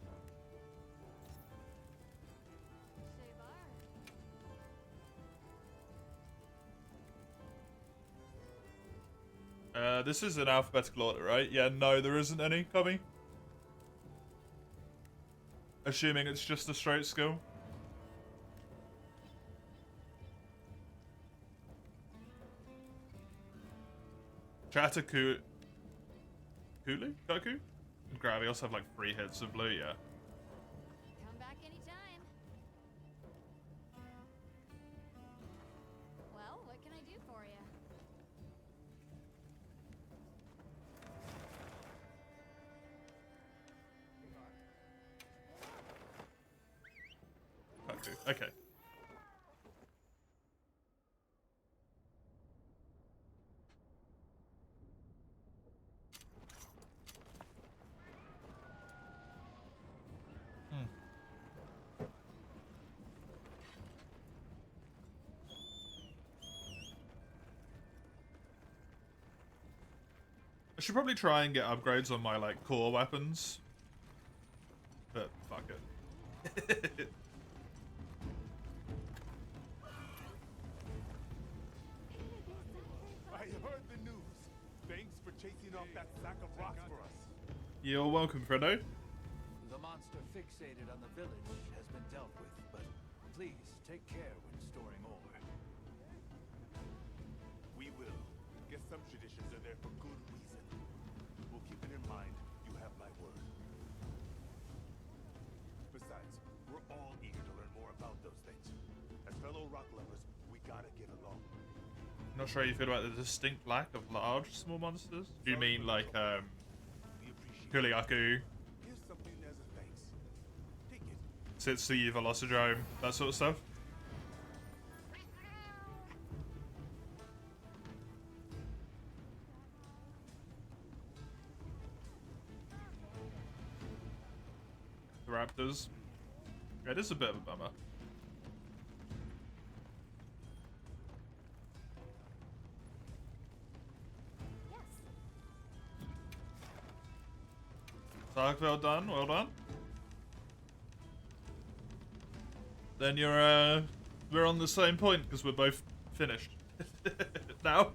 Shavar. This is an alphabetical order, right? Yeah, no, there isn't any, Cubby. Assuming it's just a straight skill. Chataku... Kulu? Kaku? And Gravy also have like 3 hits of blue, yeah. Come back anytime. Well, what can I do for you? Kaku, okay. I should probably try and get upgrades on my, like, core weapons. But, fuck it. I heard the news. Thanks for chasing off that sack of rocks for us. You're welcome, Fredo. The monster fixated on the village has been dealt with, but please take care when storing ore. We will. Guess some traditions are there for good reason. We'll keep it in mind. You have my word. Not sure how you feel about the distinct lack of large small monsters. Do you mean like We appreciate it. Kuliaku, Here's something as a thanks. Take it. Sitsi, Velocidrome, that sort of stuff? The Raptors. Yeah, it is a bit of a bummer. Yes. Darkville done, well done. Then you're we're on the same point because we're both finished. Now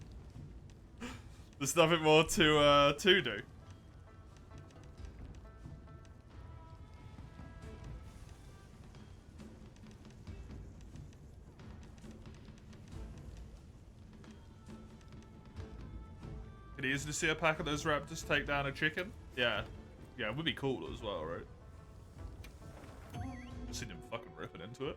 there's nothing more to do. Could easily see a pack of those raptors take down a chicken. Yeah. Yeah, it would be cool as well, right? See them fucking ripping into it.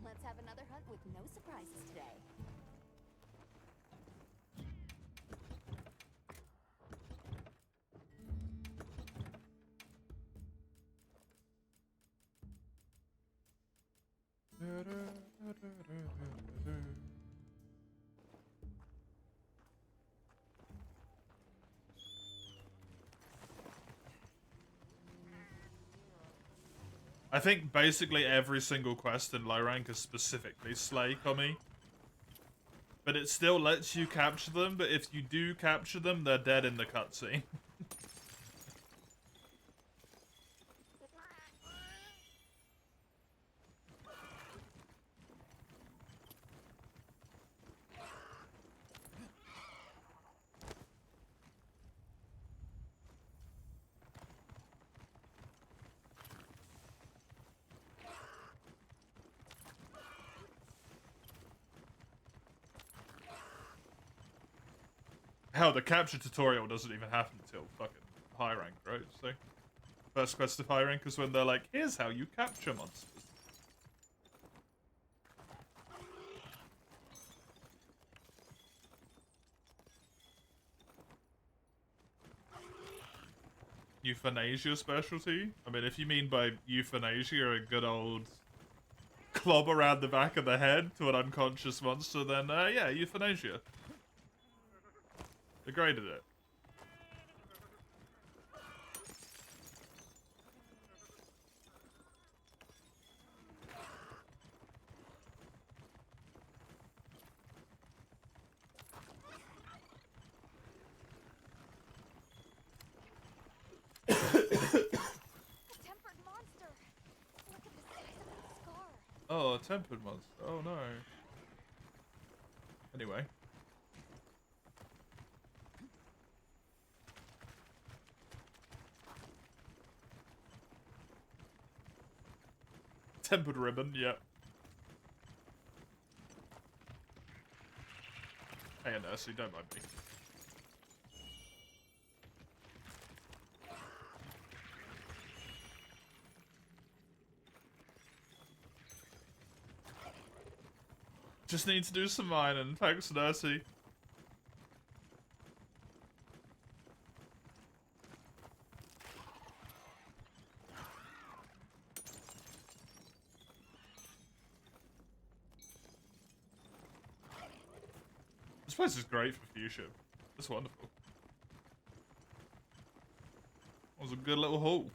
Let's have another hunt with no surprises today. I think basically every single quest in low rank is specifically slay Kami. But it still lets you capture them, but if you do capture them, they're dead in the cutscene. Hell, the capture tutorial doesn't even happen until fucking high rank, right? So, first quest of high rank is when they're like, here's how you capture monsters. Euthanasia specialty? I mean, if you mean by euthanasia a good old club around the back of the head to an unconscious monster, then yeah, euthanasia. Degraded it. A tempered monster. Look at the size of that scar. Oh, a tempered monster. Oh no. Anyway. Tempered ribbon, yep. Hey, Nursie, don't mind me. Just need to do some mining. Thanks, Nursie. This place is great for fuchsia. It's wonderful. That was a good little haul.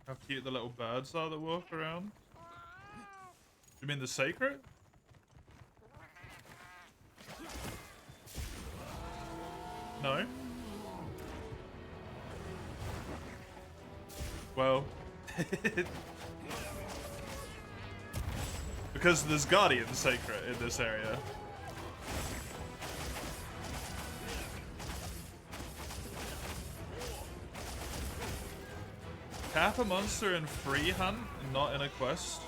How cute the little birds are that walk around. You mean the sacred? No? Well... because there's Guardian Sacred in this area. cap a monster in free hunt, not in a quest,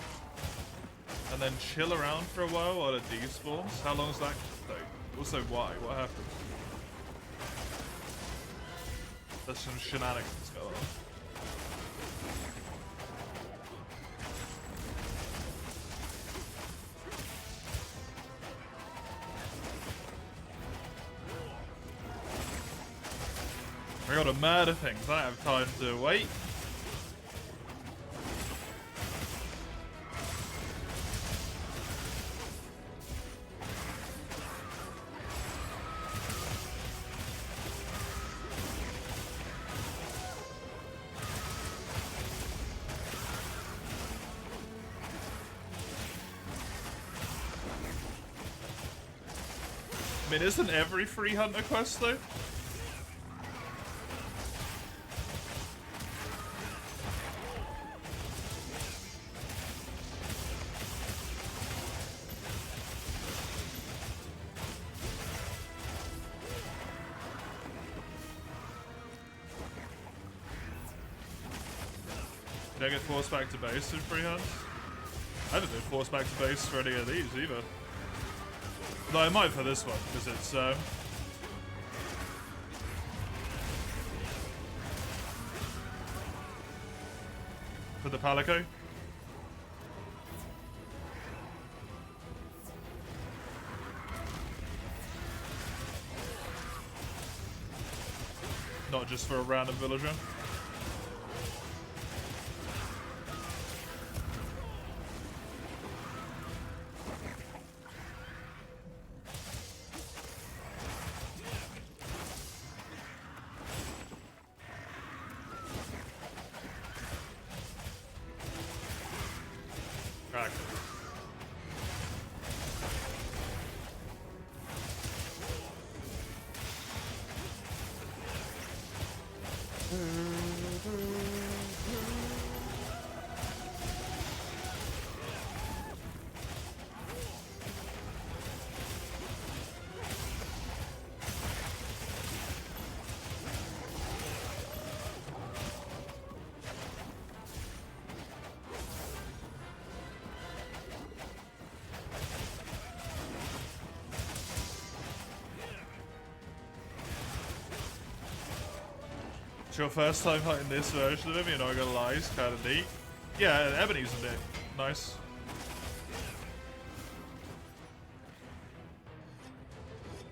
and then chill around for a while it despawns? How long is that take? Also, why? What happened? There's some shenanigans going on. I gotta murder things. I don't have time to wait. I mean, isn't every free hunter quest though? Did I get forced back to base in free hunts? I haven't been forced back to base for any of these either. Though I might for this one, because it's for the Palico. Not just for a random villager. Crack. It's your first time hunting this version of him, you're not gonna lie, it's kinda neat. Yeah, Ebony's a bit nice.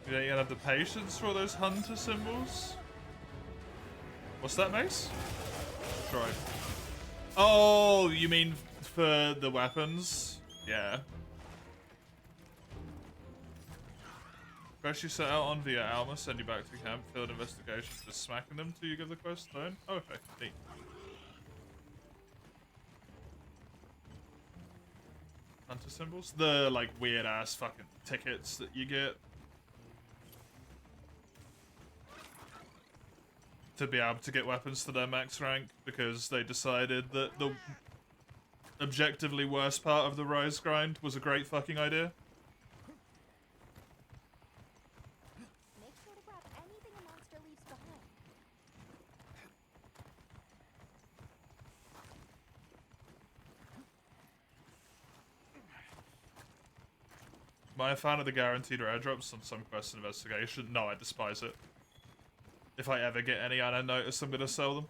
You don't even have the patience for all those hunter symbols? What's that, Mace? Right. Oh, you mean for the weapons? Yeah. Quest you set out on via Alma, send you back to camp, field investigation, just smacking them till you give the quest done? Oh, okay, neat. Hunter symbols? The, like, weird-ass fucking tickets that you get. To be able to get weapons to their max rank, because they decided that the objectively worst part of the Rise grind was a great fucking idea. Make sure to grab anything a monster leaves behind. Am I a fan of the guaranteed airdrops on some quest investigation? No, I despise it. If I ever get any and I notice I'm gonna sell them.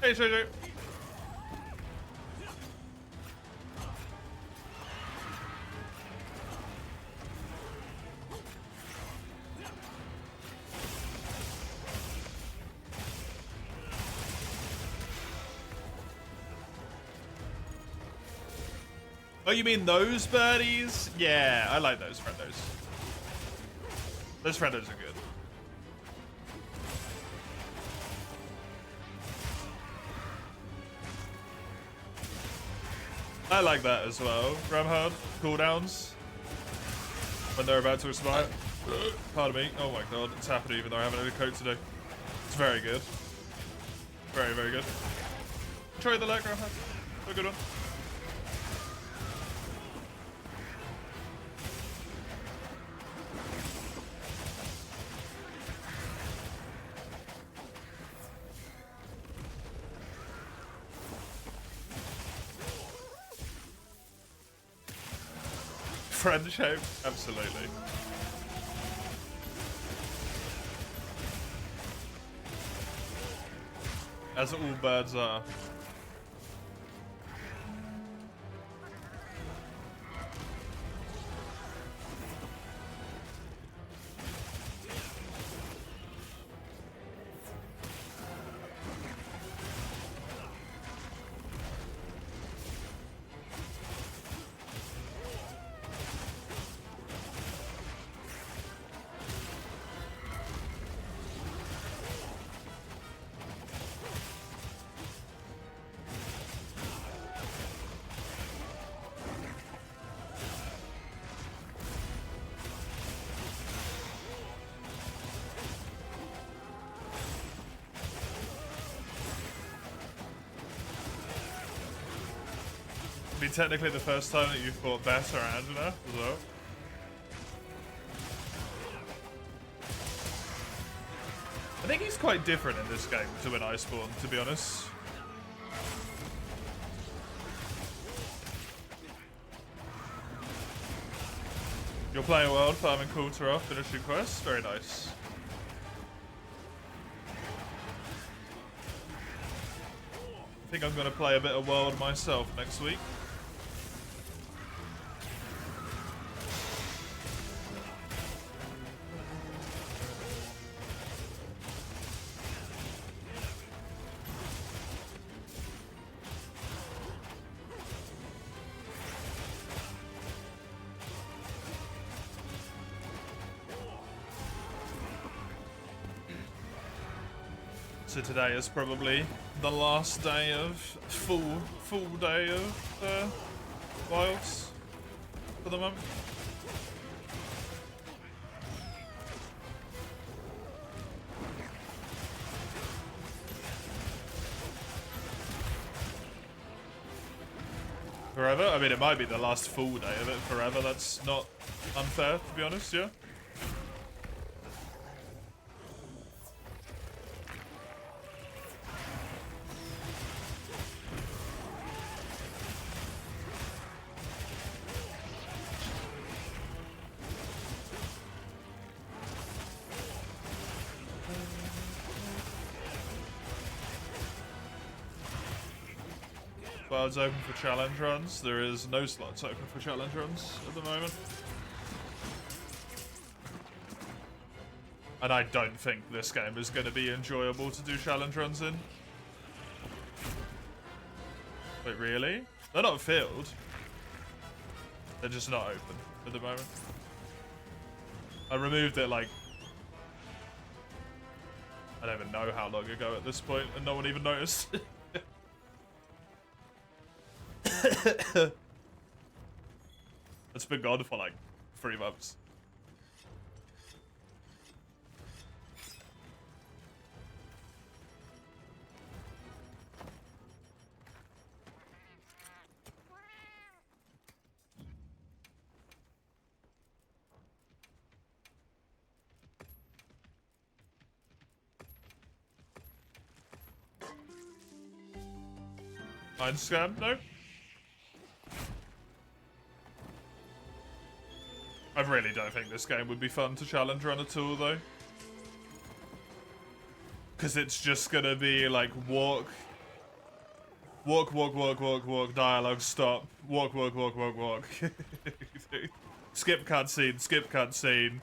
Hey, JJ. Oh, you mean those birdies? Yeah, I like those friendos. Those friendos are good. I like that as well. Ramhard, cooldowns. When they're about to expire. Pardon me. Oh my god, it's happening even though I haven't had a coat today. It's very good. Very, very good. Enjoy the leg, Ramhard. A good one. Friendship, absolutely. As all birds are. Be technically the first time that you've fought better Angela as well. I think he's quite different in this game to when I spawned, to be honest. You're playing world, farming Coulter off, finishing quests. Very nice. I think I'm going to play a bit of world myself next week. So today is probably the last day of full day of wilds for the month. Forever? I mean, it might be the last full day of it forever. That's not unfair, to be honest, yeah? Slots open for challenge runs. There is no slots open for challenge runs at the moment. And I don't think this game is going to be enjoyable to do challenge runs in. Wait, really? They're not filled. They're just not open at the moment. I removed it like... I don't even know how long ago at this point, and no one even noticed. It's been gone for like 3 months. Mind scam? No? I really don't think this game would be fun to challenge run at all, though. Because it's just gonna be like walk, dialogue, stop, walk. Skip cutscene.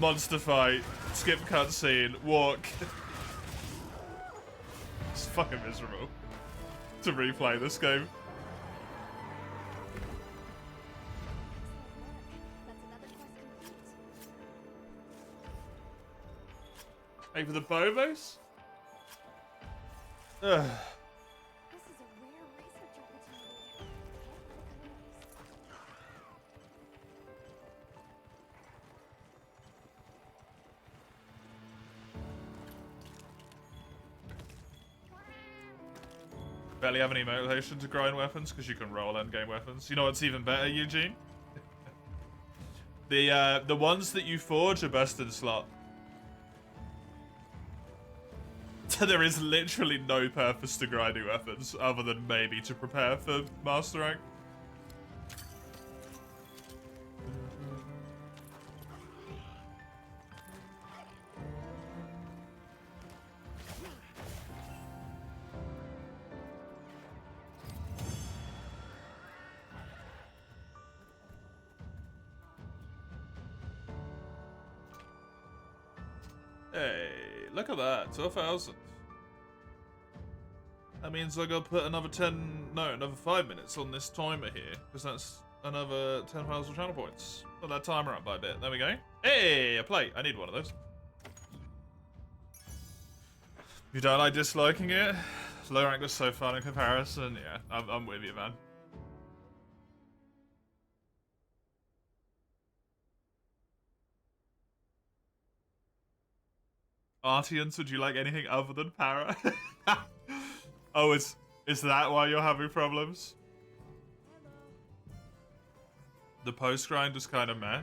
Monster fight, skip cutscene, walk. It's fucking miserable to replay this game. Hey, for the Bobos? Ugh. This is a rare research opportunity. Can't let it go to Barely have any motivation to grind weapons because you can roll endgame weapons. You know what's even better, Eugene? The ones that you forge are best in slot. So there is literally no purpose to grinding weapons other than maybe to prepare for master rank. Hey, look at that, 12,000. That means I gotta put another 5 minutes on this timer here, because that's another 10,000 channel points. Put that timer up by a bit. There we go. Hey, a plate. I need one of those. You don't like disliking it? Low rank was so fun in comparison. Yeah, I'm with you, man. Artians, would you like anything other than para? Oh, is that why you're having problems? The post grind was kind of meh.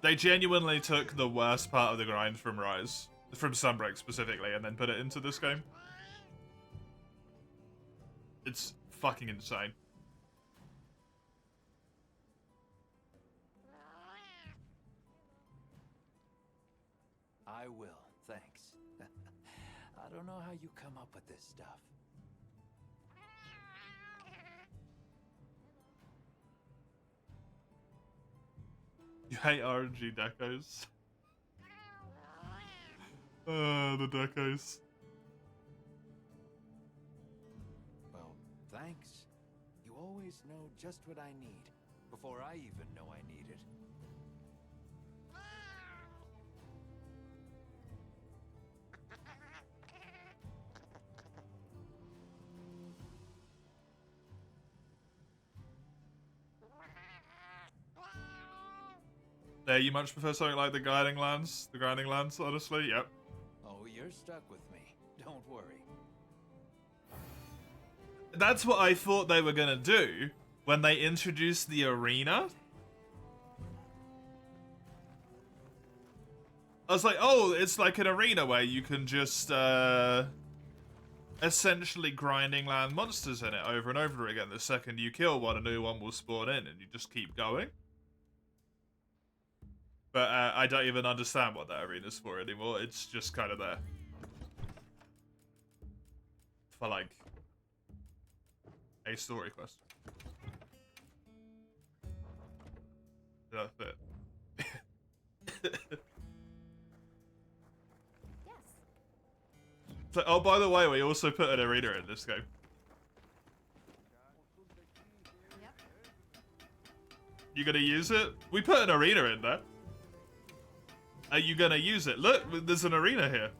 They genuinely took the worst part of the grind from Rise, from Sunbreak specifically, and then put it into this game. It's fucking insane. I will, thanks. I don't know how you come up with this stuff. You hate RNG decos. The decos. Well, thanks. You always know just what I need, before I even know I need it. Yeah, you much prefer something like the Guiding Lands? The Grinding Lands, honestly? Yep. Oh, you're stuck with me. Don't worry. That's what I thought they were gonna do when they introduced the arena. I was like, oh, it's like an arena where you can just, essentially grinding land monsters in it over and over again. The second you kill one, a new one will spawn in and you just keep going. But I don't even understand what that arena's for anymore. It's just kind of there. For, like, a story quest. That's it. Yes. So, oh, by the way, we also put an arena in this game. Yep. You gonna use it? We put an arena in there. Are you gonna use it? Look, there's an arena here.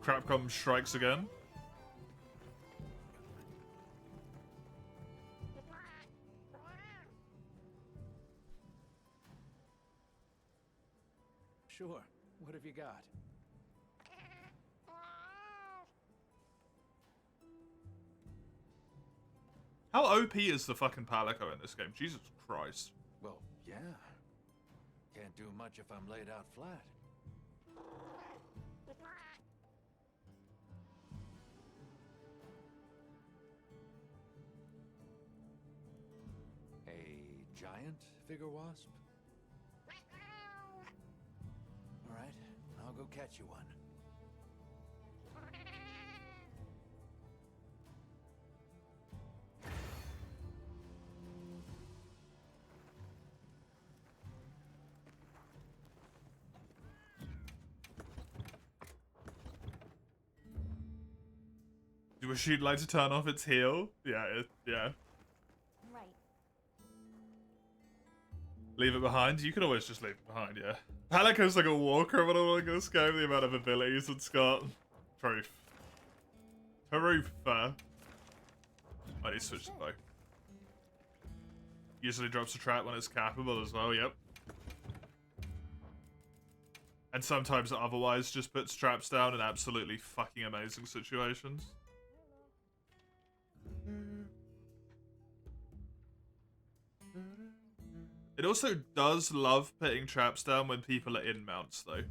Crapcom strikes again. Sure. What have you got? How OP is the fucking Palico in this game? Jesus Christ. Well, yeah. Can't do much if I'm laid out flat. A giant figure wasp? All right, I'll go catch you one. Wish you'd like to turn off its heel? Yeah, yeah. Right. Leave it behind? You can always just leave it behind, yeah. Palico's like a war criminal in this game, the amount of abilities it's got. Truth. Truth, fair. I need to switch to bow. Usually drops a trap when it's capable as well, yep. And sometimes it otherwise just puts traps down in absolutely fucking amazing situations. It also does love putting traps down when people are in mounts, though.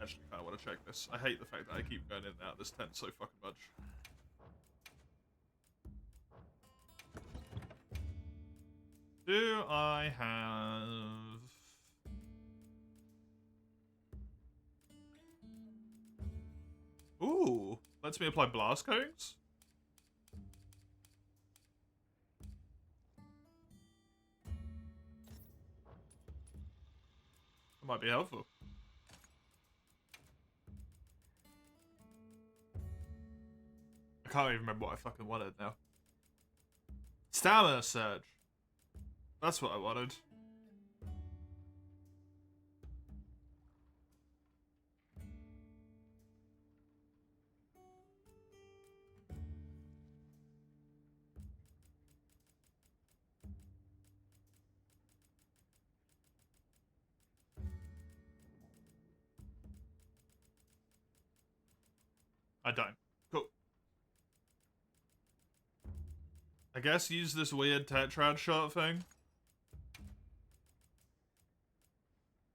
Actually, I kind of want to check this. I hate the fact that I keep going in and out of this tent so fucking much. Do I have... Ooh, lets me apply blast cones? That might be helpful. I can't even remember what I fucking wanted now. Stamina surge. That's what I wanted. I don't. Cool. I guess use this weird tetrad shot thing.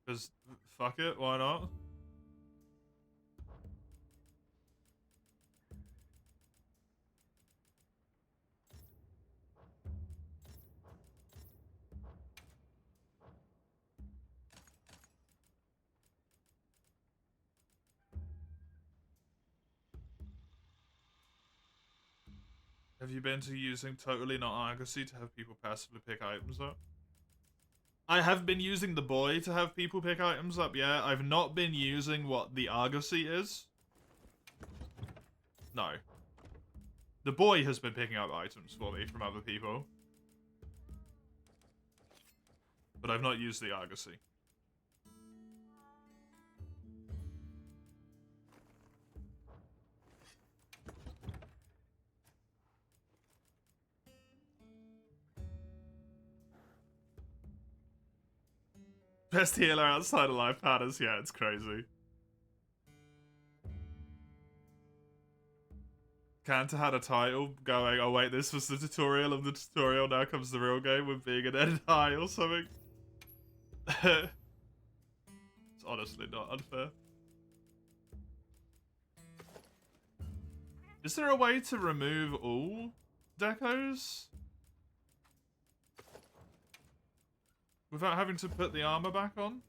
Because, fuck it, why not? Have you been to using Totally Not Argosy to have people passively pick items up? I have been using the boy to have people pick items up, yeah. I've not been using what the Argosy is. No. The boy has been picking up items for me from other people. But I've not used the Argosy. Best healer outside of life patterns, yeah, it's crazy. Kanta had a title going, oh wait, this was the tutorial of the tutorial, now comes the real game with being an Ed High or something. It's honestly not unfair. Is there a way to remove all decos? Without having to put the armor back on?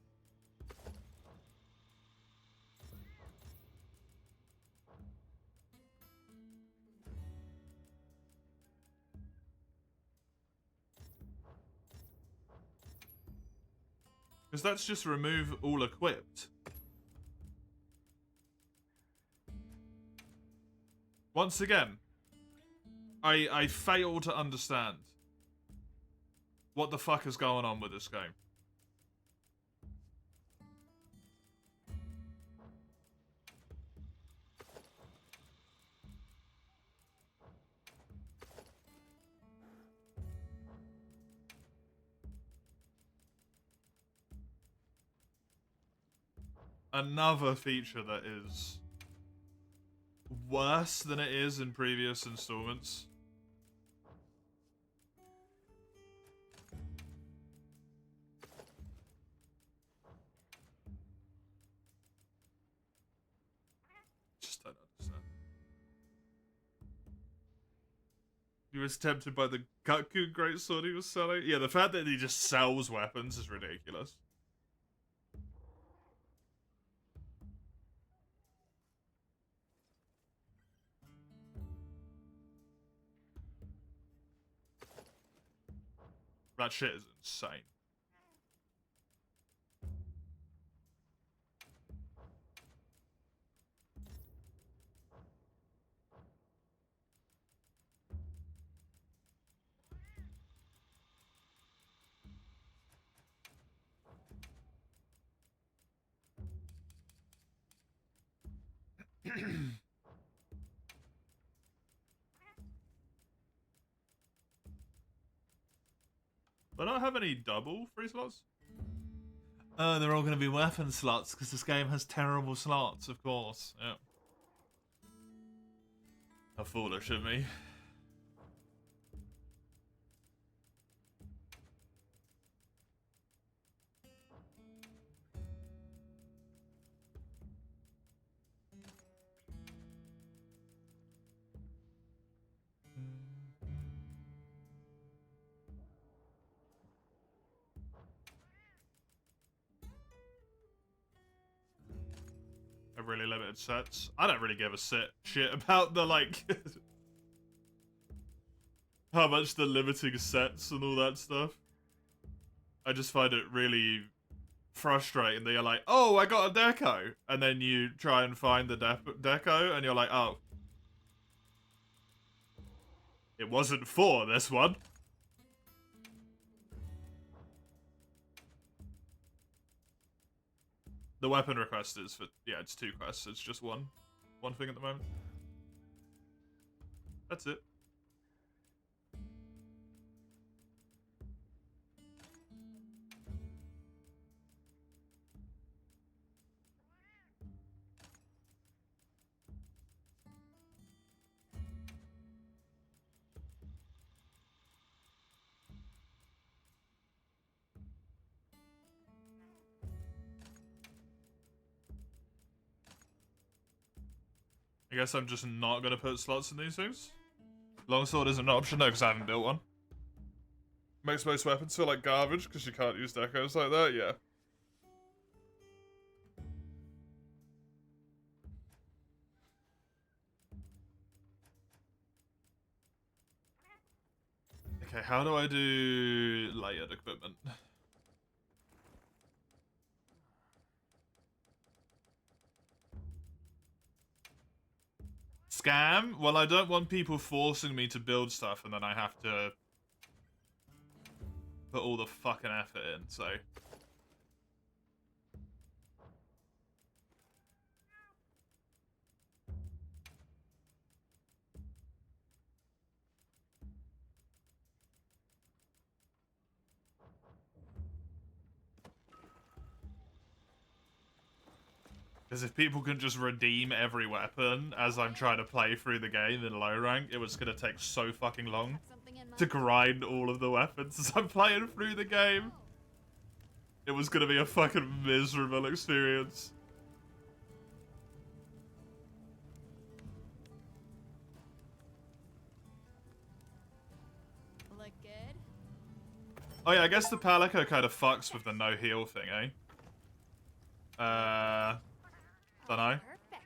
Because that's just remove all equipped. Once again, I fail to understand what the fuck is going on with this game. Another feature that is worse than it is in previous installments. Just don't understand. He was tempted by the Gaku greatsword he was selling. Yeah, the fact that he just sells weapons is ridiculous. That shit is insane. They don't have any double free slots? They're all going to be weapon slots because this game has terrible slots, of course. Yeah. How foolish of me. Really limited sets. I don't really give a shit about the, like, how much the limiting sets and all that stuff. I just find it really frustrating that you're like, oh, I got a deco, and then you try and find the deco, and you're like, oh, it wasn't for this one. The weapon request is for, yeah, it's 2 quests. It's just one thing at the moment. That's it. I guess I'm just not gonna put slots in these things. Longsword isn't an option, no, because I haven't built one. Makes most weapons feel like garbage because you can't use decos like that, yeah. Okay, how do I do layered equipment? Scam? Well, I don't want people forcing me to build stuff and then I have to put all the fucking effort in, so... Because if people can just redeem every weapon as I'm trying to play through the game in low rank, it was going to take so fucking long to grind all of the weapons as I'm playing through the game. It was going to be a fucking miserable experience. Look good? Oh yeah, I guess the Palico kind of fucks with the no heal thing, eh? Dunno. Perfection.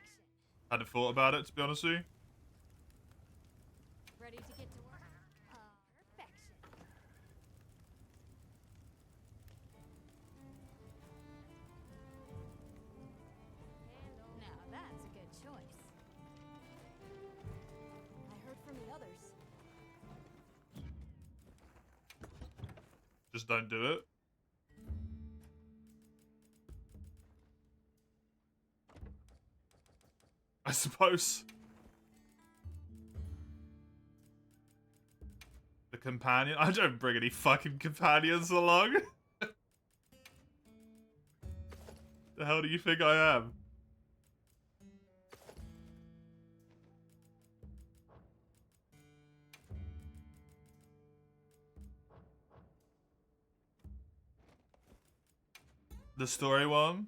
Hadn't thought about it, to be honest with you. Ready to get to work? Perfection. Now that's a good choice. I heard from the others. Just don't do it. I suppose. The companion? I don't bring any fucking companions along. The hell do you think I am? The story one?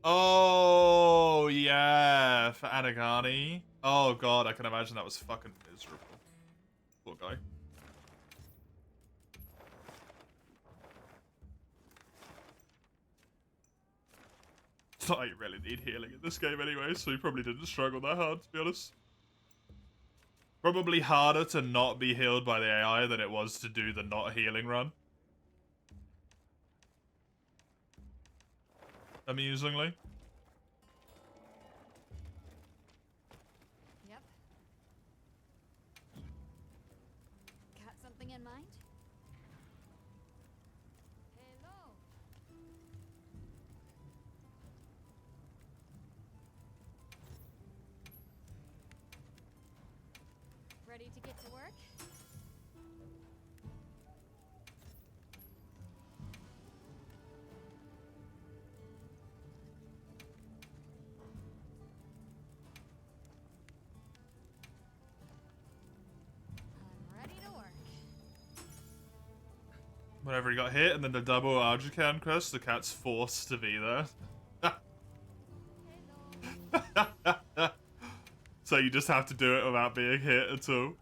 Oh, yeah, for Anagani. Oh, God, I can imagine that was fucking miserable. Poor guy. It's not like you really need healing in this game anyway, so you probably didn't struggle that hard, to be honest. Probably harder to not be healed by the AI than it was to do the not healing run. Amusingly. Yep. Got something in mind? Hello. Ready to get to work? I'm ready to work. Whenever he got hit, and then the double Arjukan crest, the cat's forced to be there. Hello. So you just have to do it without being hit at all.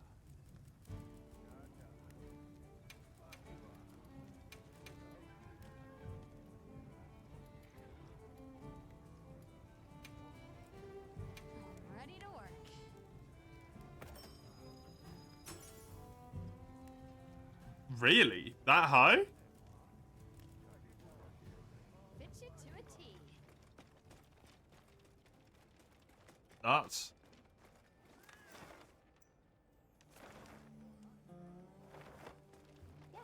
I'm ready to work. Really? That high? Fit you to a T. Nuts. Yes.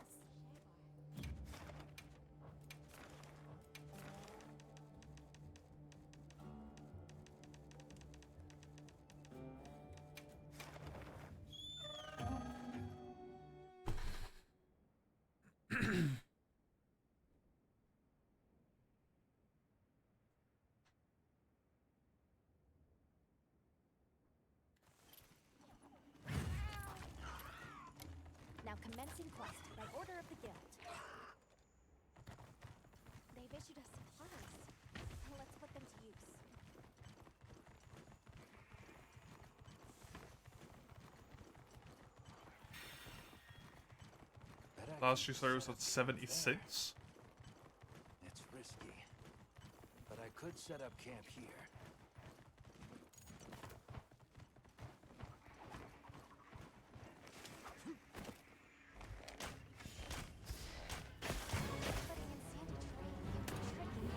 Now commencing quest by order of the guild. They've issued us supplies, so let's put them to use. Last year's was at 76. It's risky, but I could set up camp here. Putting in sandy terrain can be tricky.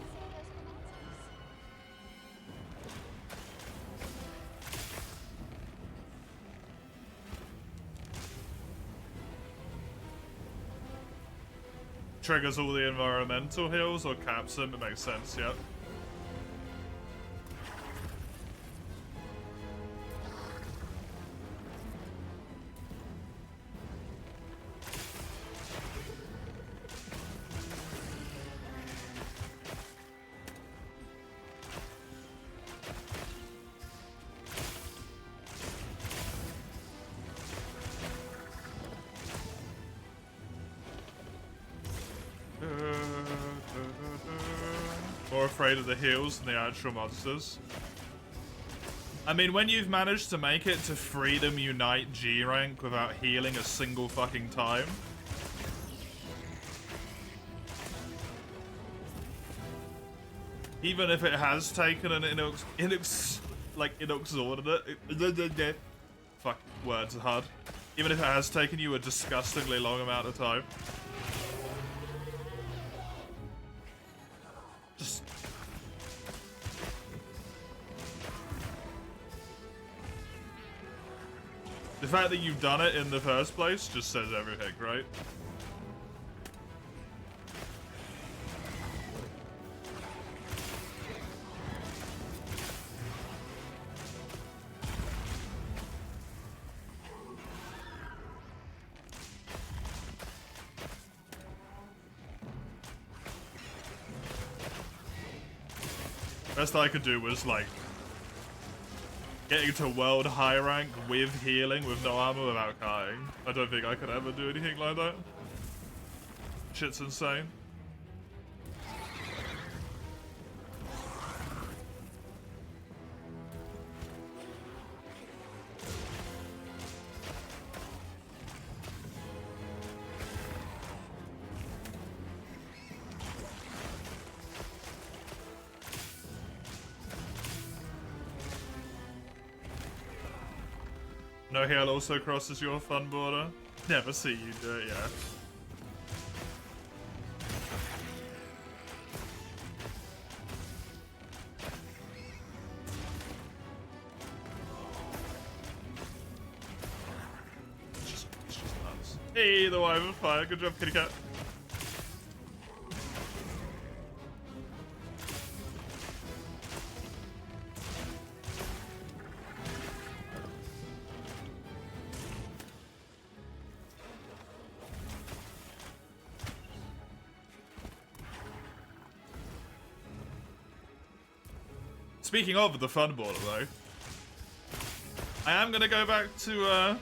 Same goes for monsters. Triggers all the environmental heals or caps them, it makes sense, yep. More afraid of the heals than the actual monsters. I mean, when you've managed to make it to Freedom Unite G rank without healing a single fucking time. Even if it has taken an inexorably fuck, words are hard. Even if it has taken you a disgustingly long amount of time. Just... the fact that you've done it in the first place just says everything, right? Best I could do was like getting to world high rank with healing with no armor without dying. I don't think I could ever do anything like that. Shit's insane. No Hail also crosses your fun border. Never see you do it, yeah. It's just nuts. Hey, the Wyvern Fire. Good job, kitty cat. Speaking of the fun border, though, I am gonna go back to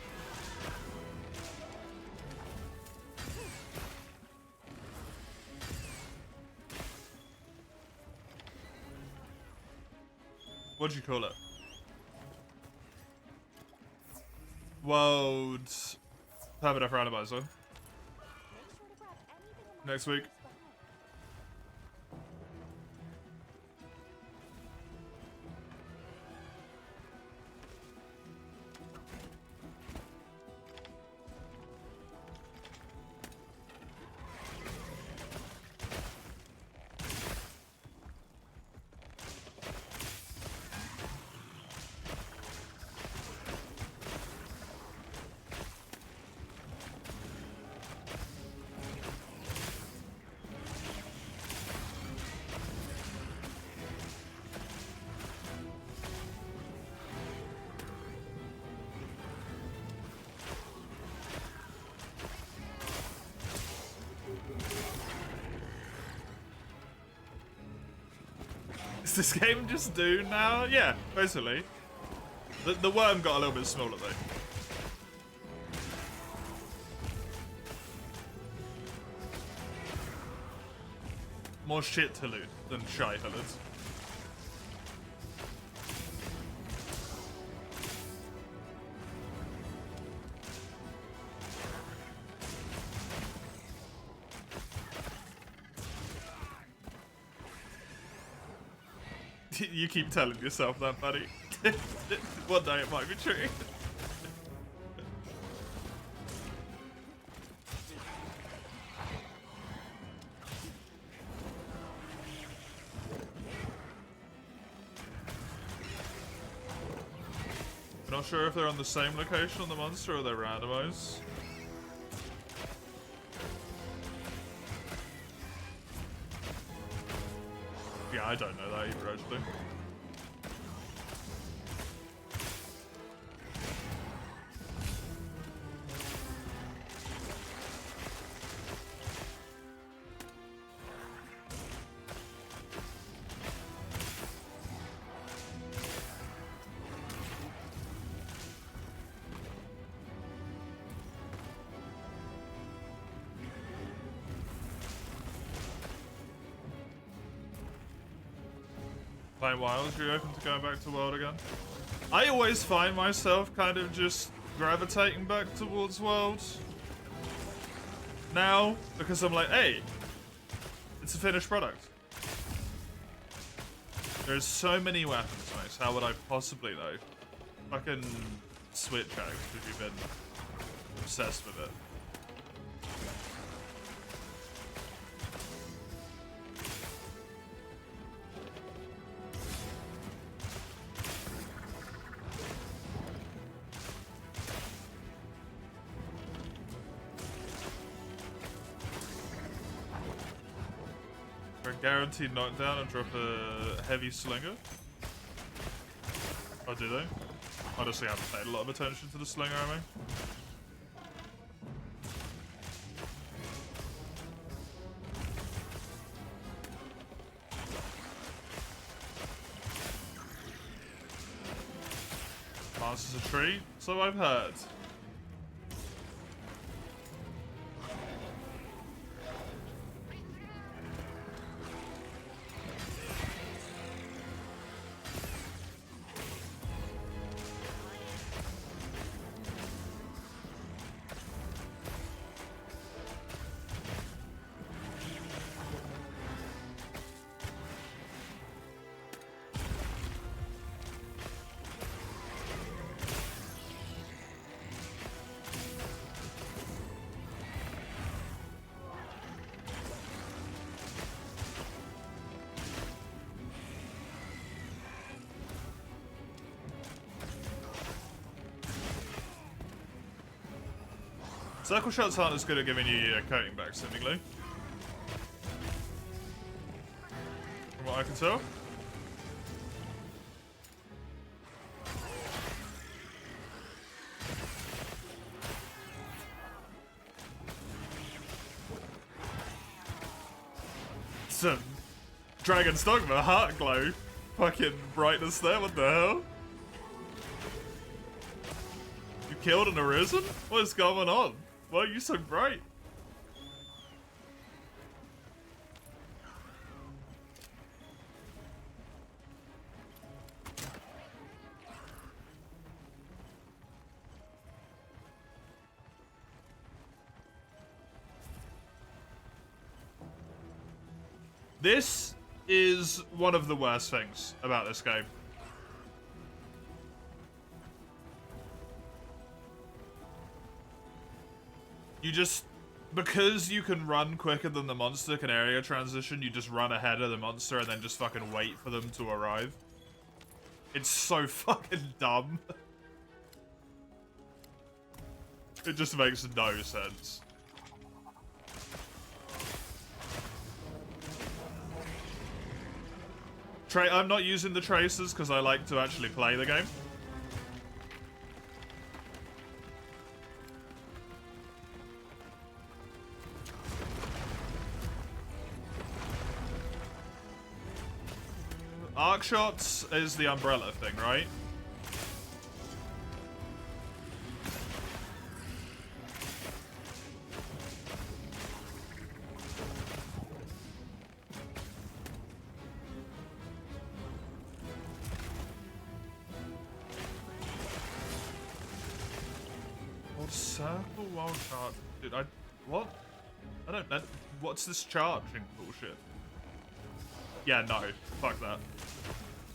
what'd you call it? World Permadeath Randomizer. Make sure to grab anything in the Next week. box behind. Is this game just Dune now? Yeah, basically. The worm got a little bit smaller though. More shit to loot than shy hillers. You keep telling yourself that, buddy. One day it might be true. I'm not sure if they're on the same location on the monster or they're randomized. Yeah, I don't know that either, actually. Playing Wilds, are you open to going back to World again? I always find myself kind of just gravitating back towards World now, because I'm like, hey, it's a finished product. There's so many weapons, mate, how would I possibly know? Fucking Switch X, if you've been obsessed with it. Guaranteed knockdown and drop a heavy slinger. Oh, do they? Honestly, I haven't paid a lot of attention to the slinger army. Masters a tree, so I've heard. Circle shots aren't as good at giving you your coating back, seemingly. From what I can tell. Some Dragon's Dogma heart glow. Fucking brightness there, what the hell? You killed an Arisen? What is going on? Why are you so bright? This is one of the worst things about this game. You just, because you can run quicker than the monster can area transition, you just run ahead of the monster and then just fucking wait for them to arrive. It's so fucking dumb. It just makes no sense. I'm not using the tracers because I like to actually play the game. Arc shots is the umbrella thing, right? Circle wild charge. Dude, what? I don't know. What's this charging bullshit? Yeah, no. Fuck that.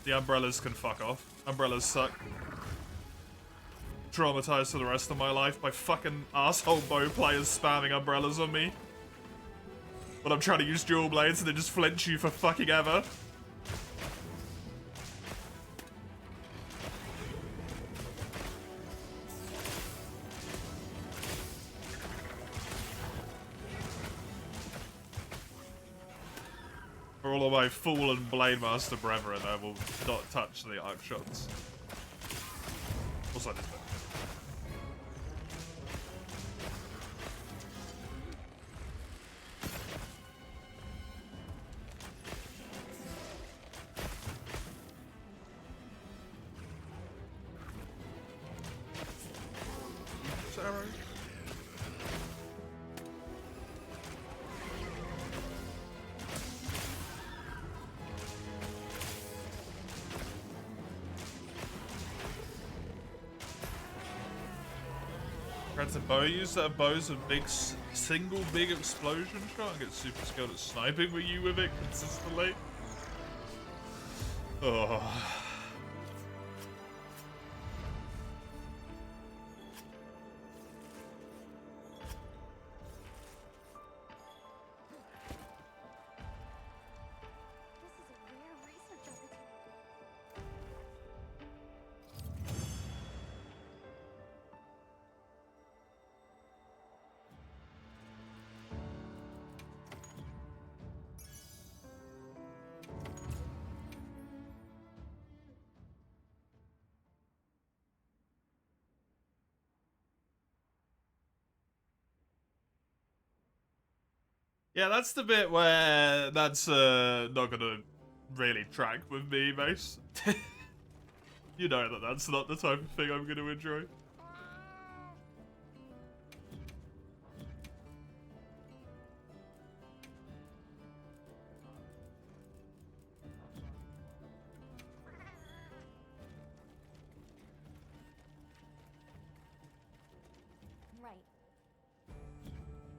The umbrellas can fuck off. Umbrellas suck. Traumatized for the rest of my life by fucking asshole bow players spamming umbrellas on me. When I'm trying to use dual blades and they just flinch you for fucking ever. For all of my fallen Blade Master brethren, I will not touch the arc shots. Also, this bit. Arrow. Grants a bow user that bows a big single big explosion shot and get super skilled at sniping with you with it consistently. Oh. This is a rare research opportunity. Yeah, that's the bit where that's not gonna really track with me, Mace. You know that that's not the type of thing I'm gonna enjoy. Right.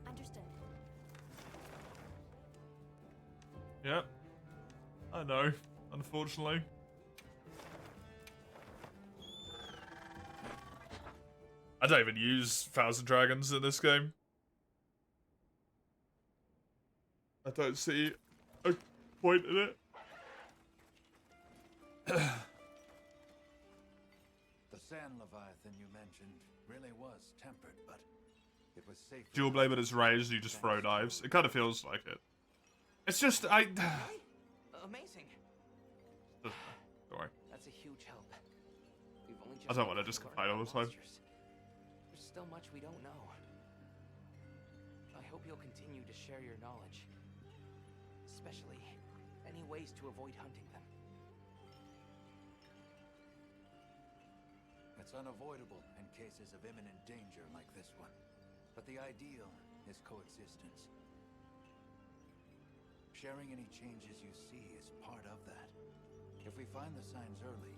Understood. Yep. I know, unfortunately. I don't even use Thousand Dragons in this game. I don't see a point in it. The Sand Leviathan you mentioned really was tempered, but It was safe. Dual blade when it's raised, you just throw knives. It kind of feels like it. It's just, Really? Amazing. Don't worry. That's a huge help. We've only I don't want to just learned complain all the time. monsters. There's still much we don't know. I hope you'll continue to share your knowledge. Especially any ways to avoid hunting them. It's unavoidable in cases of imminent danger like this one. But the ideal is coexistence. Sharing any changes you see is part of that. If we find the signs early,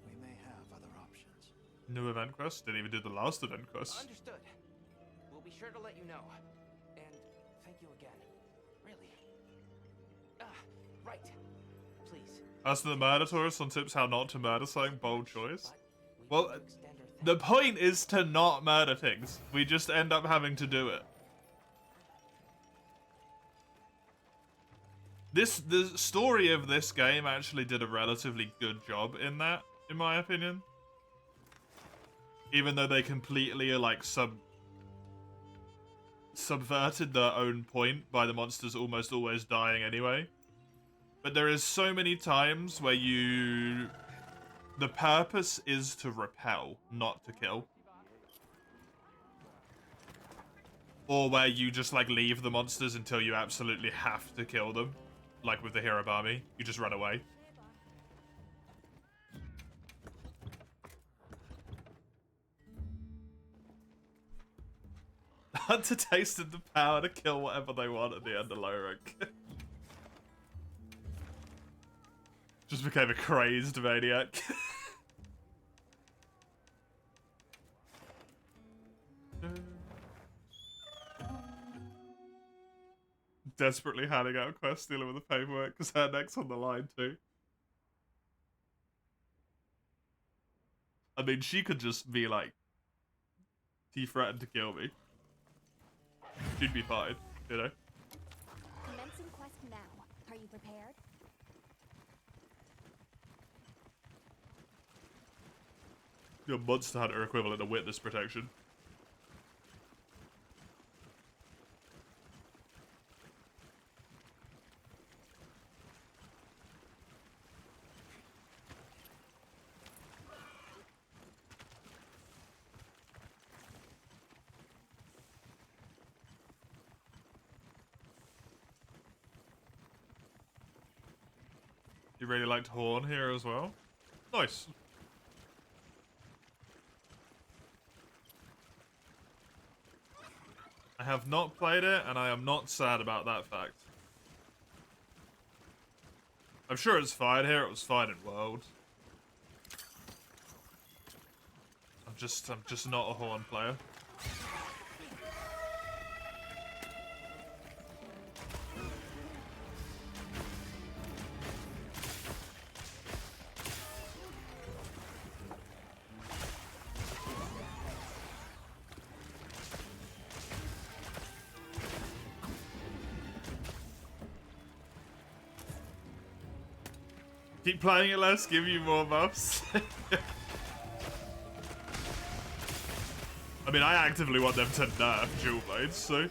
we may have other options. New event quest? Didn't even do the last event quest. Understood. We'll be sure to let you know. And thank you again. Really. Right. Please. As to the murder tourist on tips how not to murder something, bold choice. But we Well, can extend our the point is to not murder things. We just end up having to do it. The story of this game actually did a relatively good job in that, in my opinion. Even though they completely like subverted their own point by the monsters almost always dying anyway. But there is so many times where the purpose is to repel, not to kill. Or where you just like leave the monsters until you absolutely have to kill them. Like with the Hirabami, you just run away. Hunter tasted the power to kill whatever they want at the end of low rank. Just became a crazed maniac. Desperately handing out quests, dealing with the paperwork because her neck's on the line too. I mean, she could just be like, he threatened to kill me. She'd be fine, you know? Commencing quest now. Are you prepared? Your Monster Hunter equivalent of witness protection. You really liked Horn here as well? Nice. I have not played it, and I am not sad about that fact. I'm sure it's fine here, it was fine in World. I'm just not a Horn player. Keep playing it less, give you more buffs. I mean, I actively want them to nerf dual blades, so...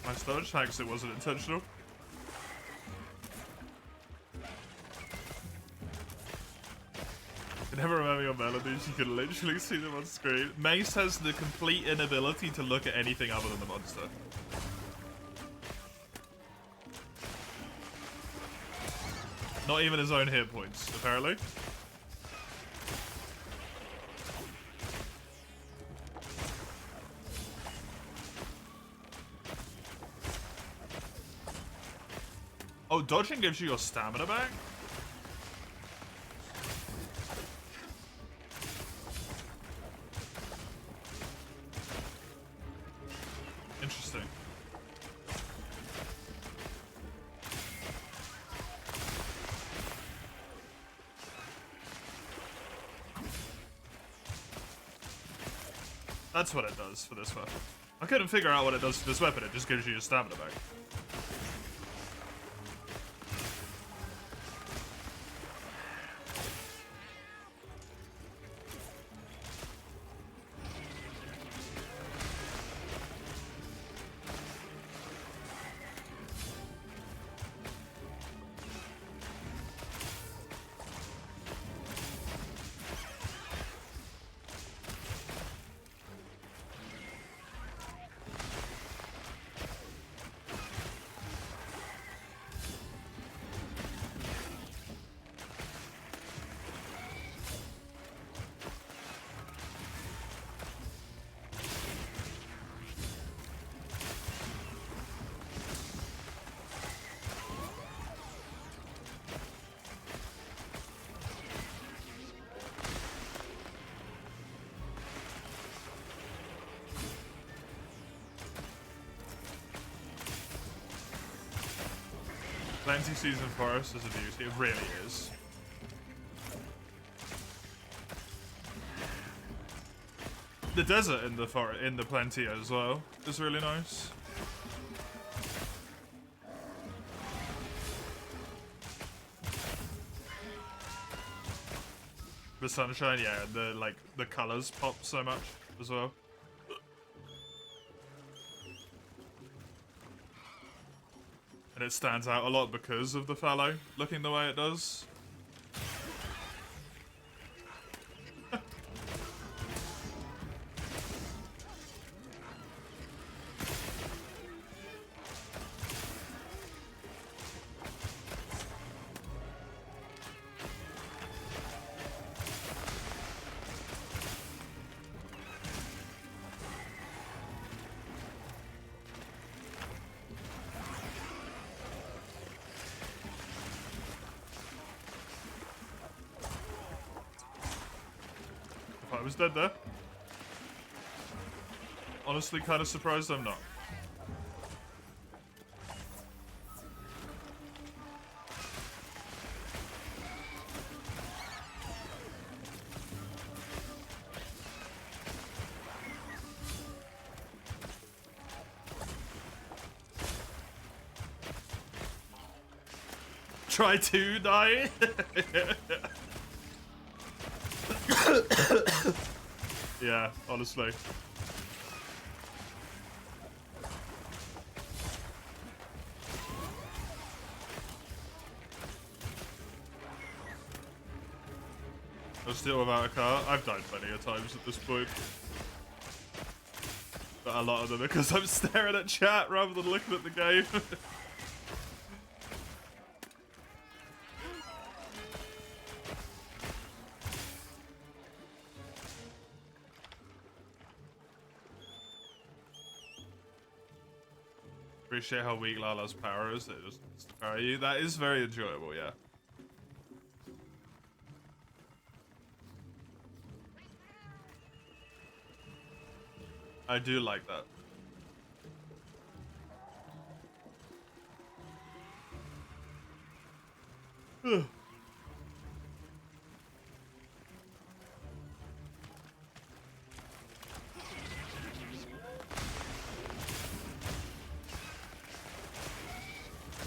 My stomach thanks it wasn't intentional. I never remember your melodies, you can literally see them on screen. Mace has the complete inability to look at anything other than the monster. Not even his own hit points, apparently. Oh, dodging gives you your stamina back? Interesting. That's what it does for this weapon. I couldn't figure out what it does for this weapon. It just gives you your stamina back. Plenty Season Forest is a beauty. It really is. The desert in the Plenty as well is really nice. The sunshine, yeah, and the colors pop so much as well. And it stands out a lot because of the fallow looking the way it does. I was dead there. Honestly, kind of surprised I'm not. Try to die. Yeah, honestly. I'm still without a car. I've died plenty of times at this point. But a lot of them because I'm staring at chat rather than looking at the game. Appreciate how weak Lala's power is. It just power you. That is very enjoyable, yeah. I do like that.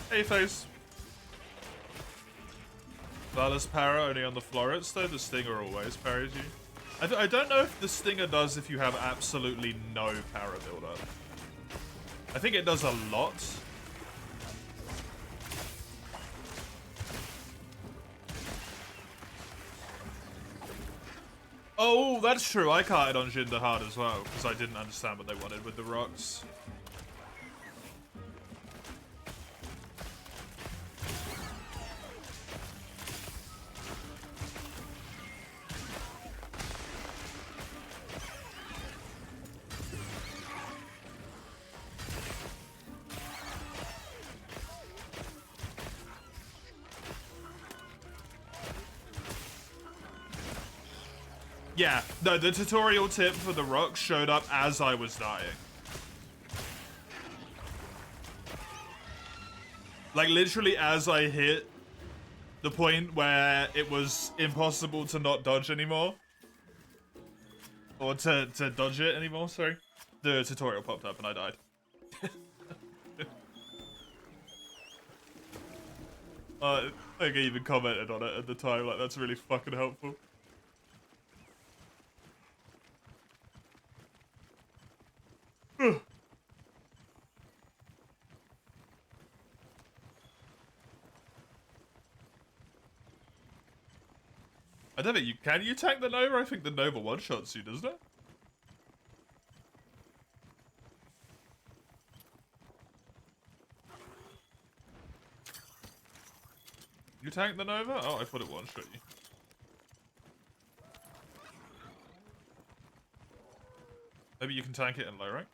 Hey, face. Lala's power only on the florets, though. The Stinger always parries you. I don't know if the Stinger does if you have absolutely no power build-up. I think it does a lot. Oh, that's true. I carted on Jinder hard as well, because I didn't understand what they wanted with the rocks. Yeah, no, the tutorial tip for the rocks showed up as I was dying. Like, literally as I hit the point where it was impossible to not dodge anymore. Or to dodge it anymore, sorry. The tutorial popped up and I died. I think I even commented on it at the time, like that's really fucking helpful. I don't think can you tank the Nova? I think the Nova one-shots you, doesn't it? You tank the Nova? Oh, I thought it one-shot you. Maybe you can tank it in low rank?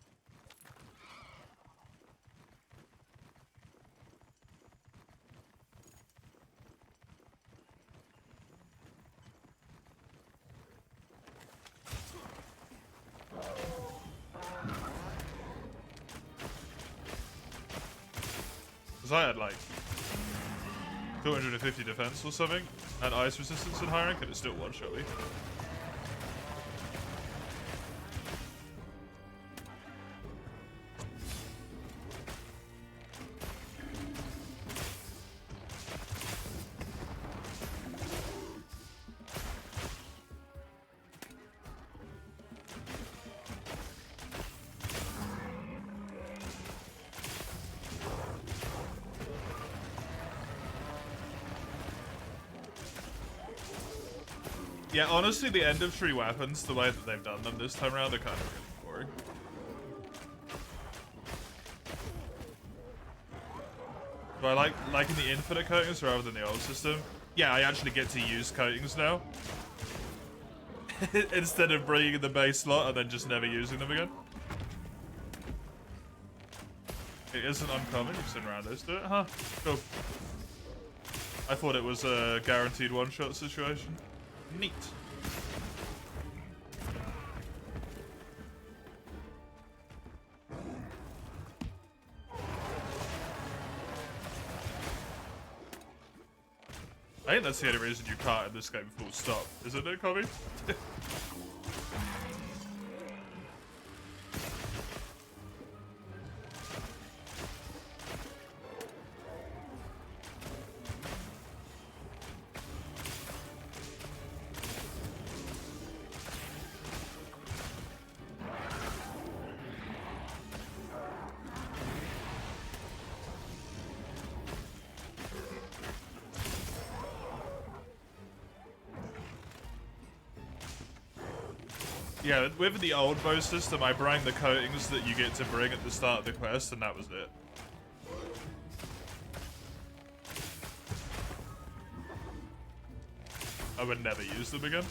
Because I had like 250 defense or something, and ice resistance in high rank, and it still one-shot me. Yeah, honestly, the end of tree weapons, the way that they've done them this time around, are kind of really boring. But I like liking the infinite coatings rather than the old system. Yeah, I actually get to use coatings now. Instead of bringing in the base slot and then just never using them again. It isn't uncommon, you've seen randos do it, huh? Cool. I thought it was a guaranteed one-shot situation. Neat. I think that's the only reason you can't in this game full stop, isn't it, Kobe? Yeah, with the old bow system, I bring the coatings that you get to bring at the start of the quest, and that was it. I would never use them again.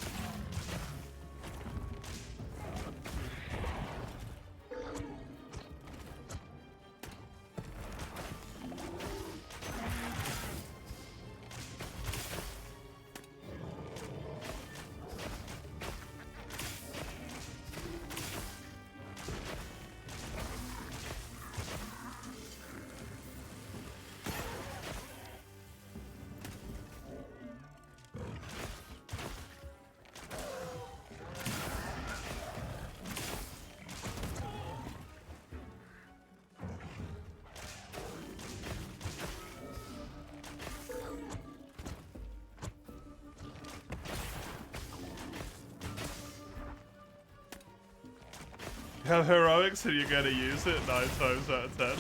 Have heroics and you're gonna use it 9 times out of 10.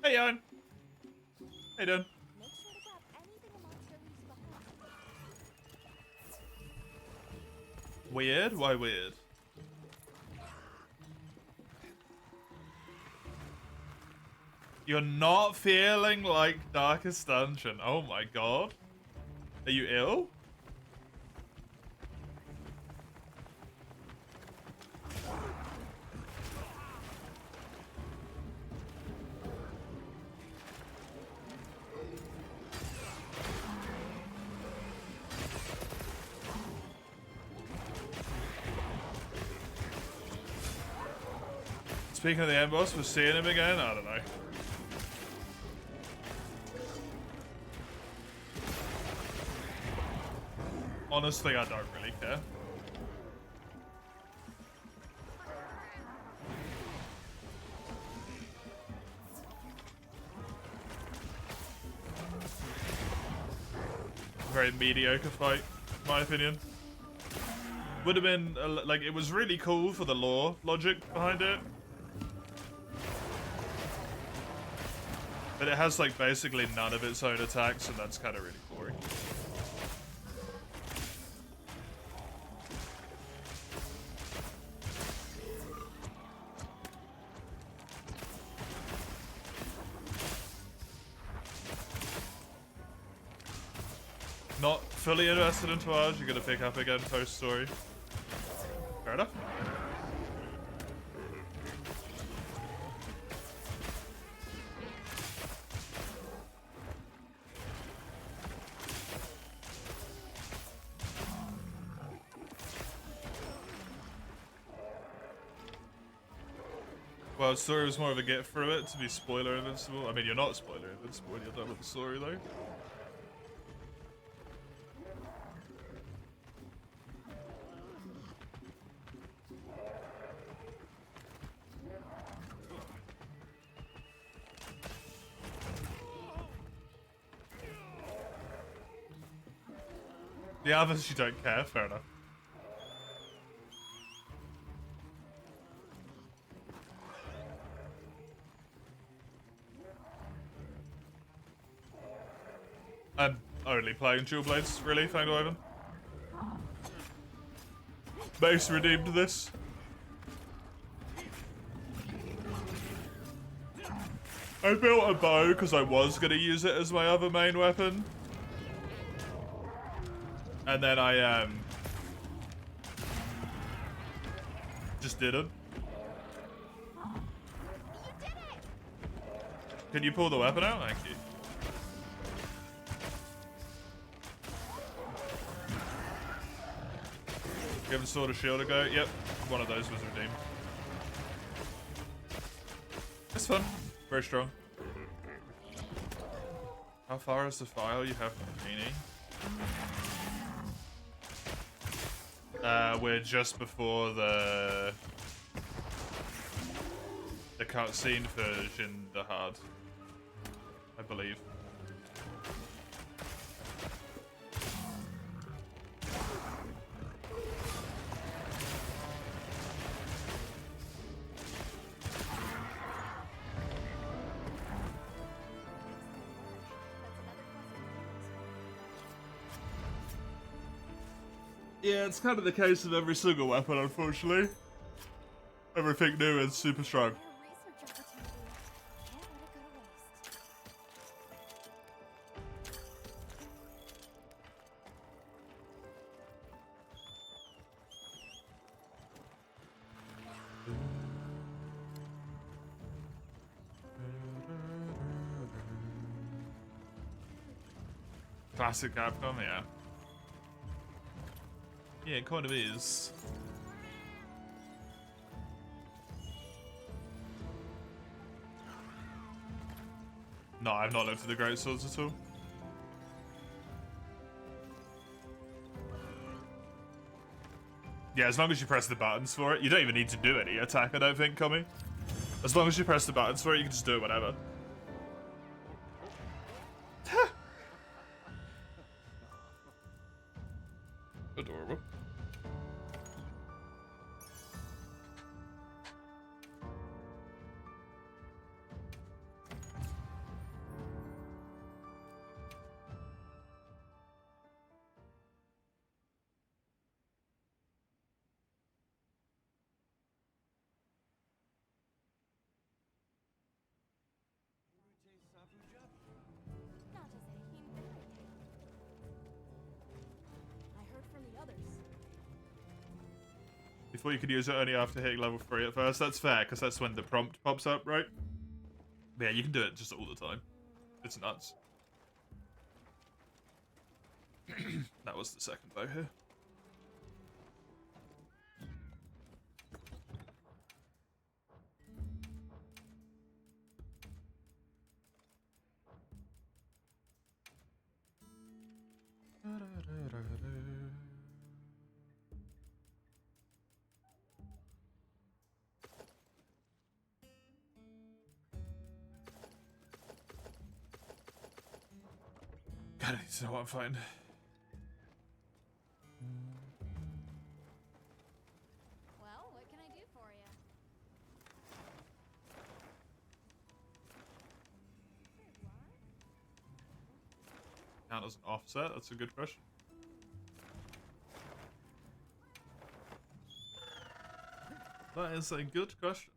Hey, Owen. Hey, Dun. Make sure to grab anything a monster leaves behind. Weird? Why weird? You're not feeling like Darkest Dungeon. Oh my god. Are you ill? Speaking of the end boss, we're seeing him again? I don't know. Honestly, I don't really care. Very mediocre fight, in my opinion. Would have been, like, it was really cool for the lore logic behind it. But it has, like, basically none of its own attacks, and that's kind of really boring. Not fully invested in Tawaj, you're gonna pick up again post-story. Fair enough. Well, story was more of a get through it to be spoiler invincible. I mean, you're not spoiler invincible when you're done with the story, though. The others you don't care, fair enough. I'm only playing dual blades, really, thank Ivan. Base redeemed this. I built a bow because I was going to use it as my other main weapon. And then I, just didn't. Can you pull the weapon out? Thank you. Give the sword a shield a go. Yep, one of those was redeemed. It's fun. Very strong. How far is the file you have from Genie? We're just before the cutscene for Jin the Hard, I believe. Yeah, it's kind of the case of every single weapon, unfortunately. Everything new is super strong. Research opportunity. Can't let it go to waste. Classic Capcom, yeah. Yeah, it kind of is. No, I've not looked at the Great Swords at all. Yeah, as long as you press the buttons for it, you don't even need to do any attack, I don't think, Kami. As long as you press the buttons for it, you can just do it whenever. Adorable. Not as a human. I heard from the others. Before you could use it only after hitting level 3 at first. That's fair, because that's when the prompt pops up, right? But yeah, you can do it just all the time. It's nuts. That was the second bow here. I don't need to know what I'm fighting. Well, what can I do for you? Count as an offset? That's a good question. That is a good question.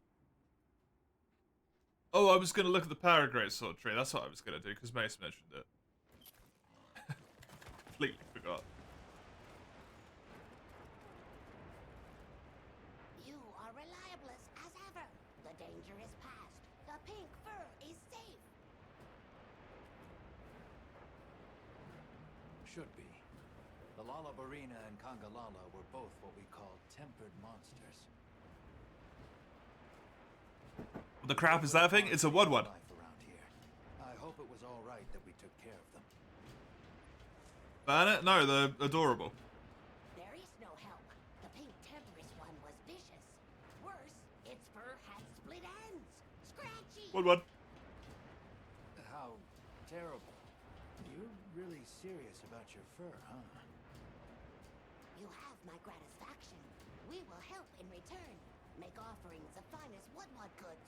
Oh, I was going to look at the Power Greatsword tree. That's what I was going to do, because Mace mentioned it. Completely forgot. You are reliable as ever. The danger is past. The pink fur is safe. Should be. The Lalabarina and Kangalala were both what we call tempered monsters. What the crap is that thing? It's a Wudwud. Life around here. I hope it was all right that we took care of them. Ban it? No, they're adorable. There is no help. The pink temperous one was vicious. Worse, its fur had split ends. Scratchy. Wudwud. How terrible. You're really serious about your fur, huh? You have my gratisfaction. We will help in return. Make offerings of finest Woodward goods.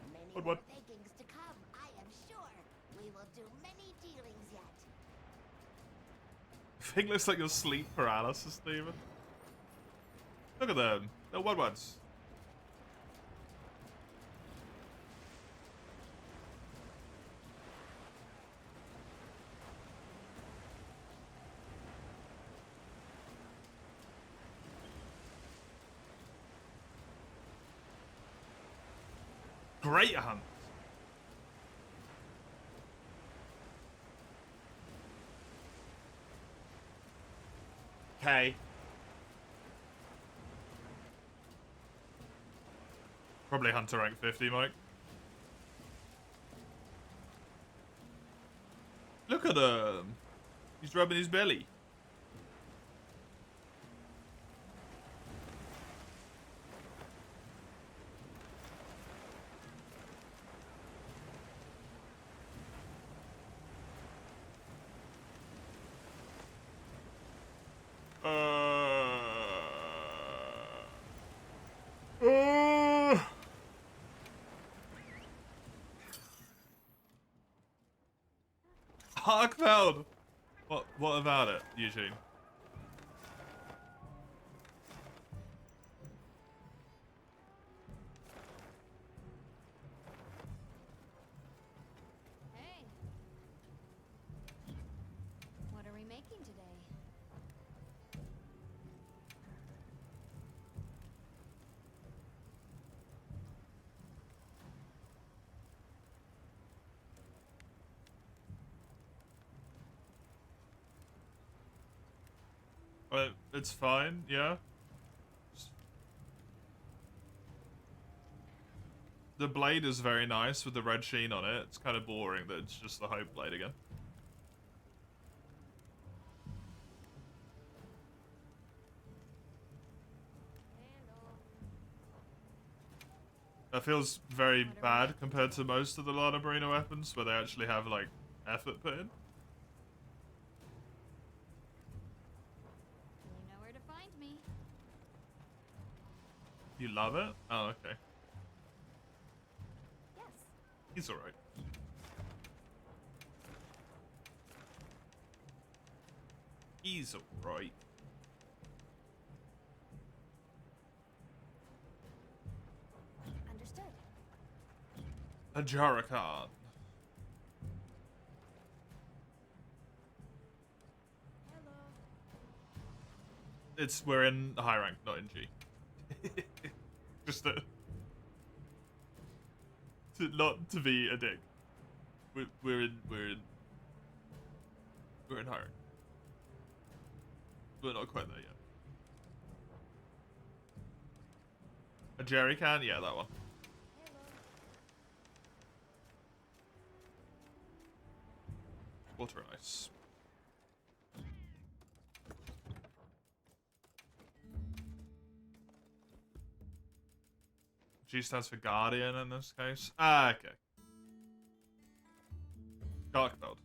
Many Woodward. more takings to come, I am sure. We will do many dealings yet. Thing looks like your sleep paralysis, Steven. Look at them. They're Wudwuds. Great hunt. Okay. Probably Hunter rank 50, Mike. Look at him. He's rubbing his belly. Harkfeld! What about it, Eugene? Hey. What are we making today? It's fine, yeah. The blade is very nice with the red sheen on it. It's kind of boring that it's just the Hope blade again. That feels very bad compared to most of the Lana Marina weapons where they actually have, like, effort put in. You know where to find me. You love it? Oh, okay. Yes. He's alright. He's alright. Understood. A Jarakan. Hello. We're in high rank, not in G. Just not to be a dick. We're in high rank. We're not quite there yet. A jerry can? Yeah, that one. Hello. Water and ice. G stands for Guardian in this case. Ah, okay. Dark belt.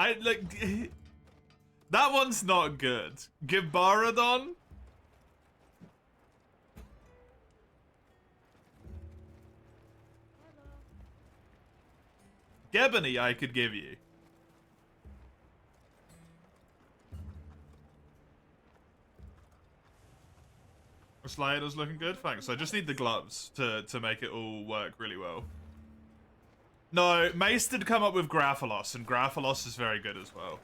I like that one's not good. Gibbaradon. Gebony I could give you. Slider's looking good, thanks. I just need the gloves to make it all work really well. No, Mace did come up with Graphalos, and Graphalos is very good as well.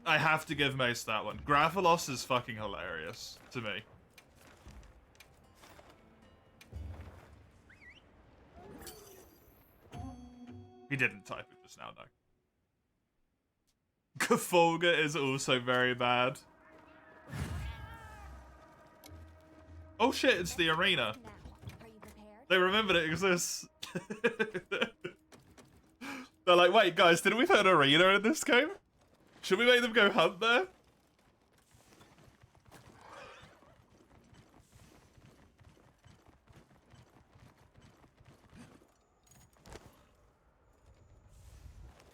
I have to give Mace that one. Graphalos is fucking hilarious to me. He didn't type it just now, no. Kafulga is also very bad. Oh shit, it's the arena. Now, are you prepared? They remembered it exists. They're like, wait, guys, didn't we put an arena in this game? Should we make them go hunt there?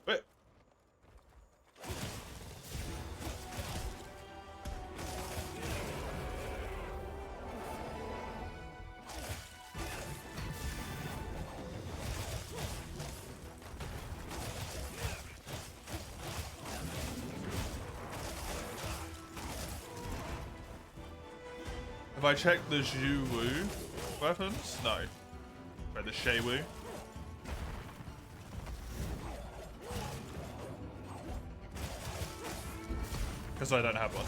Wait. Have I checked the Zhu Wu weapons? No. Right, the Shay Wu. Because I don't have one.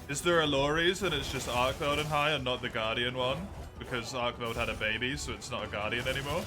Is there a Loris and it's just Arkveld and High and not the Guardian one? Because Arkveld had a baby, so it's not a Guardian anymore?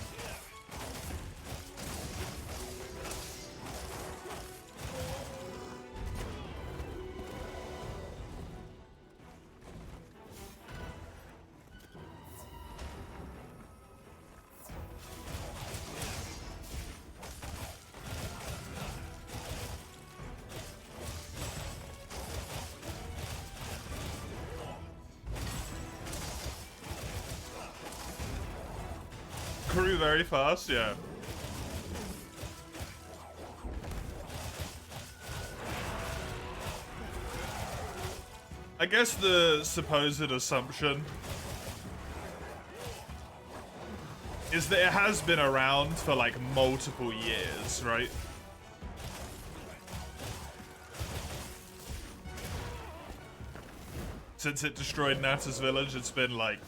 Grew very fast, yeah. I guess the supposed assumption is that it has been around for like multiple years, right? Since it destroyed Natta's village, it's been like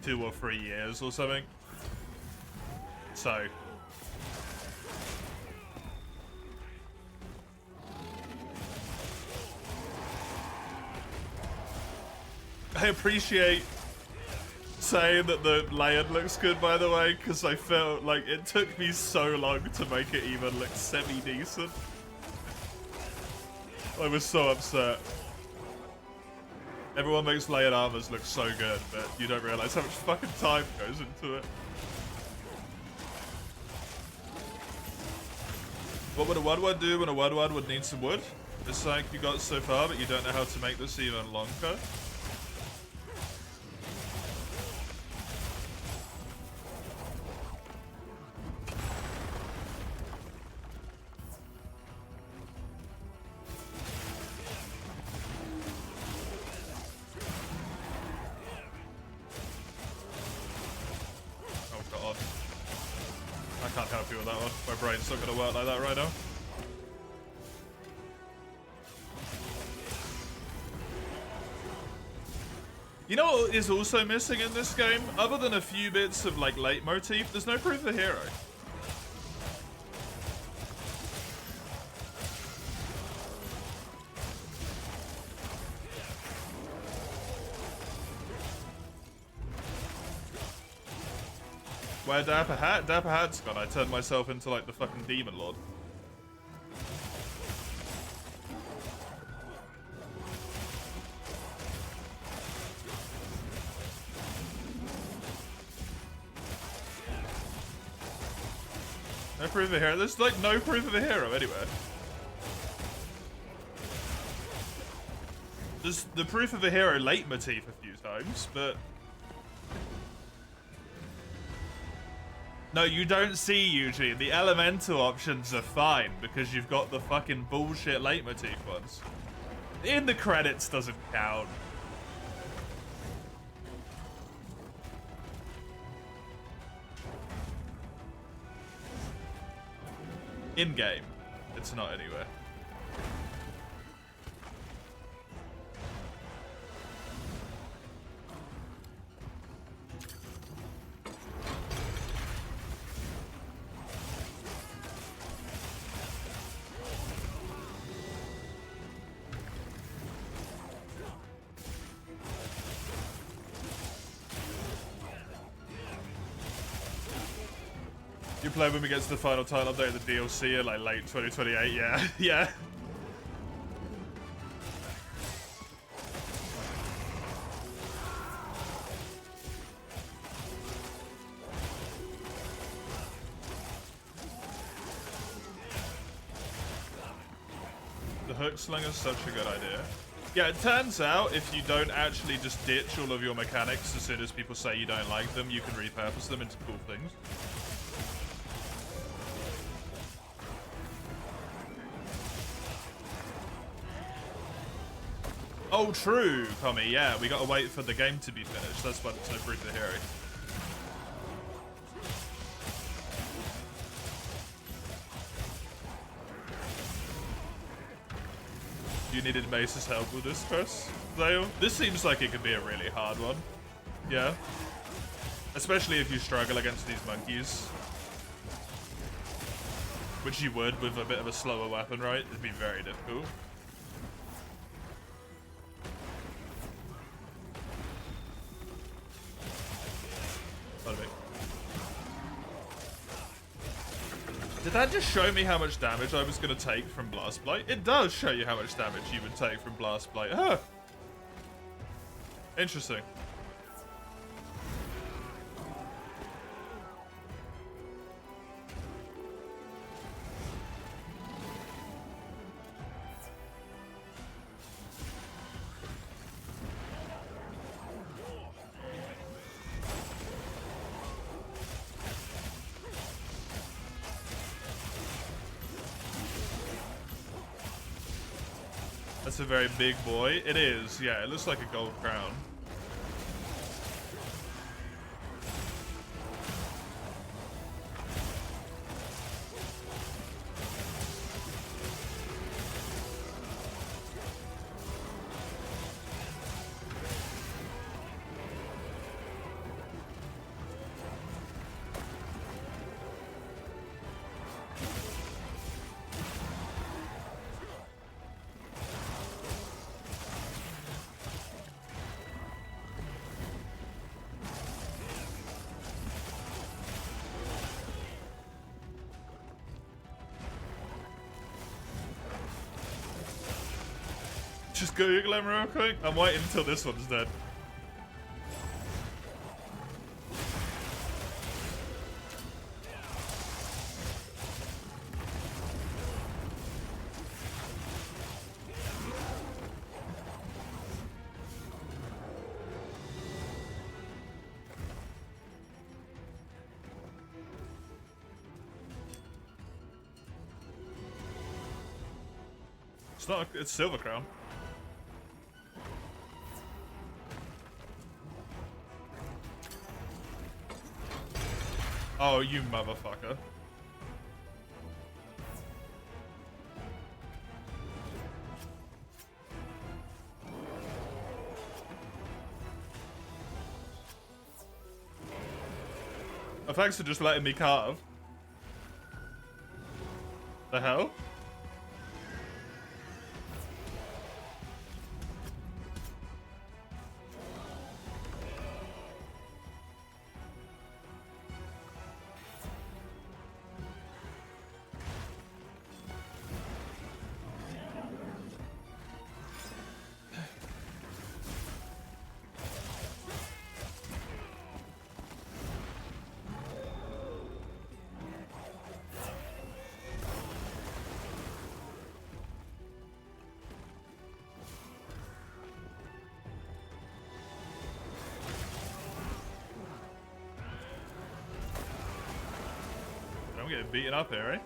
2 or 3 years or something. So I appreciate saying that the layout looks good, by the way, because I felt like it took me so long to make it even look semi-decent. I was so upset. Everyone makes layered armors look so good, but you don't realize how much fucking time goes into it. What would a 1-1 do when a 1-1 would need some wood? It's like you got so far, but you don't know how to make this even longer. Oh god. I can't help you with that one. My brain's not gonna work like that right now. You know what is also missing in this game? Other than a few bits of like leitmotif, there's no proof of hero. Where Dapper Hat? Dapper Hat's gone. I turned myself into like the fucking Demon Lord. No proof of a hero? There's like no proof of a hero anywhere. There's the proof of a hero leitmotif a few times, but No, you don't see, Eugene. The elemental options are fine because you've got the fucking bullshit leitmotif ones. In the credits doesn't count. In-game, it's not anywhere. You play when we get to the final title update of the DLC in like late 2028, yeah. Yeah. The hook sling is such a good idea. Yeah, it turns out if you don't actually just ditch all of your mechanics as soon as people say you don't like them, you can repurpose them into cool things. Oh, true, Tommy. Yeah, we gotta wait for the game to be finished. That's why it's no proof of Harry. You needed Mace's help with this, Chris? Zale? This seems like it could be a really hard one. Yeah. Especially if you struggle against these monkeys. Which you would with a bit of a slower weapon, right? It'd be very difficult. Did that just show me how much damage I was going to take from Blast Blight? It does show you how much damage you would take from Blast Blight. Huh. Interesting. That's a very big boy. It is, yeah, it looks like a gold crown. Just go Google him real quick. I'm waiting until this one's dead. It's not, it's Silver Crown. Oh, you motherfucker. Oh, thanks for just letting me carve. The hell? I'm getting beaten up here, eh?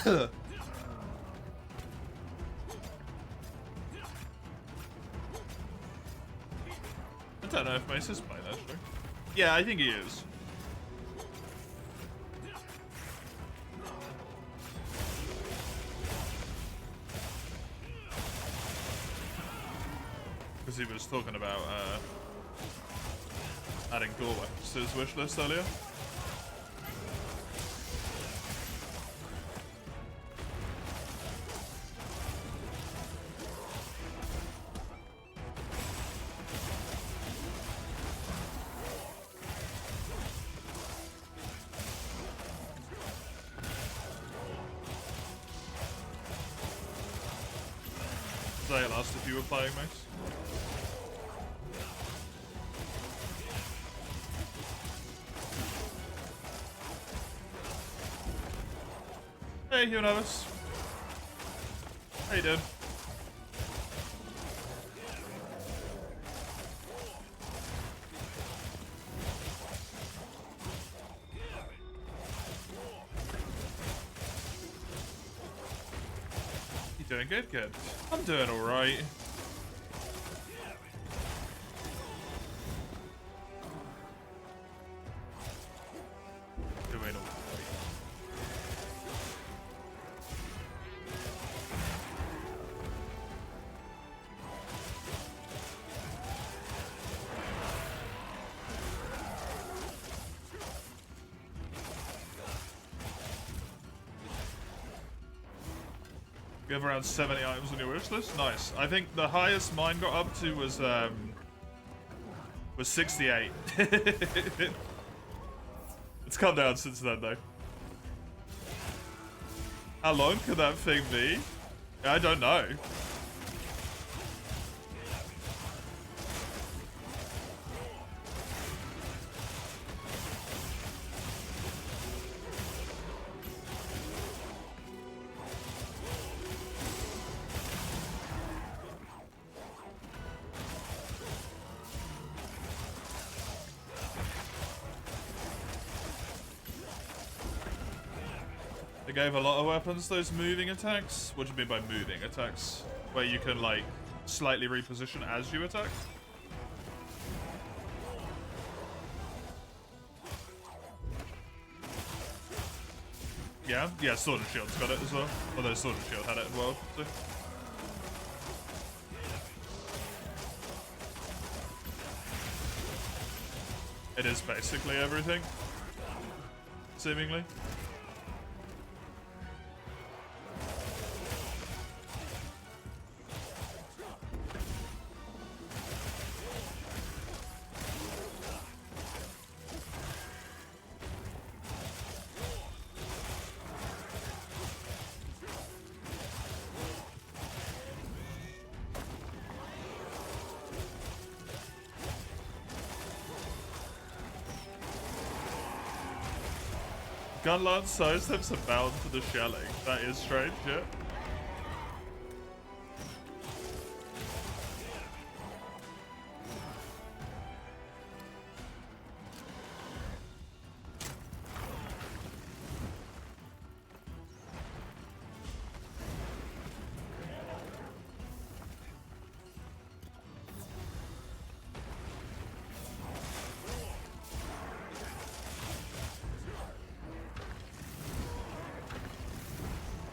I don't know if Mace is playing actually. Yeah, I think he is. Because he was talking about adding gore weapons to his wish list earlier. Say it last if you were playing, Mace. Hey, Hunavis. How you doing? You doing good? Good. I'm doing alright. Doing alright. You have around 70 items on your wish list. Nice. I think the highest mine got up to was 68. It's come down since then though. How long could that thing be? I don't know. They gave a lot of weapons those moving attacks. What do you mean by moving attacks? Where you can like slightly reposition as you attack? Yeah? Yeah, Sword and Shield's got it as well. Although Sword and Shield had it as well, so. It is basically everything. Seemingly. Gunlance side steps are bound to the shelling. That is strange, yeah.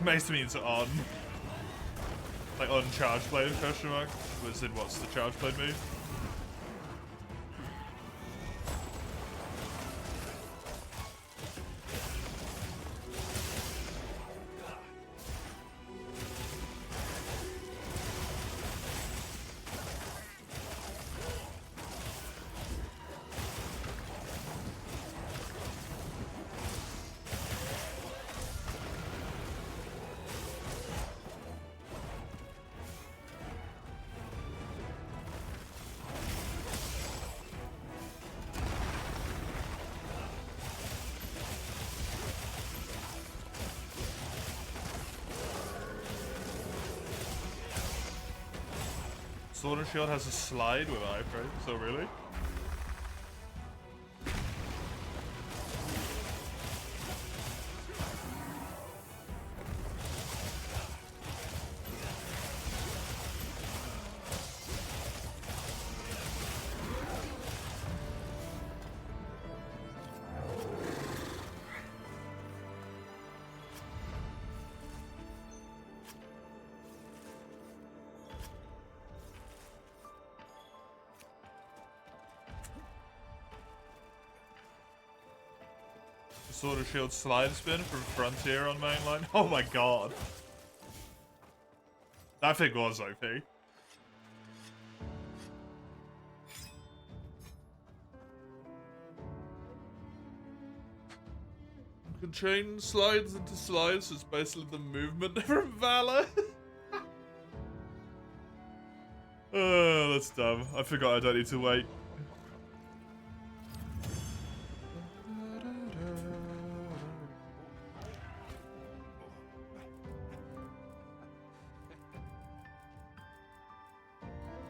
Mace means on. Like on charge blade, question mark. Was in what's the charge blade move? Sword and Shield has a slide with iframe, so really? Sword and Shield slide spin from Frontier on mainline. Oh my god. That thing was OP. You can chain slides into slides, so it's basically the movement from Valor. Oh, that's dumb. I forgot I don't need to wait.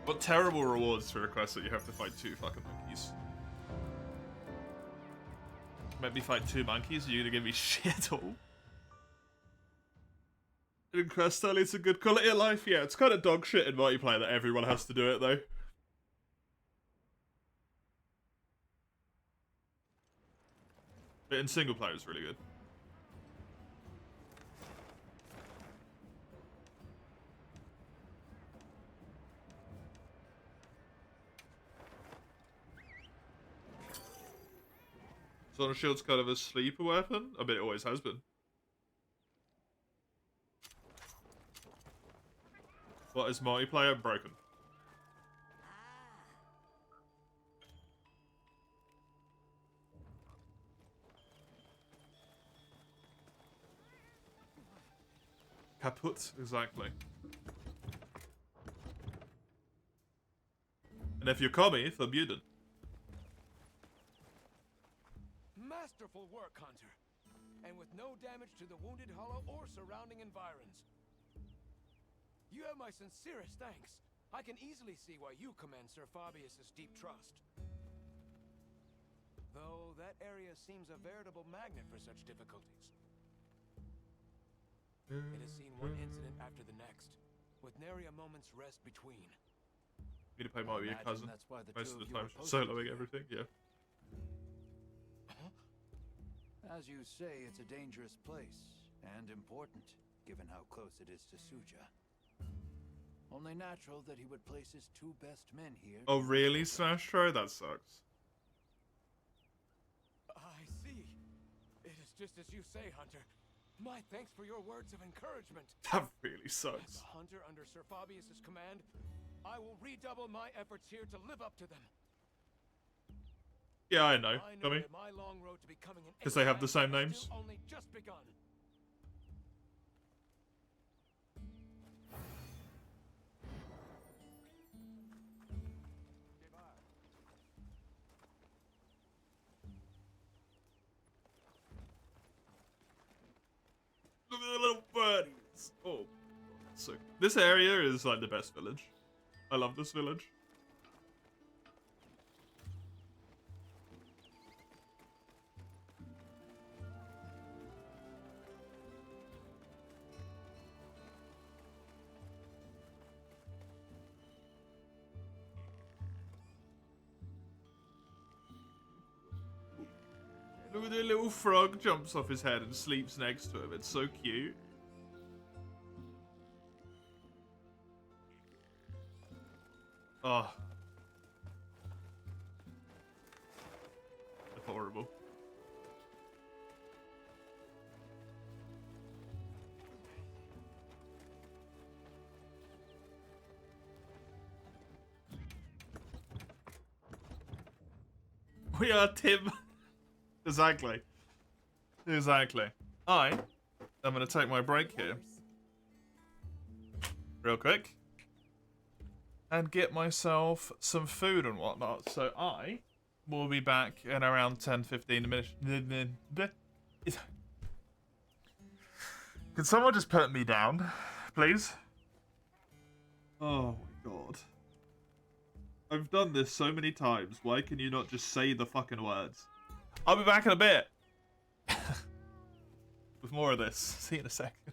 What terrible rewards to request that you have to fight 2 fucking monkeys. Make me fight 2 monkeys, are you gonna give me shit all? In Quest Alley, it's a good quality of life. Yeah, it's kind of dog shit in multiplayer that everyone has to do it though. But in single player, it's really good. Sword and Shield's kind of a sleeper weapon. I mean, it always has been. What is multiplayer? Broken. Kaput, exactly. And if you're commie, forbidden. Masterful work, Hunter. And with no damage to the Wounded Hollow or surrounding environs. You have my sincerest thanks. I can easily see why you command Sir Fabius's deep trust. Though that area seems a veritable magnet for such difficulties. It has seen one incident after the next, with nary a moment's rest between. You to play more with your cousin That's why the most two of the you time, were posted soloing together. everything, yeah. As you say, it's a dangerous place, and important, given how close it is to Suja. Only natural that he would place his 2 best men here. Oh really, Smash Throw? That sucks. I see. It is just as you say, Hunter. My thanks for your words of encouragement. That really As sucks. a hunter under Sir Fabius's command, I will redouble my efforts here to live up to them. Yeah, I know. I know Dummy. that my long road to becoming an 'Cause they have the exile same has names. still only just begun. Look at the little birdies. Oh, so this area is like the best village. I love this village. Look at the little frog jumps off his head and sleeps next to him. It's so cute. Oh. Horrible. We are Tim. Exactly. Exactly. I'm going to take my break here. Real quick. And get myself some food and whatnot. So I will be back in around 10-15 minutes. Can someone just put me down, please? Oh my god. I've done this so many times. Why can you not just say the fucking words? I'll be back in a bit. With more of this. See you in a second.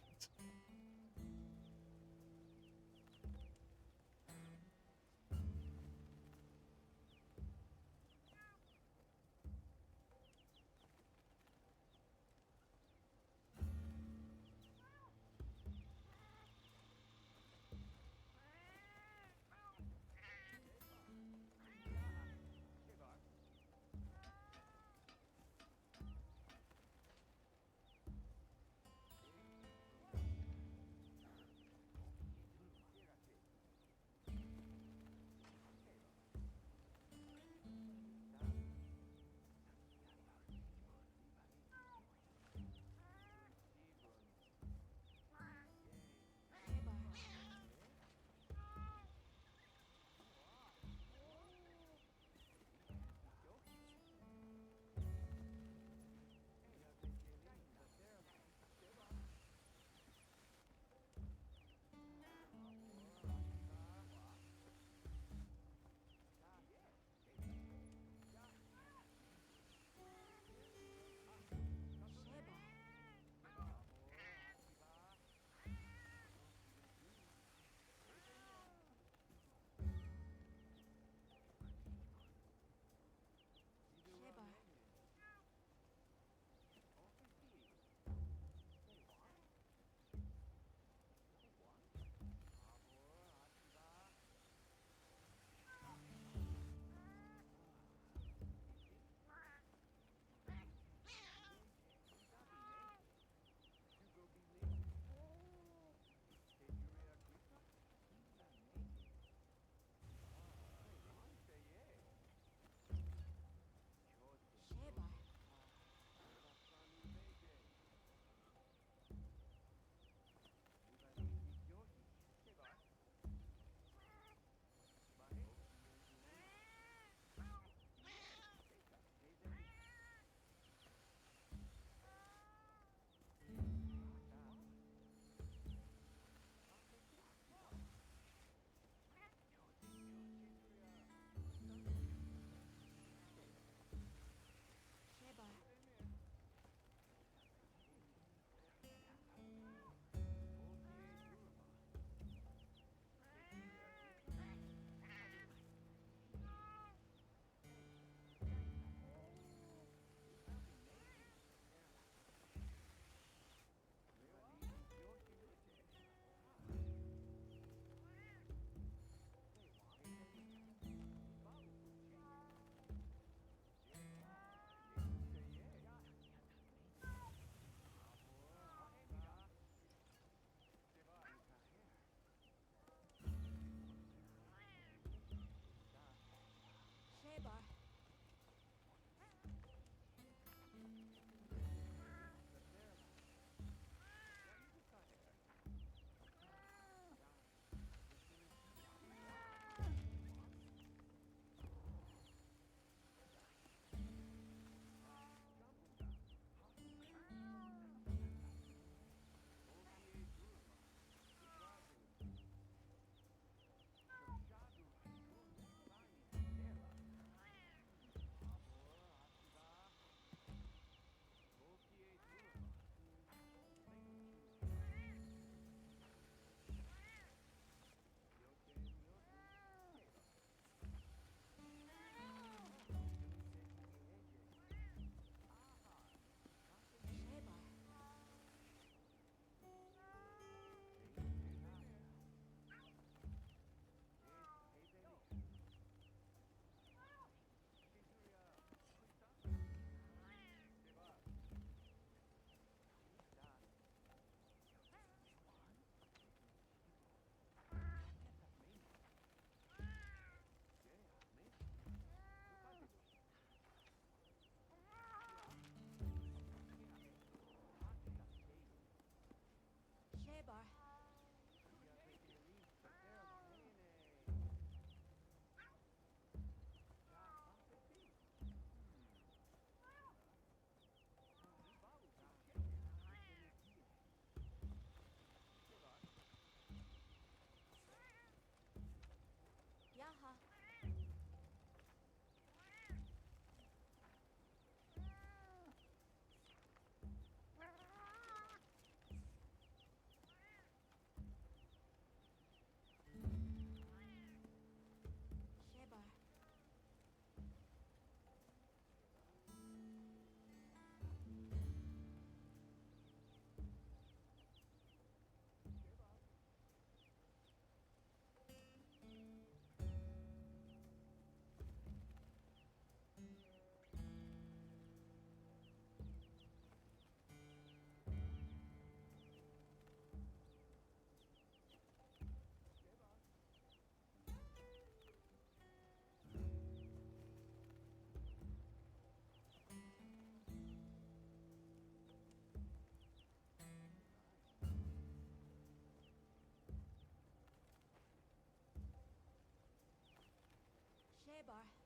bar.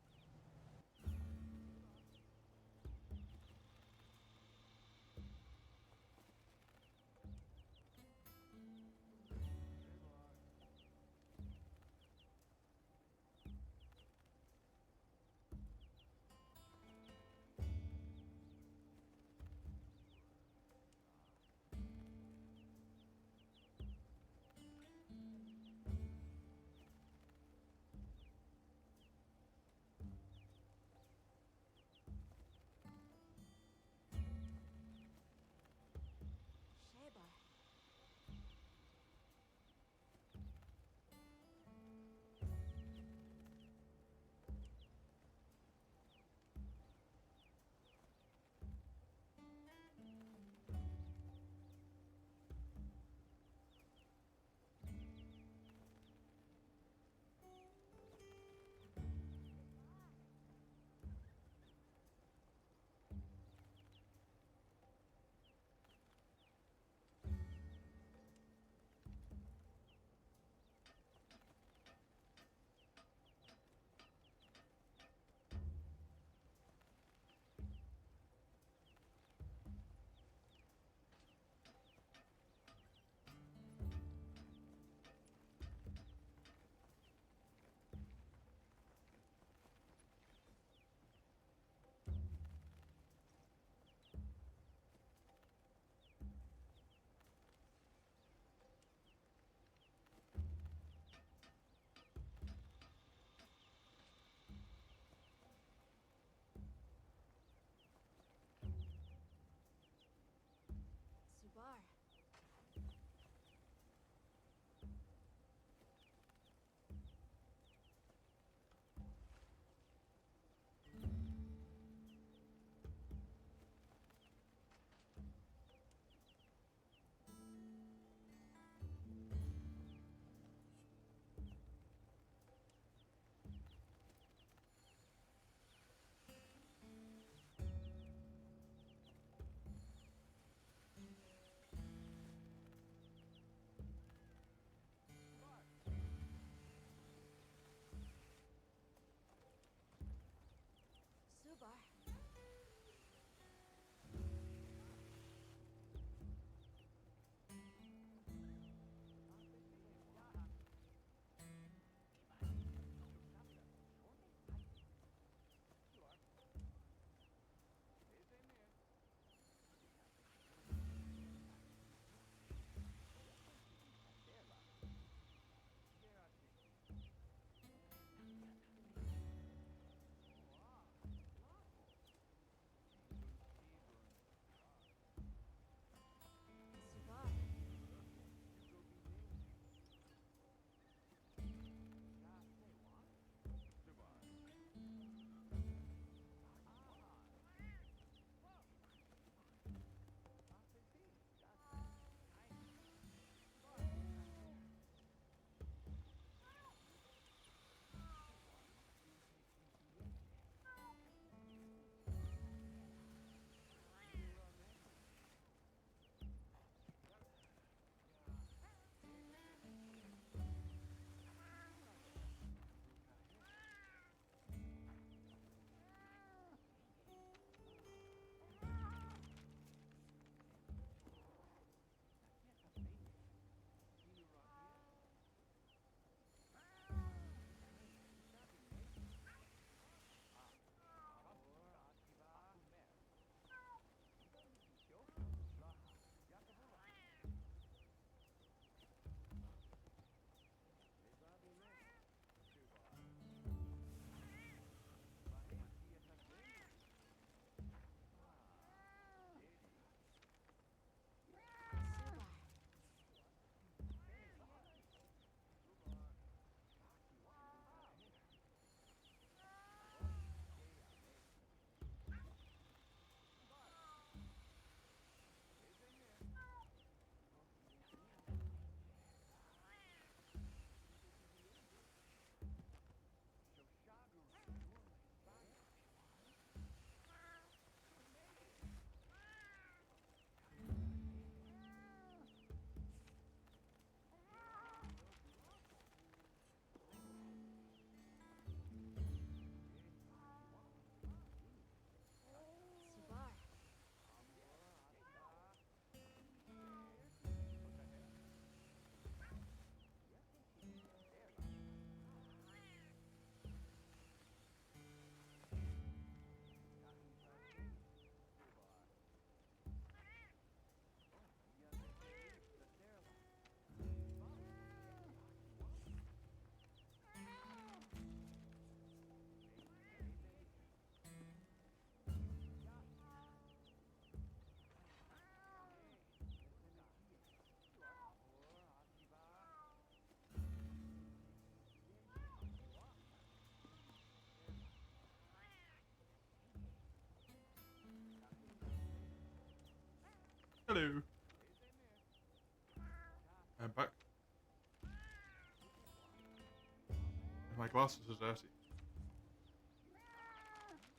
glasses are dirty.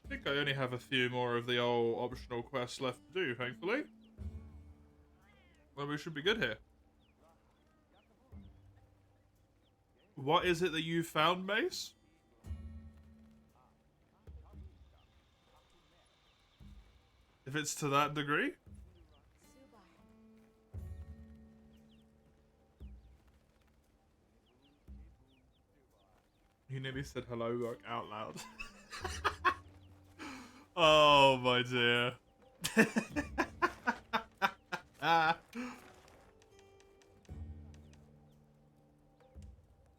I think I only have a few more of the old optional quests left to do, thankfully. Well, we should be good here. What is it that you found, Mace? If it's to that degree? You nearly said hello like out loud. Oh my dear.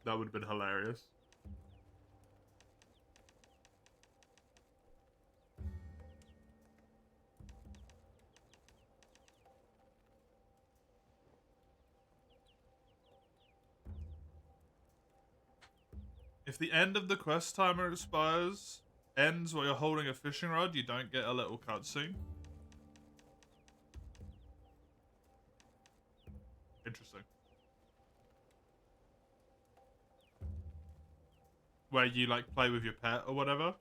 That would have been hilarious. If the end of the quest timer ends while you're holding a fishing rod, you don't get a little cutscene. Interesting. Where you like play with your pet or whatever.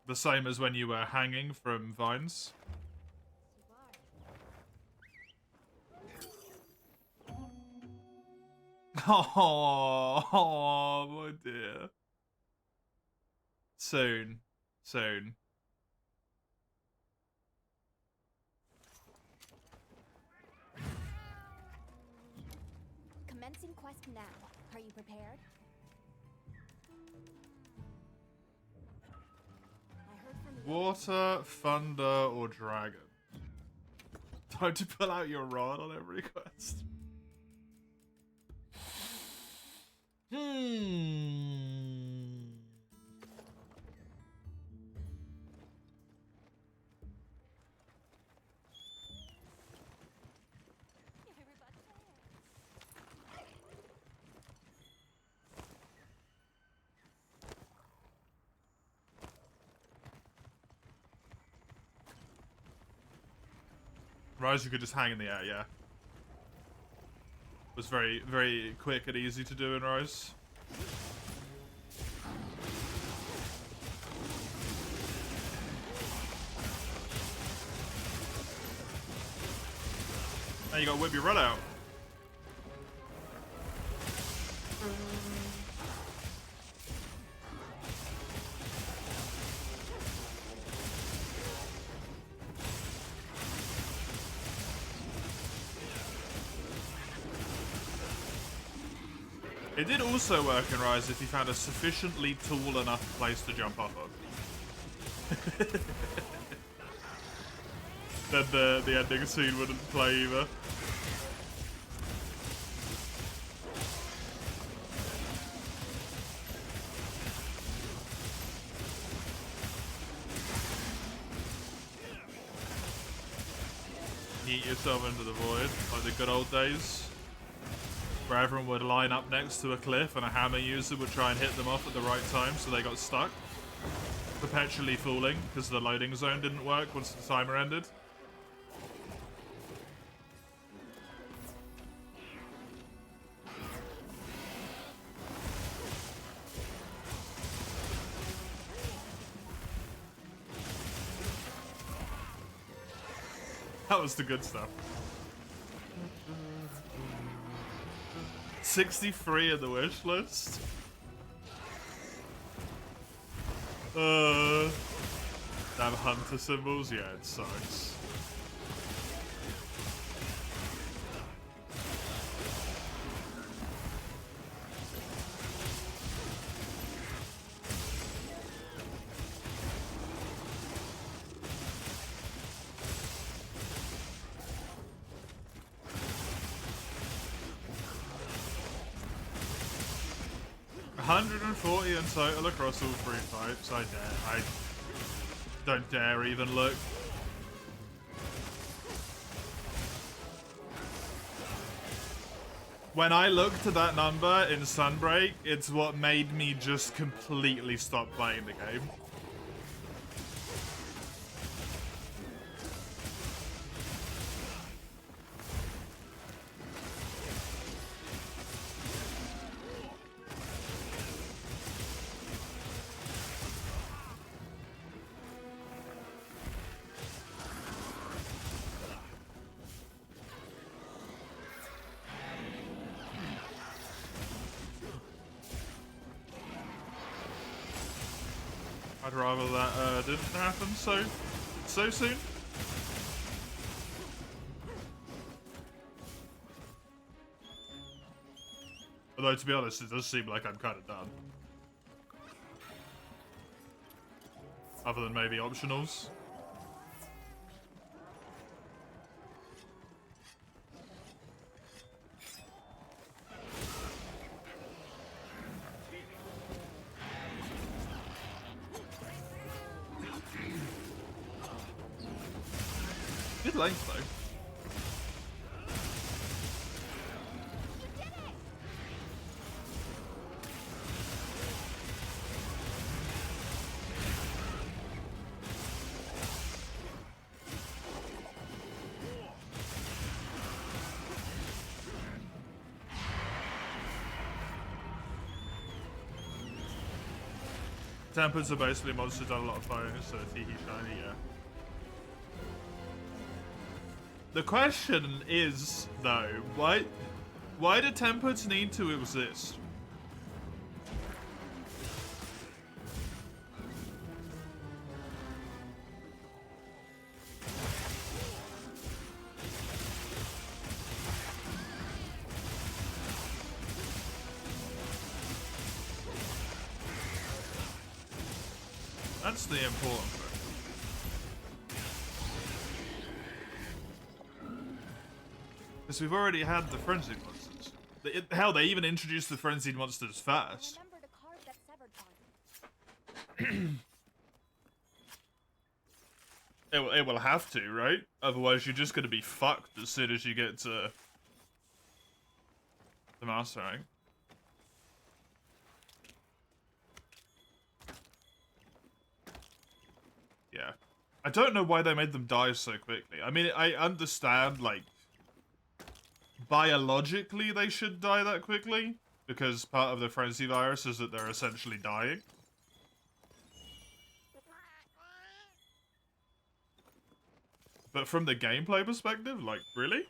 The same as when you were hanging from vines. Oh, my dear. Soon. Soon. Commencing quest now. Are you prepared? I heard from the Water, thunder, or dragon? Time to pull out your rod on every quest. Rise, you could just hang in the air, yeah. It was very, very quick and easy to do in Rise. Now you gotta whip your rod out. It did also work in Rise if you found a sufficiently tall enough place to jump off of. Then the ending scene wouldn't play either. Yeet yourself into the void, like the good old days. Where everyone would line up next to a cliff and a hammer user would try and hit them off at the right time so they got stuck. Perpetually fooling because the loading zone didn't work once the timer ended. That was the good stuff. 63 in the wish list. Damn hunter symbols, yeah, it sucks. In total across all three types. I don't dare even look. When I looked at that number in Sunbreak, it's what made me just completely stop playing the game. I'd rather that didn't happen so soon. Although, to be honest, it does seem like I'm kind of done. Other than maybe optionals. Good length, though. Tempers are basically monsters done a lot of firing, so it's Hehe shiny, yeah. The question is, though, why do Tempests need to exist? That's the important thing. Because we've already had the frenzied monsters. Hell, they even introduced the frenzied monsters first. Remember to carve that severed one. It will have to, right? Otherwise, you're just going to be fucked as soon as you get to the master rank. Yeah. I don't know why they made them die so quickly. I mean, I understand, like, biologically they should die that quickly, because part of the frenzy virus is that they're essentially dying. But from the gameplay perspective, like, really?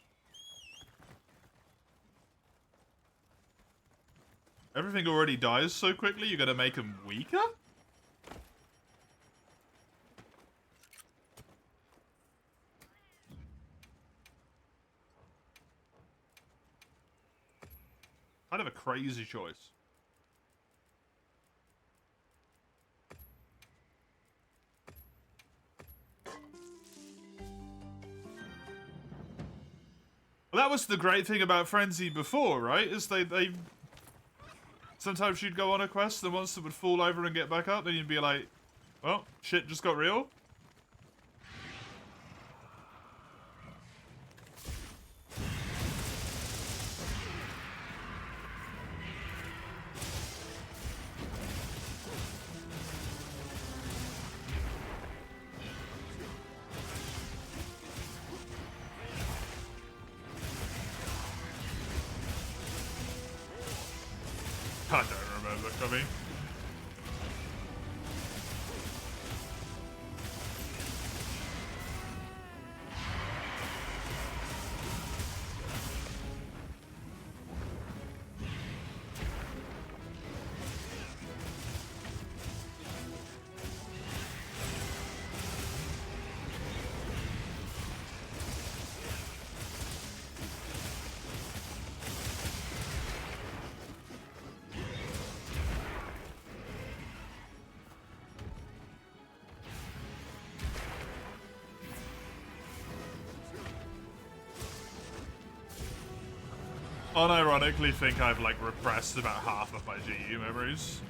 Everything already dies so quickly, you're gonna make them weaker? Kind of a crazy choice. Well, that was the great thing about Frenzy before, right? Is they sometimes you'd go on a quest, the monster would fall over and get back up, and you'd be like, well, shit just got real. I don't remember coming. Unironically think I've, like, repressed about half of my GU memories.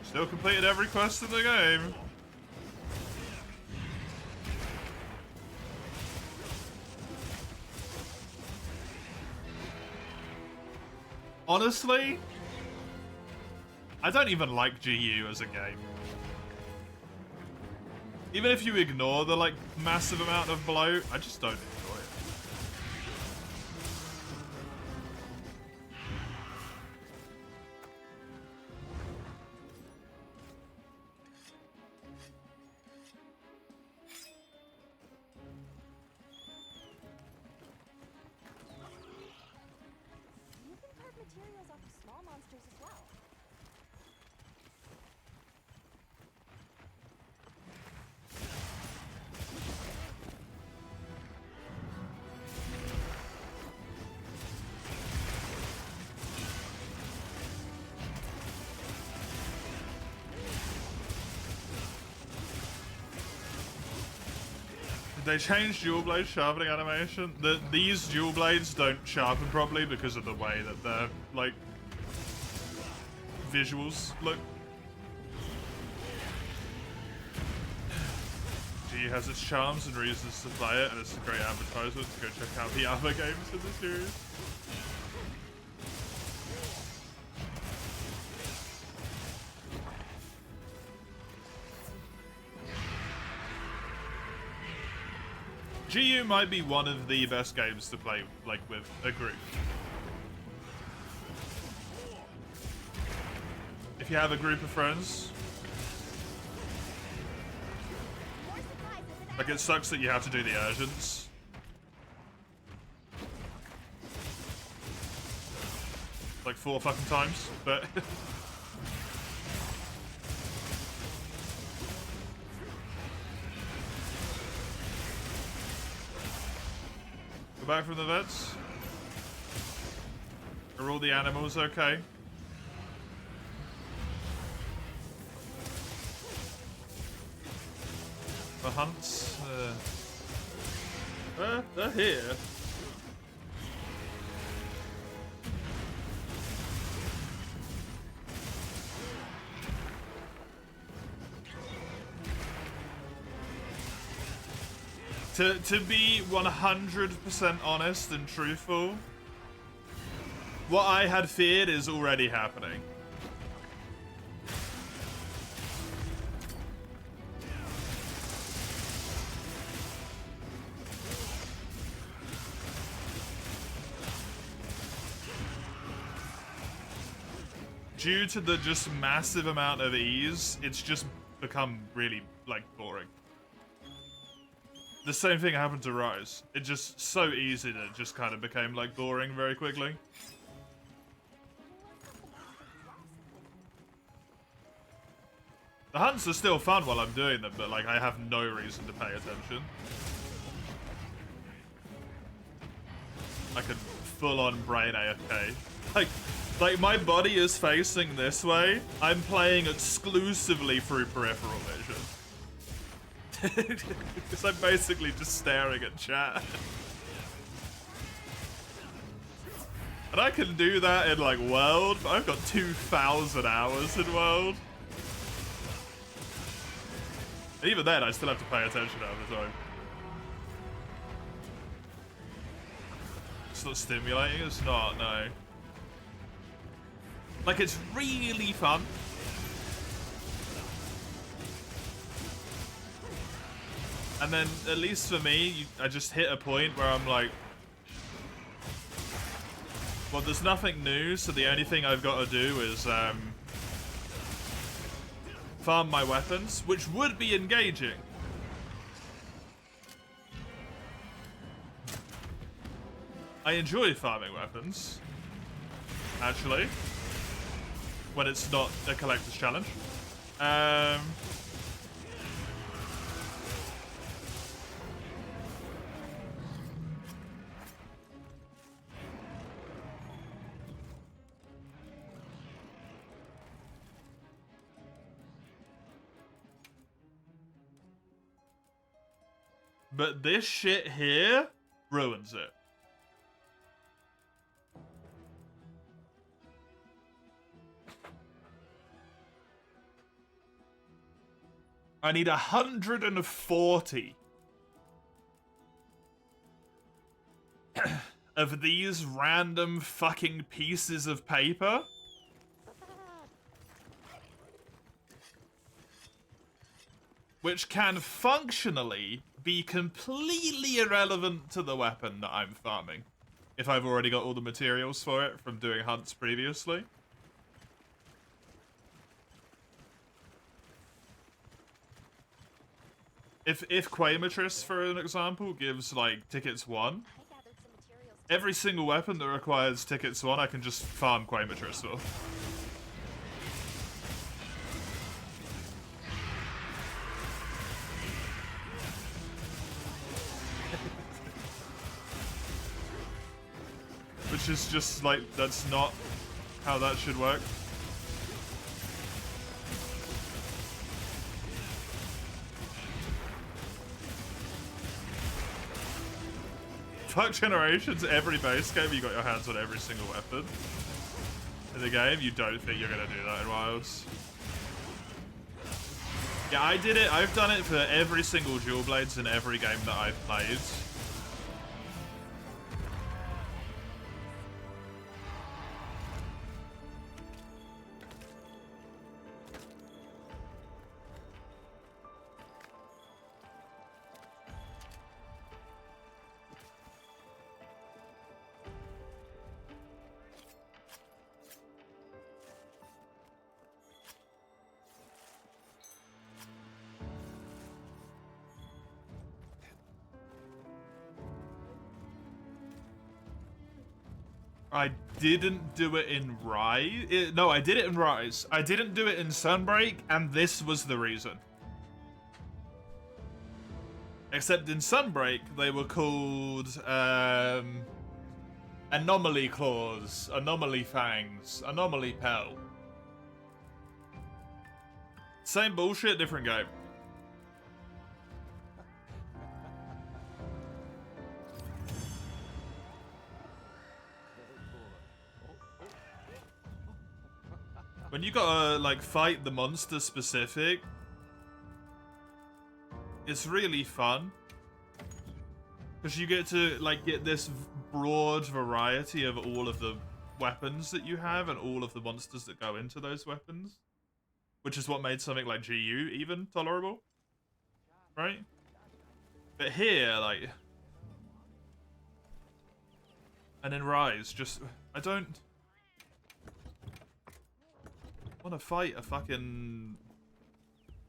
Still completed every quest in the game. Honestly, I don't even like GU as a game. Even if you ignore the, like, massive amount of bloat, I just don't enjoy it. You can carve materials off of small monsters as well. They changed dual blade sharpening animation. These dual blades don't sharpen properly because of the way that their, like, visuals look. G has its charms and reasons to play it, and it's a great advertisement to go check out the other games in the series. GU might be one of the best games to play, like, with a group. If you have a group of friends. Like, it sucks that you have to do the urgents. Like 4 fucking times, but... Go back from the vets. Are all the animals okay? The hunts? They're here. To be 100% honest and truthful, what I had feared is already happening. Due to the just massive amount of ease, it's just become really, like, boring. The same thing happened to Rise. It just so easy that it just kind of became, like, boring very quickly. The hunts are still fun while I'm doing them, but, like, I have no reason to pay attention. I could full-on brain AFK. Like, my body is facing this way. I'm playing exclusively through peripheral vision. Because I'm basically just staring at chat. And I can do that in, like, World, but I've got 2,000 hours in World. And even then, I still have to pay attention all the time. It's not stimulating, it's not, no. Like, it's really fun. And then, at least for me, I just hit a point where I'm like, well, there's nothing new, so the only thing I've got to do is farm my weapons, which would be engaging. I enjoy farming weapons, actually, when it's not a collector's challenge. But this shit here ruins it. I need 140 of these random fucking pieces of paper. which can functionally be completely irrelevant to the weapon that I'm farming, if I've already got all the materials for it from doing hunts previously. If Quaimatris, for an example, gives, like, tickets 1, I gathered some materials. every single weapon that requires tickets 1, I can just farm Quaimatris for. Which is just, like, that's not how that should work. Fuck Generations, every base game you got your hands on every single weapon. In the game, you don't think you're gonna do that in Wilds. Yeah, I did it, I've done it for every single Dual Blades in every game that I've played. I didn't do it in Rise. No, I did it in Rise. I didn't do it in Sunbreak, and this was the reason. Except in Sunbreak, they were called Anomaly Claws, Anomaly Fangs, Anomaly Pell. Same bullshit, different game. When you gotta, like, fight the monster specific, it's really fun. Because you get to, like, get this broad variety of all of the weapons that you have and all of the monsters that go into those weapons. Which is what made something like GU even tolerable. Right? But here, like... And in Rise, just... I don't... want to fight a fucking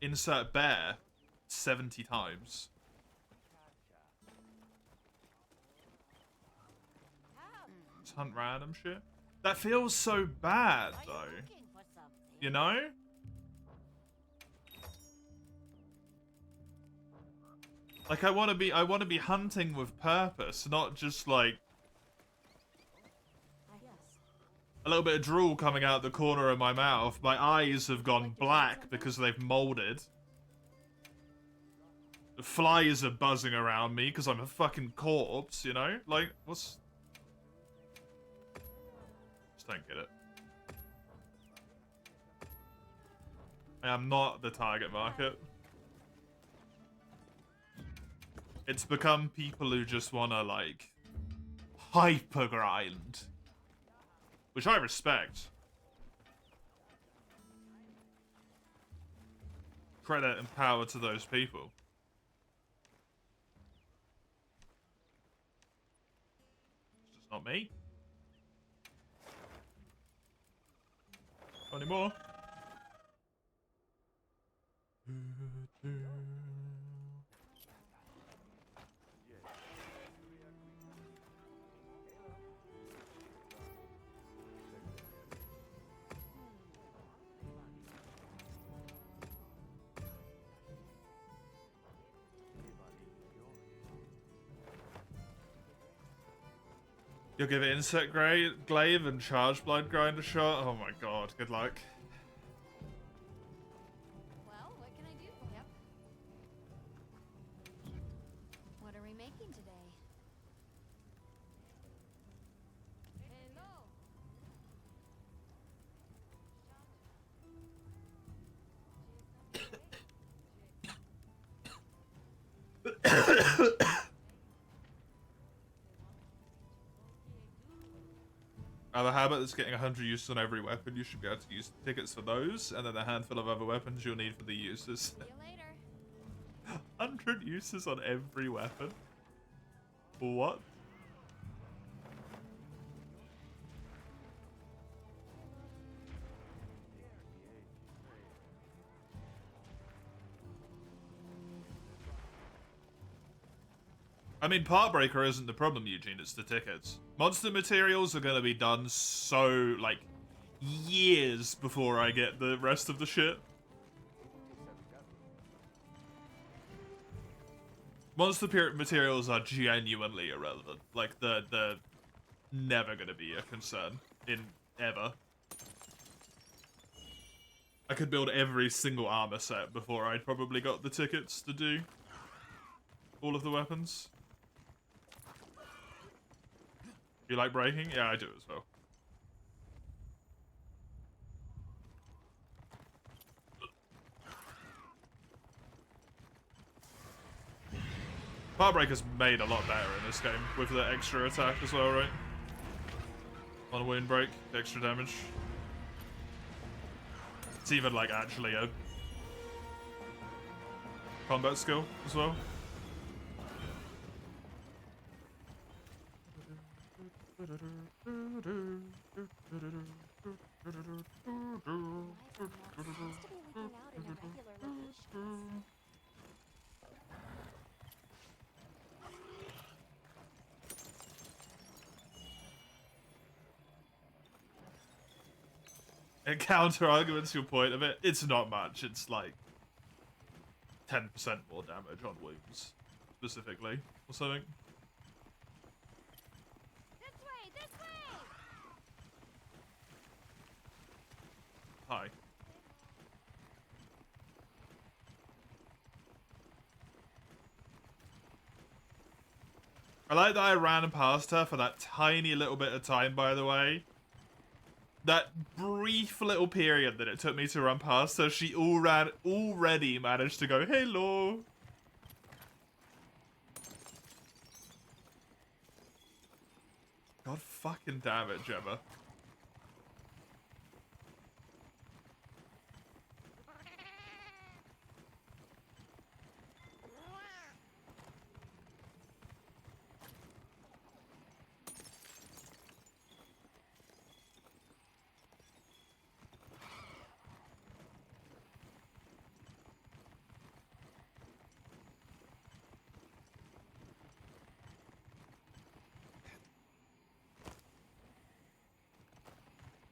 insert bear 70 times. Just hunt random shit. That feels so bad though. Looking for something. You know? Like I want to be hunting with purpose, not just like a little bit of drool coming out the corner of my mouth. My eyes have gone black because they've molded. The flies are buzzing around me because I'm a fucking corpse, you know? Like, what's... Just don't get it. I am not the target market. It's become people who just want to, like, hyper grind. Which I respect. Credit and power to those people. It's just not me. Not anymore. You'll give it Insect Glaive and Charge Blood Grind a shot? Oh my god, good luck. Well, what can I do? Yep. What are we making today? Hello. The habit that's getting 100 uses on every weapon, you should be able to use tickets for those, and then a handful of other weapons you'll need for the uses. See you later. 100 uses on every weapon? What? I mean, Part Breaker isn't the problem, Eugene, it's the tickets. Monster materials are gonna be done so, like, years before I get the rest of the shit. Monster materials are genuinely irrelevant. Like, they're never gonna be a concern in ever. I could build every single armor set before I'd probably got the tickets to do all of the weapons. You like breaking? Yeah, I do as well. Heartbreaker's made a lot better in this game with the extra attack as well, right? On a wound break, extra damage. It's even like actually a combat skill as well. It counter arguments your point of it. It's not much. It's like 10% more damage on wounds, specifically, or something. This way, this way. Hi. I like that I ran past her for that tiny little bit of time, by the way. That brief little period that it took me to run past her, she already managed to go, hello. God fucking damn it, Gemma.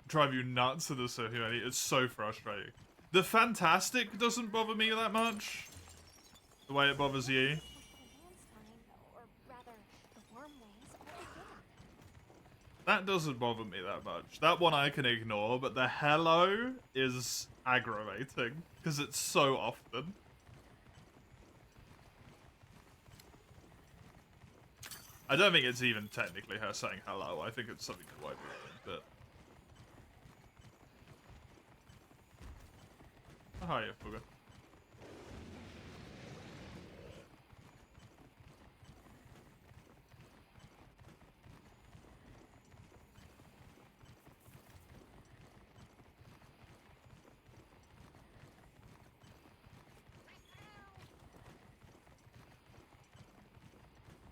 Drive you nuts to the Sohumeni. It's so frustrating. The Fantastic doesn't bother me that much. The way it bothers you. That doesn't bother me that much. That one I can ignore, but the hello is aggravating because it's so often. I don't think it's even technically her saying hello. I think it's something quite weird, but... Oh, hiya, Fugger.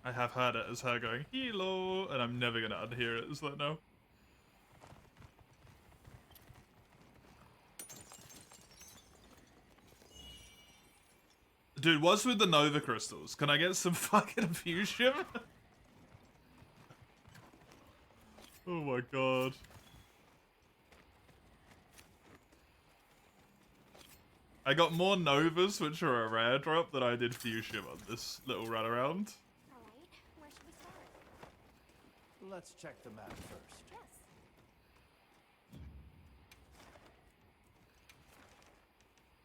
I have heard it as her going, hello, and I'm never going to unhear it as that now. Dude, what's with the Nova Crystals? Can I get some fucking fusion? Oh my god. I got more Novas, which are a rare drop, than I did fusion on this little run around. Alright, where should we start? Let's check the map first. Yes.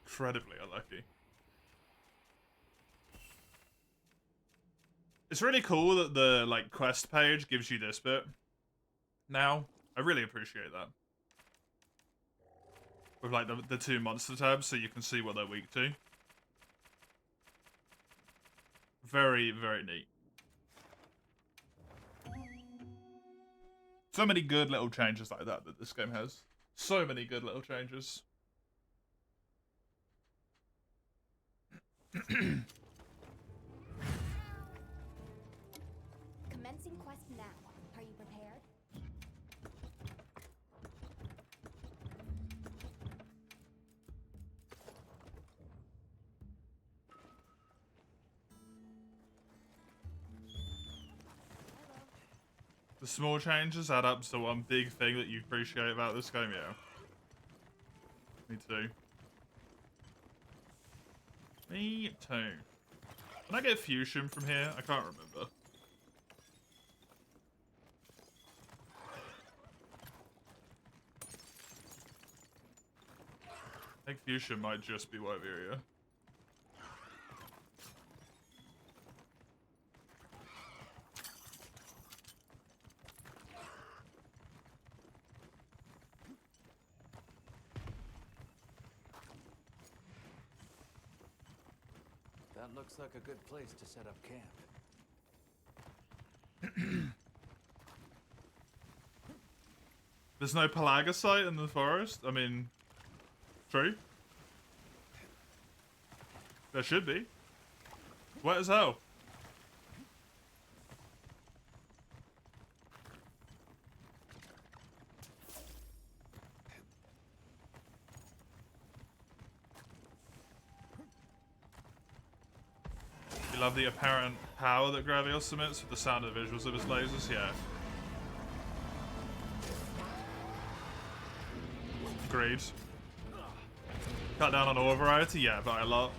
Incredibly unlucky. It's really cool that the like quest page gives you this bit. Now, I really appreciate that. With like the two monster tabs, so you can see what they're weak to. Very, very neat. So many good little changes like that this game has. So many good little changes. quest now. Are you prepared? The small changes add up to one big thing that you appreciate about this game, yeah. Me too. Me too. Can I get fusion from here? I can't remember. I think fusion might just be Wyveria. That looks like a good place to set up camp. There's no Pelagisite in the forest? I mean, true. There should be. Wet as hell. You love the apparent power that Gravios emits with the sound and visuals of his lasers? Yeah. Agreed. Cut down on ore variety? Yeah, by a lot.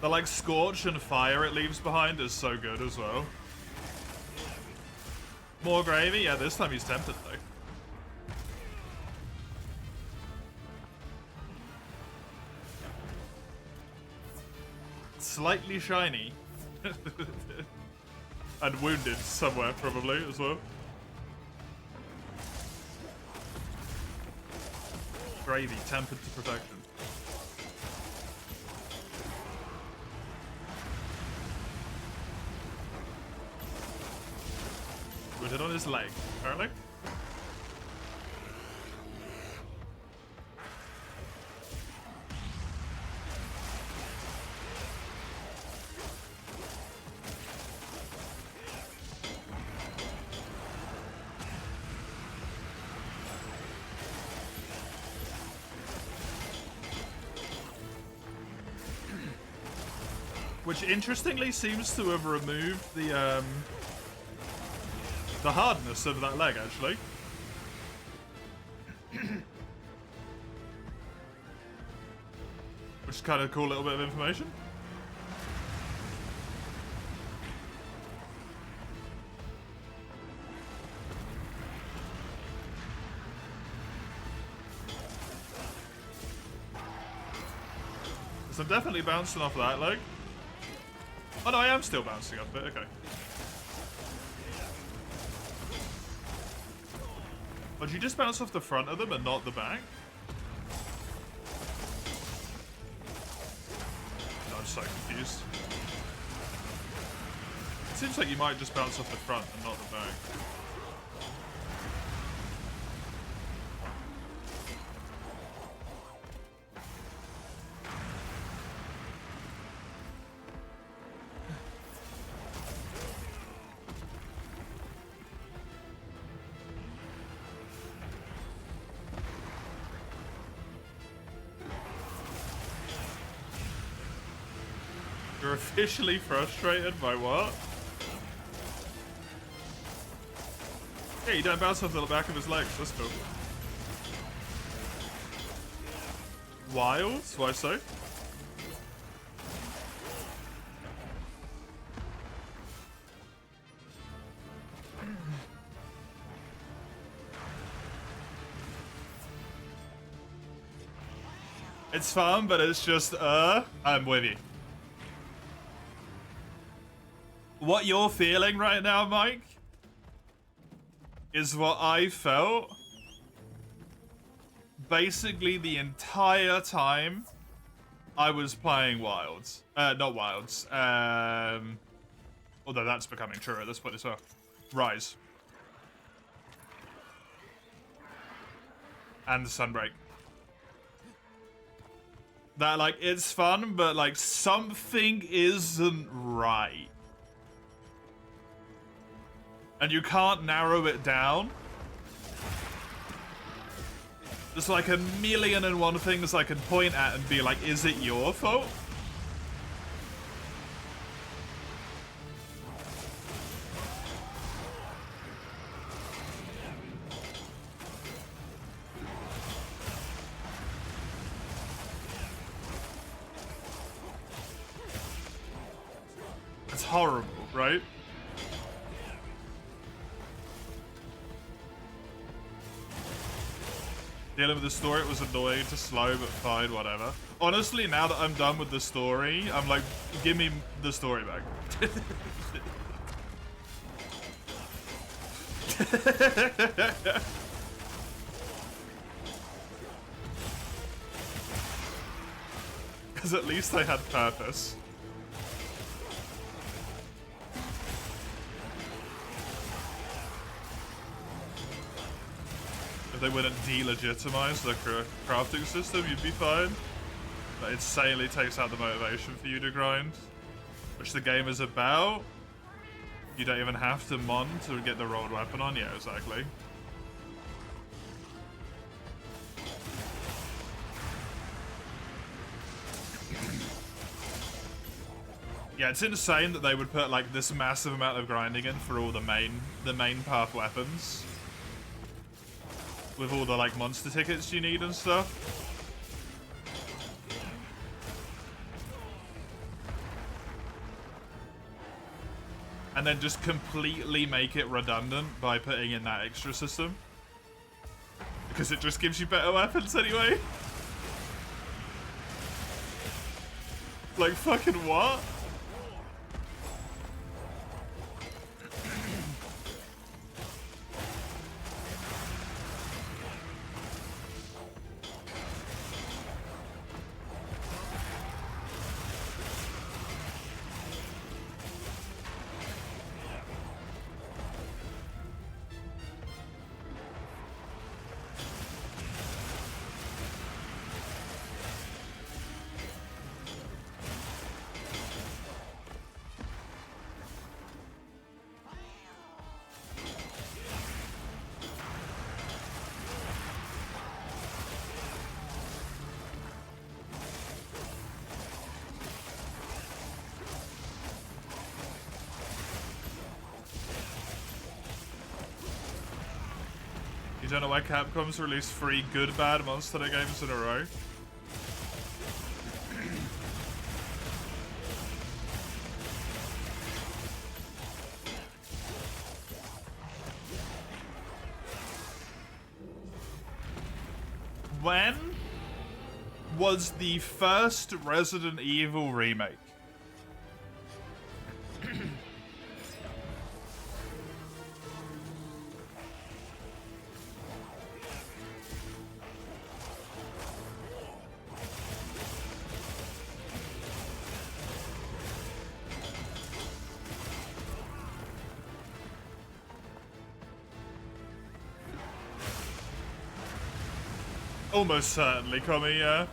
The like scorch and fire it leaves behind is so good as well. More gravy? Yeah, this time he's tempted though. Slightly shiny. And wounded somewhere probably as well. Gravy, tempered to perfection. Wounded on his leg, apparently. Which interestingly seems to have removed the hardness of that leg, actually. Which is kind of a cool little bit of information. So I'm definitely bouncing off that leg. Oh no, I am still bouncing off it, okay. Oh, did you just bounce off the front of them and not the back? No, I'm so confused. It seems like you might just bounce off the front and not the back. You're officially frustrated by what? Yeah, you don't bounce off the back of his legs. That's cool. Wild? Why so? It's fun, but it's just, I'm with you. What you're feeling right now, Mike, is what I felt basically the entire time I was playing Wilds. Not Wilds. Although that's becoming true at this point as well. Rise. And Sunbreak. That, like, it's fun, but, like, something isn't right. And you can't narrow it down. There's, like, 1,000,001 things I can point at and be like, is it your fault? It's horrible, right? Dealing with the story, it was annoying to slow, but fine, whatever. Honestly, now that I'm done with the story, I'm like, give me the story back. Because at least I had purpose. If they wouldn't delegitimize the crafting system, you'd be fine. But it insanely takes out the motivation for you to grind. Which the game is about. You don't even have to mon to get the rolled weapon on. Yeah, exactly. Yeah, it's insane that they would put like this massive amount of grinding in for all the main path weapons. With all the like monster tickets you need and stuff. And then just completely make it redundant by putting in that extra system. Because it just gives you better weapons anyway. Like fucking what? You don't know why Capcom's released 3 good bad Monster Hunter games in a row? When was the first Resident Evil remake? Almost certainly, Tommy, yeah.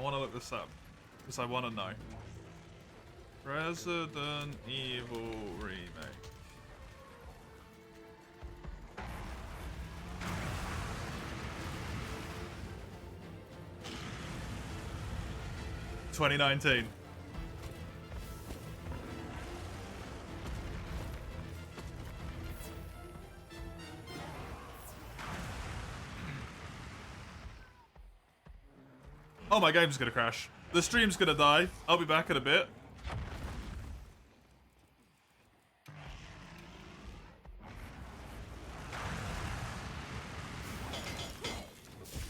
want to look this up because I want to know. Resident Evil remake. $2019. Oh, my game's gonna crash. The stream's gonna die. I'll be back in a bit.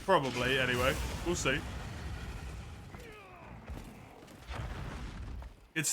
Probably, anyway. We'll see. It's